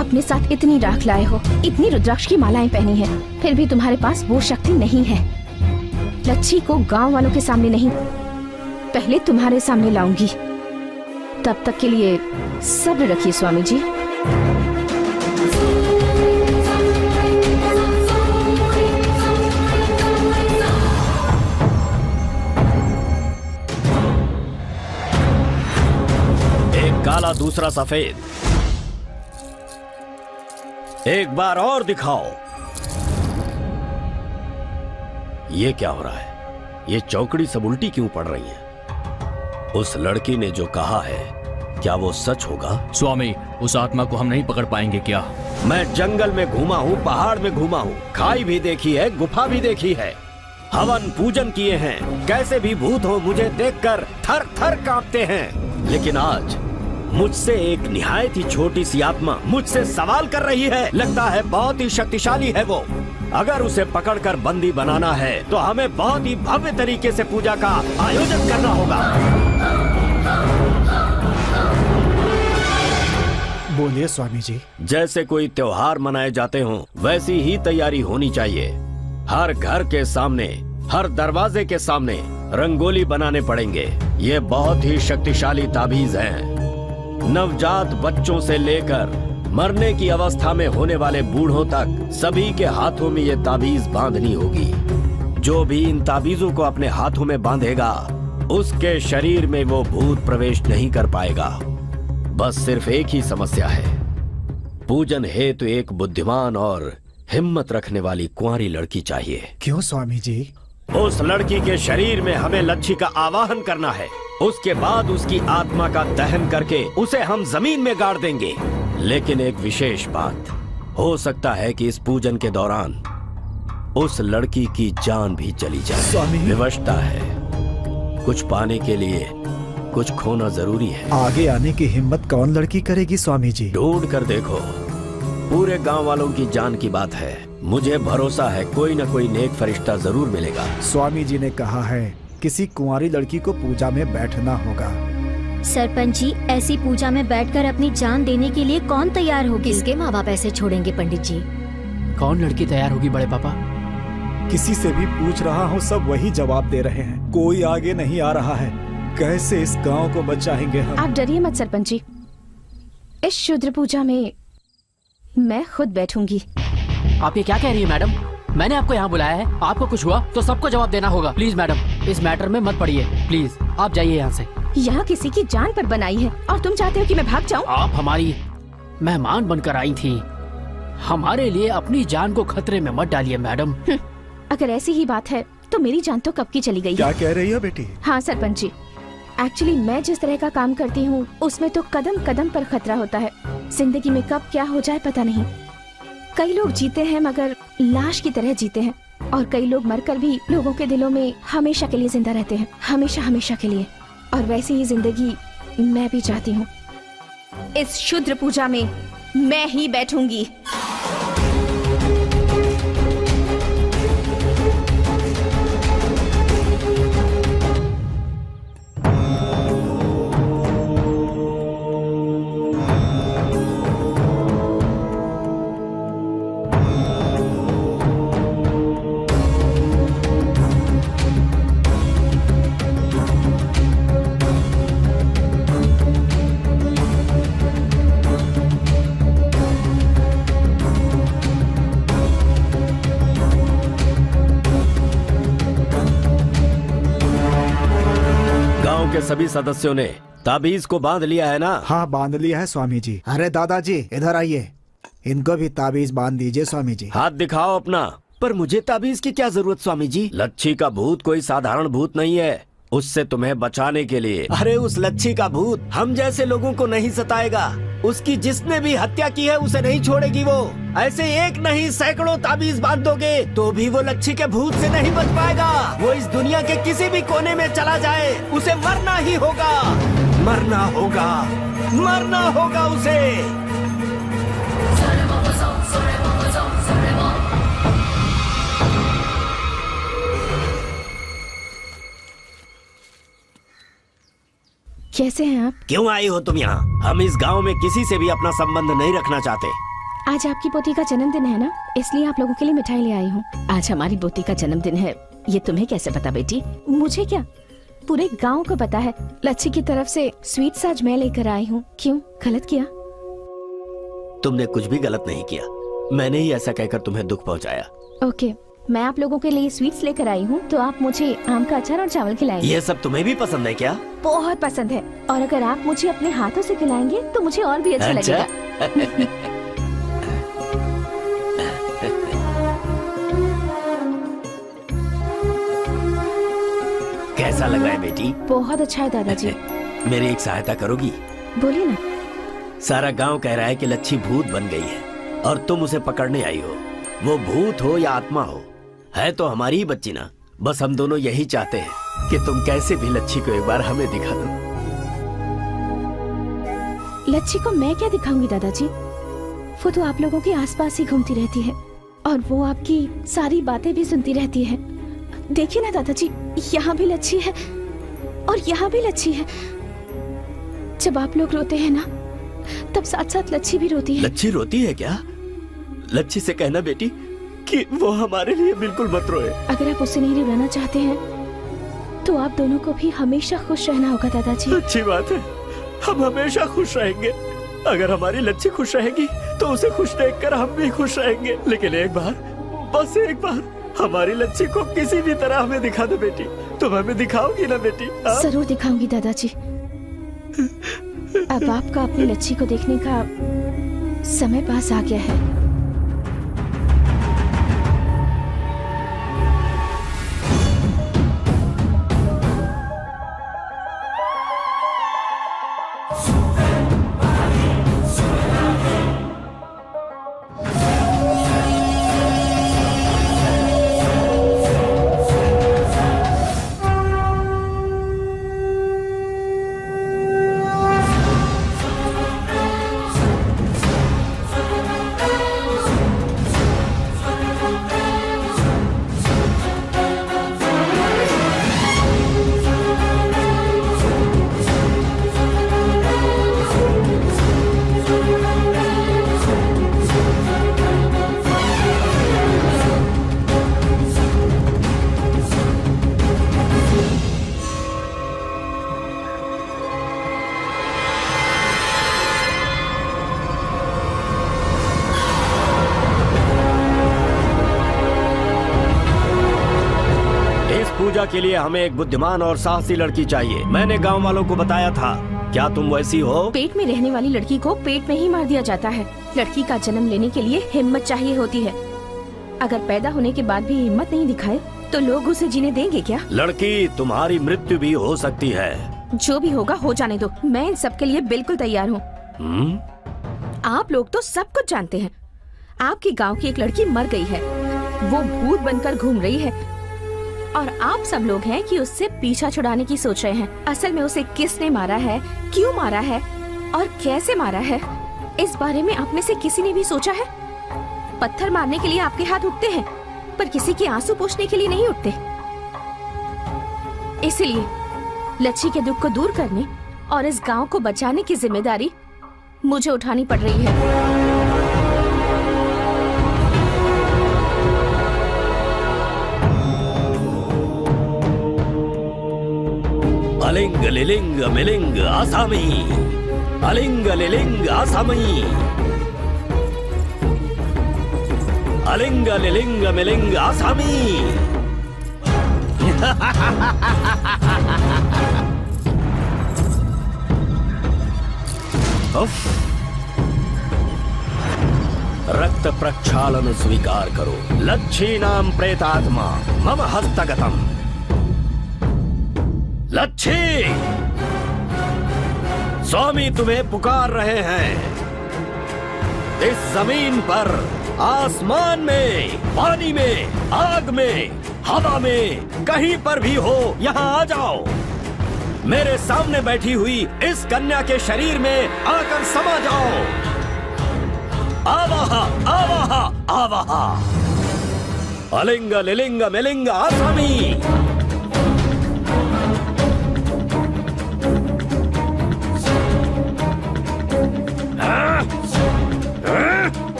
अपने साथ इतनी राख लाए हो, इतनी रुद्राक्ष की मालाएं पहनी है, फिर भी तुम्हारे पास वो शक्ति नहीं है। लच्छी को गांव वालों के सामने नहीं, पहले तुम्हारे सामने लाऊंगी। तब तक के लिए सब्र रखिए स्वामी जी। एक काला दूसरा सफेद, एक बार और दिखाओ। ये क्या हो रहा है? ये चौकड़ी सब उल्टी क्यों पड़ रही है? उस लड़की ने जो कहा है क्या वो सच होगा? स्वामी, उस आत्मा को हम नहीं पकड़ पाएंगे क्या? मैं जंगल में घूमा हूँ, पहाड़ में घूमा हूँ, खाई भी देखी है, गुफा भी देखी है, हवन पूजन किए हैं। कैसे भी भूत हो मुझे देखकर थर थर कांपते हैं। लेकिन आज मुझसे एक निहायत ही छोटी सी आत्मा मुझसे सवाल कर रही है। लगता है बहुत ही शक्तिशाली है वो। अगर उसे पकड़कर बंदी बनाना है तो हमें बहुत ही भव्य तरीके से पूजा का आयोजन करना होगा। बोलिए स्वामी जी। जैसे कोई त्योहार मनाए जाते हों, वैसी ही तैयारी होनी चाहिए। हर घर के सामने, हर दरवाजे के सामने रंगोली बनाने पड़ेंगे। ये बहुत ही शक्तिशाली ताबीज हैं। नवजात बच्चों से लेकर मरने की अवस्था में होने वाले बूढ़ों तक सभी के हाथों में ये ताबीज बांधनी होगी। जो भी इन ताबीजों को अपने हाथों में बांधेगा, उसके शरीर में वो भूत प्रवेश नहीं कर पाएगा। बस सिर्फ एक ही समस्या है, पूजन हेतु एक बुद्धिमान और हिम्मत रखने वाली कुंवारी लड़की चाहिए। क्यों स्वामी जी? उस लड़की के शरीर में हमें लच्छी का आवाहन करना है। उसके बाद उसकी आत्मा का दहन करके उसे हम जमीन में गाड़ देंगे। लेकिन एक विशेष बात, हो सकता है कि इस पूजन के दौरान उस लड़की की जान भी चली जाए। स्वामी, विवशता है, कुछ पाने के लिए कुछ खोना जरूरी है। आगे आने की हिम्मत कौन लड़की करेगी स्वामी जी? ढूंढ कर देखो, पूरे गांव वालों की जान की बात है। मुझे भरोसा है कोई न कोई नेक फरिश्ता जरूर मिलेगा। स्वामी जी ने कहा है किसी कुंवारी लड़की को पूजा में बैठना होगा। सरपंच जी, ऐसी पूजा में बैठकर अपनी जान देने के लिए कौन तैयार होगी? किसके माँ बाप ऐसे छोड़ेंगे पंडित जी? कौन लड़की तैयार होगी बड़े पापा? किसी से भी पूछ रहा हूँ, सब वही जवाब दे रहे हैं। कोई आगे नहीं आ रहा है। कैसे इस गांव को बचाएंगे हम? आप डरिए मत सरपंच जी, इस शुद्र पूजा में मैं खुद बैठूंगी। आप ये क्या कह रही है मैडम? मैंने आपको यहाँ बुलाया है, आपको कुछ हुआ तो सबको जवाब देना होगा। प्लीज मैडम, इस मैटर में मत पड़िए। प्लीज आप जाइए यहाँ से। यहाँ किसी की जान पर बनाई है और तुम चाहते हो कि मैं भाग जाऊँ? आप हमारी मेहमान बनकर आई थी, हमारे लिए अपनी जान को खतरे में मत डालिए मैडम। अगर ऐसी ही बात है तो मेरी जान तो कब की चली गई है। क्या कह रही है बेटी? हाँ सरपंच जी, एक्चुअली मैं जिस तरह का काम करती हूँ उसमें तो कदम कदम पर खतरा होता है। जिंदगी में कब क्या हो जाए पता नहीं। कई लोग जीते हैं मगर लाश की तरह जीते हैं, और कई लोग मरकर भी लोगों के दिलों में हमेशा के लिए जिंदा रहते हैं, हमेशा हमेशा के लिए। और वैसी ही जिंदगी मैं भी चाहती हूँ। इस शुद्र पूजा में मैं ही बैठूंगी। सभी सदस्यों ने ताबीज को बांध लिया है ना? हाँ, बांध लिया है स्वामी जी। अरे दादाजी इधर आइए, इनको भी ताबीज बांध दीजिए स्वामी जी। हाथ दिखाओ अपना। पर मुझे ताबीज की क्या जरूरत स्वामी जी? लच्छी का भूत कोई साधारण भूत नहीं है, उससे तुम्हें बचाने के लिए। अरे उस लच्छी का भूत हम जैसे लोगों को नहीं सताएगा। उसकी जिसने भी हत्या की है उसे नहीं छोड़ेगी वो। ऐसे एक नहीं सैकड़ों ताबीज बांध दोगे तो भी वो लच्छी के भूत से नहीं बच पाएगा। वो इस दुनिया के किसी भी कोने में चला जाए उसे मरना ही होगा, मरना होगा, मरना होगा उसे। कैसे हैं आप? क्यों आई हो तुम यहाँ? हम इस गांव में किसी से भी अपना संबंध नहीं रखना चाहते। आज आपकी पोती का जन्मदिन है ना, इसलिए आप लोगों के लिए मिठाई ले आई हूँ। आज हमारी पोती का जन्मदिन है, ये तुम्हें कैसे पता बेटी? मुझे क्या, पूरे गांव को पता है। लच्छी की तरफ से स्वीट्स आज मैं लेकर आई हूँ। क्यों, गलत किया? तुमने कुछ भी गलत नहीं किया, मैंने ही ऐसा कहकर तुम्हें दुख पहुँचाया। ओके, मैं आप लोगों के लिए स्वीट्स लेकर आई हूँ, तो आप मुझे आम का अचार और चावल खिलाएंगे। ये सब तुम्हें भी पसंद है क्या? बहुत पसंद है, और अगर आप मुझे अपने हाथों से खिलाएंगे तो मुझे और भी अच्छा लगेगा। कैसा लगा है बेटी? बहुत अच्छा है दादाजी। मेरी एक सहायता करोगी? बोलिए ना। सारा गांव कह रहा है कि लच्छी भूत बन गई है और तुम उसे पकड़ने आई हो। वो भूत हो या आत्मा हो, है तो हमारी ही बच्ची ना। बस हम दोनों यही चाहते हैं कि तुम कैसे भी लच्छी को एक बार हमें दिखा दो। लच्छी को मैं क्या दिखाऊंगी दादाजी? वो तो आप लोगों के आसपास ही घूमती रहती है और वो आपकी सारी बातें भी सुनती रहती है। देखिए ना दादाजी, यहाँ भी लच्छी है और यहाँ भी लच्छी है। जब आप लोग रोते हैं ना, तब साथ साथ लच्छी भी रोती है। लच्छी रोती है क्या? लच्छी से कहना बेटी कि वो हमारे लिए बिल्कुल मत रोए। अगर आप उससे नहीं रुलाना चाहते हैं तो आप दोनों को भी हमेशा खुश रहना होगा दादाजी। अच्छी बात है, हम हमेशा खुश रहेंगे। अगर हमारी लच्छी खुश रहेगी तो उसे खुश देखकर हम भी खुश रहेंगे। लेकिन एक बार, बस एक बार हमारी लच्छी को किसी भी तरह हमें दिखा दो बेटी। तुम हमें दिखाओगी ना बेटी? जरूर दिखाऊंगी दादाजी। अब आपका अपनी लच्छी को देखने का समय पास आ गया है। पूजा के लिए हमें एक बुद्धिमान और साहसी लड़की चाहिए। मैंने गांव वालों को बताया था, क्या तुम वैसी हो? पेट में रहने वाली लड़की को पेट में ही मार दिया जाता है। लड़की का जन्म लेने के लिए हिम्मत चाहिए होती है। अगर पैदा होने के बाद भी हिम्मत नहीं दिखाए तो लोग उसे जीने देंगे क्या? लड़की, तुम्हारी मृत्यु भी हो सकती है। जो भी होगा हो जाने दो, मैं इन सब के लिए बिल्कुल तैयार हूँ। आप लोग तो सब कुछ जानते हैं। आपके गांव की एक लड़की मर गई है, वो भूत बनकर घूम रही है और आप सब लोग हैं कि उससे पीछा छुड़ाने की सोच रहे हैं। असल में उसे किसने मारा है, क्यों मारा है और कैसे मारा है, इस बारे में आप में से किसी ने भी सोचा है? पत्थर मारने के लिए आपके हाथ उठते हैं पर किसी के आंसू पोंछने के लिए नहीं उठते। इसलिए लच्छी के दुख को दूर करने और इस गांव को बचाने की जिम्मेदारी मुझे उठानी पड़ रही है। अलिंग लिलिंग मिलिंग आसामी, अलिंग लिलिंग आसामी, अलिंग लिलिंग मिलिंग आसामी। रक्त प्रक्षालन स्वीकार करो। लच्छी नाम प्रेतात्मा मम हस्तगतम। लच्छी, स्वामी तुम्हें पुकार रहे हैं। इस जमीन पर, आसमान में, पानी में, आग में, हवा में, कहीं पर भी हो, यहाँ आ जाओ। मेरे सामने बैठी हुई इस कन्या के शरीर में आकर समा जाओ। आवाहा आवाहा आवाहा। अलिंग लिलिंग मिलिंग आसामी।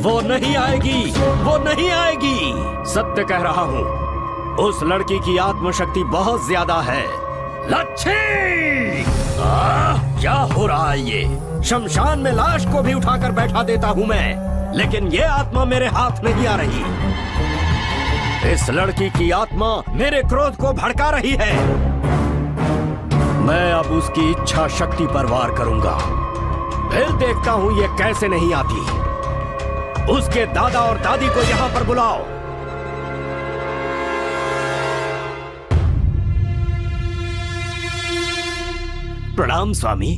वो नहीं आएगी, वो नहीं आएगी। सत्य कह रहा हूँ, उस लड़की की आत्मशक्ति बहुत ज्यादा है। लच्छी! क्या हो रहा है ये? शमशान में लाश को भी उठाकर बैठा देता हूँ मैं, लेकिन ये आत्मा मेरे हाथ नहीं आ रही। इस लड़की की आत्मा मेरे क्रोध को भड़का रही है। मैं अब उसकी इच्छा शक्ति पर वार करूंगा। फिर देखता हूँ ये कैसे नहीं आती। उसके दादा और दादी को यहाँ पर बुलाओ। प्रणाम स्वामी।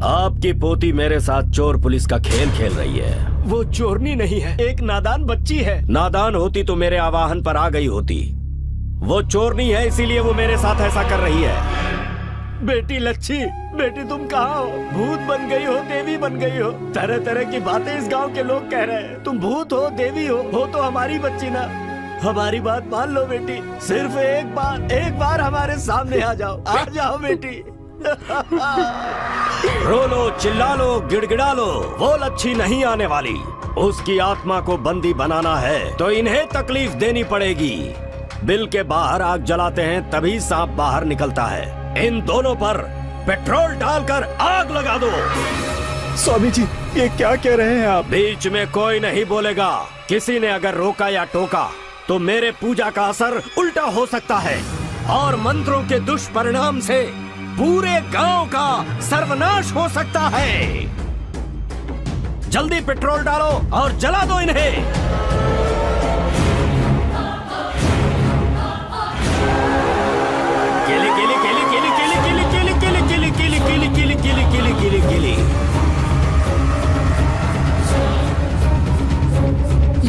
आपकी पोती मेरे साथ चोर पुलिस का खेल खेल रही है। वो चोरनी नहीं है, एक नादान बच्ची है। नादान होती तो मेरे आवाहन पर आ गई होती। वो चोरनी है, इसीलिए वो मेरे साथ ऐसा कर रही है। बेटी लच्छी, बेटी तुम कहाँ हो? भूत बन गई हो, देवी बन गई हो? तरह तरह की बातें इस गांव के लोग कह रहे हैं। तुम भूत हो, देवी हो तो हमारी बच्ची ना। हमारी बात मान लो बेटी, सिर्फ एक बार हमारे सामने आ जाओ। आ जाओ बेटी। रो लो, चिल्ला लो, गिड़गिड़ा लो, वो लच्छी नहीं आने वाली। उसकी आत्मा को बंदी बनाना है तो इन्हें तकलीफ देनी पड़ेगी। बिल के बाहर आग जलाते हैं तभी सांप बाहर निकलता है। इन दोनों पर पेट्रोल डालकर आग लगा दो। स्वामी जी, ये क्या कह रहे हैं आप? बीच में कोई नहीं बोलेगा। किसी ने अगर रोका या टोका तो मेरे पूजा का असर उल्टा हो सकता है और मंत्रों के दुष्परिणाम से पूरे गांव का सर्वनाश हो सकता है। जल्दी पेट्रोल डालो और जला दो इन्हें। केली केली केली केली केली केली केली केली केली केली केली केली केली केली केली।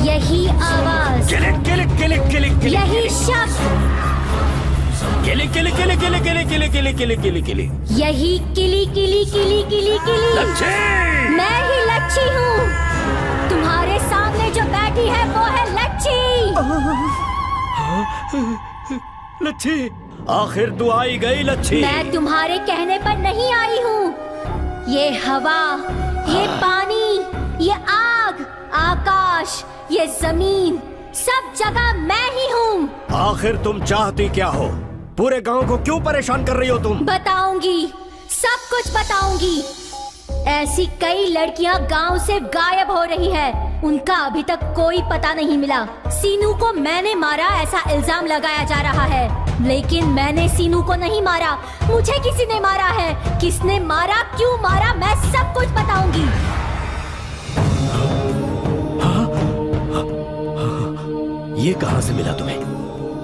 यही आवाज, केली केली केली केली केली, यही शब्द, केली केली केली केली केली केली केली केली केली केली, यही किली किली किली किली किली। लच्छी! मैं ही लच्छी हूँ। तुम्हारे सामने जो बैठी है वो है लच्छी। लच्छी, आखिर तू आई गई लच्छी। मैं तुम्हारे कहने पर नहीं आई हूँ। ये हवा, ये पानी, ये आग, आकाश, ये जमीन, सब जगह मैं ही हूँ। आखिर तुम चाहती क्या हो? पूरे गांव को क्यों परेशान कर रही हो तुम? बताऊंगी, सब कुछ बताऊंगी। ऐसी कई लड़कियां गांव से गायब हो रही है, उनका अभी तक कोई पता नहीं मिला। सीनू को मैंने मारा ऐसा इल्जाम लगाया जा रहा है, लेकिन मैंने सीनू को नहीं मारा, मुझे किसी ने मारा है। किसने मारा, क्यों मारा, मैं सब कुछ बताऊंगी। ये कहाँ से मिला तुम्हें?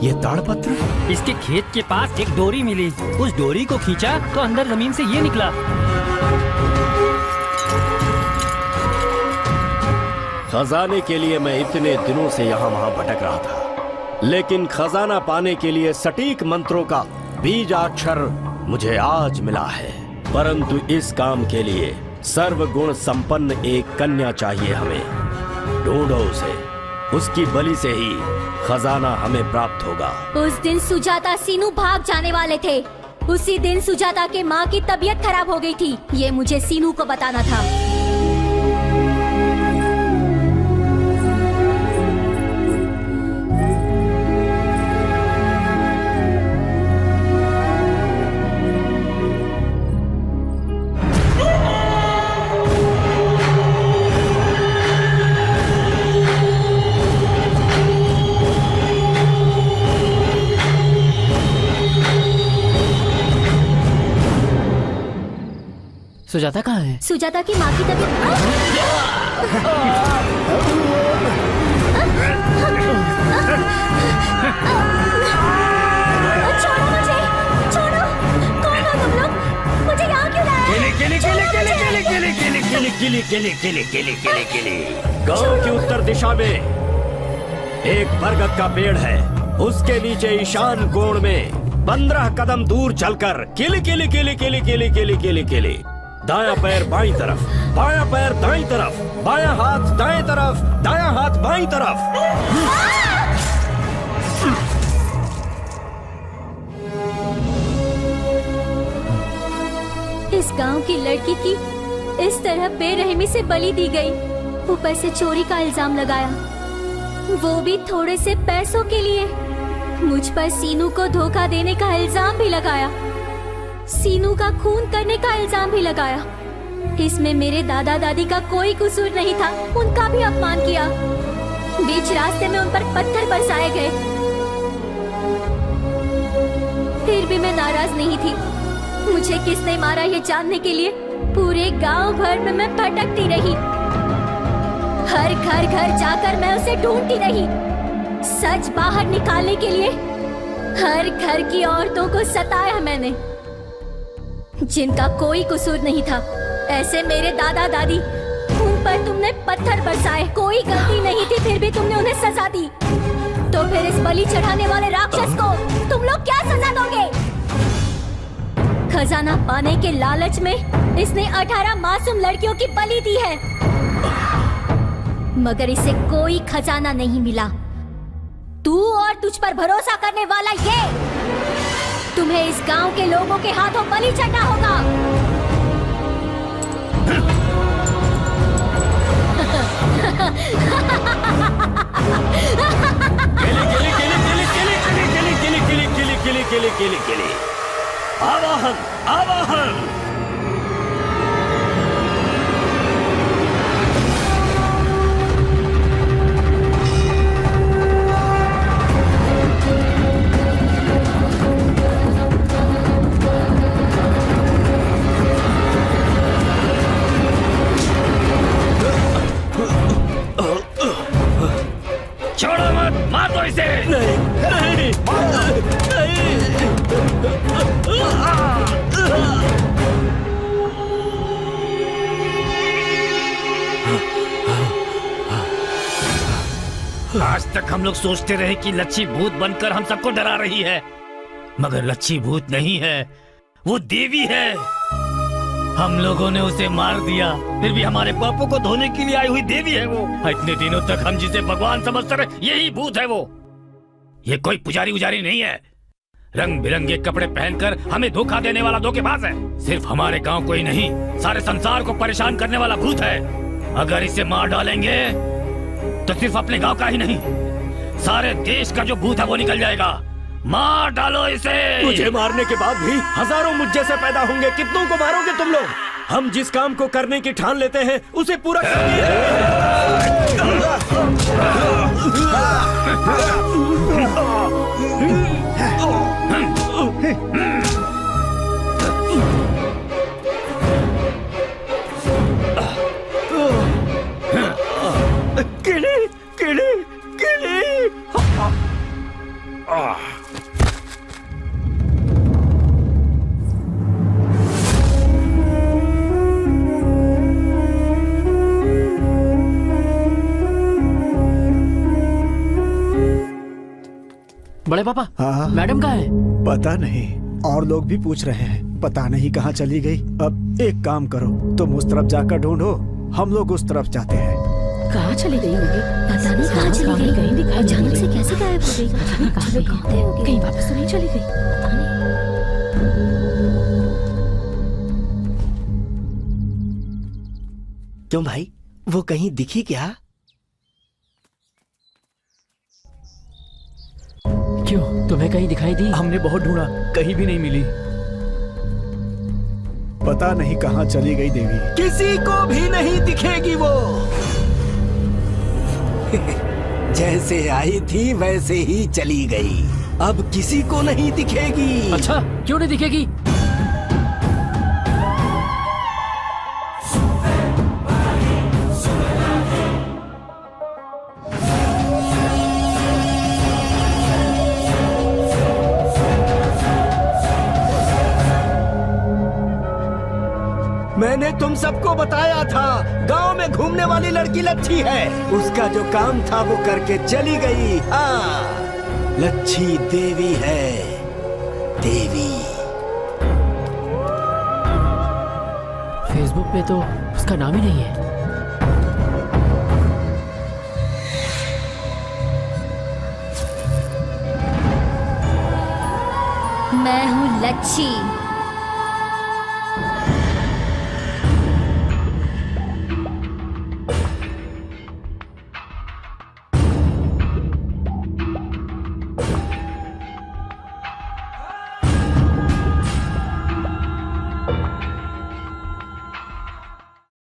ये ताड़पत्र? इसके खेत के पास एक डोरी मिली, उस डोरी को खींचा तो अंदर जमीन से ये निकला। खजाने के लिए मैं इतने दिनों से यहाँ वहाँ भटक रहा था, लेकिन खजाना पाने के लिए सटीक मंत्रों का बीजाक्षर मुझे आज मिला है। परंतु इस काम के लिए सर्वगुण संपन्न एक कन्या चाहिए हमें। ढूंढो उसे, उसकी बलि से ही खजाना हमें प्राप्त होगा। उस दिन सुजाता सीनू भाग जाने वाले थे। उसी दिन सुजाता के माँ की तबीयत खराब हो गई थी। ये मुझे सीनू को बताना था। सुजाता कहाँ है? सुजाता की माँ की छोड़ो मुझे, छोड़ो। कौन हो तुम लोग? मुझे यहाँ क्यों लाया? गांव की उत्तर दिशा में एक बरगद का पेड़ है, उसके नीचे ईशान कोण में 15 कदम दूर चलकर किली किली किली किली किली किली किली किली, दायां पैर बाईं तरफ, बायां पैर दाईं तरफ, बायां हाथ दाएं तरफ, दायां हाथ बाईं तरफ। इस गांव की लड़की की इस तरह बेरहमी से बलि दी गई, ऊपर से चोरी का इल्जाम लगाया, वो भी थोड़े से पैसों के लिए। मुझ पर सीनू को धोखा देने का इल्जाम भी लगाया, सीनू का खून करने का इल्जाम भी लगाया। इसमें मेरे दादा दादी का कोई कसूर नहीं था, उनका भी अपमान किया। बीच रास्ते में उन पर पत्थर बरसाए गए, फिर भी मैं नाराज नहीं थी। मुझे किसने मारा ये जानने के लिए पूरे गांव भर में मैं भटकती रही। हर घर घर जाकर मैं उसे ढूंढती रही। सच बाहर निकालने के लिए हर घर की औरतों को सताया मैंने, जिनका कोई कसूर नहीं था। ऐसे मेरे दादा दादी, उन पर तुमने पत्थर बरसाए, कोई गलती नहीं थी, फिर भी तुमने उन्हें सजा दी। तो फिर इस बलि चढ़ाने वाले राक्षस को तुम लोग क्या सजा दोगे? खजाना पाने के लालच में इसने 18 मासूम लड़कियों की बलि दी है, मगर इसे कोई खजाना नहीं मिला। तू और तुझ पर भरोसा करने वाला ये तुम्हें इस गांव के लोगों के हाथों बलि चढ़ना होगा। आवाहन आवाहन। छोड़ो मत, मार दो इसे। नहीं नहीं आज तक हम लोग सोचते रहे कि लच्छी भूत बनकर हम सबको डरा रही है, मगर लच्छी भूत नहीं है, वो देवी है। हम लोगों ने उसे मार दिया, फिर भी हमारे पापों को धोने के लिए आई हुई देवी है वो। इतने दिनों तक हम जिसे भगवान समझते रहे, यही भूत है वो। ये कोई पुजारी उजारी नहीं है, रंग बिरंगे कपड़े पहनकर हमें धोखा देने वाला धोखेबाज है। सिर्फ हमारे गांव को ही नहीं, सारे संसार को परेशान करने वाला भूत है। अगर इसे मार डालेंगे तो सिर्फ अपने गांव का ही नहीं, सारे देश का जो भूत है वो निकल जाएगा। मार डालो इसे। तुझे मारने के बाद भी हजारों मुझ जैसे पैदा होंगे, कितनों को मारोगे तुम लोग? हम जिस काम को करने की ठान लेते हैं उसे पूरा किले किले किले। बड़े पापा, हाँ? मैडम कहाँ है? पता नहीं, और लोग भी पूछ रहे हैं, पता नहीं कहाँ चली गई। अब एक काम करो, तुम उस तरफ जाकर ढूंढो, हम लोग उस तरफ जाते हैं। कहाँ चली गई होगी? पता नहीं कहाँ चली गई, कहीं दिखाई अचानक से कैसे गायब हो गई। चलो कहीं वापस तो नहीं चली गई? पता नहीं। क्यों भाई, वो कहीं दिखी क्या? क्यों, तुम्हें कहीं दिखाई दी? हमने बहुत ढूंढा, कहीं भी नहीं मिली। पता नहीं कहाँ चली गई देवी। किसी को भी नहीं दिखेगी वो। जैसे आई थी वैसे ही चली गई, अब किसी को नहीं दिखेगी। अच्छा, क्यों नहीं दिखेगी? मैंने तुम सबको बताया था, गांव में घूमने वाली लड़की लच्छी है। उसका जो काम था वो करके चली गई। हाँ, लच्छी देवी है, देवी। फेसबुक पे तो उसका नाम ही नहीं है। मैं हूँ लच्छी,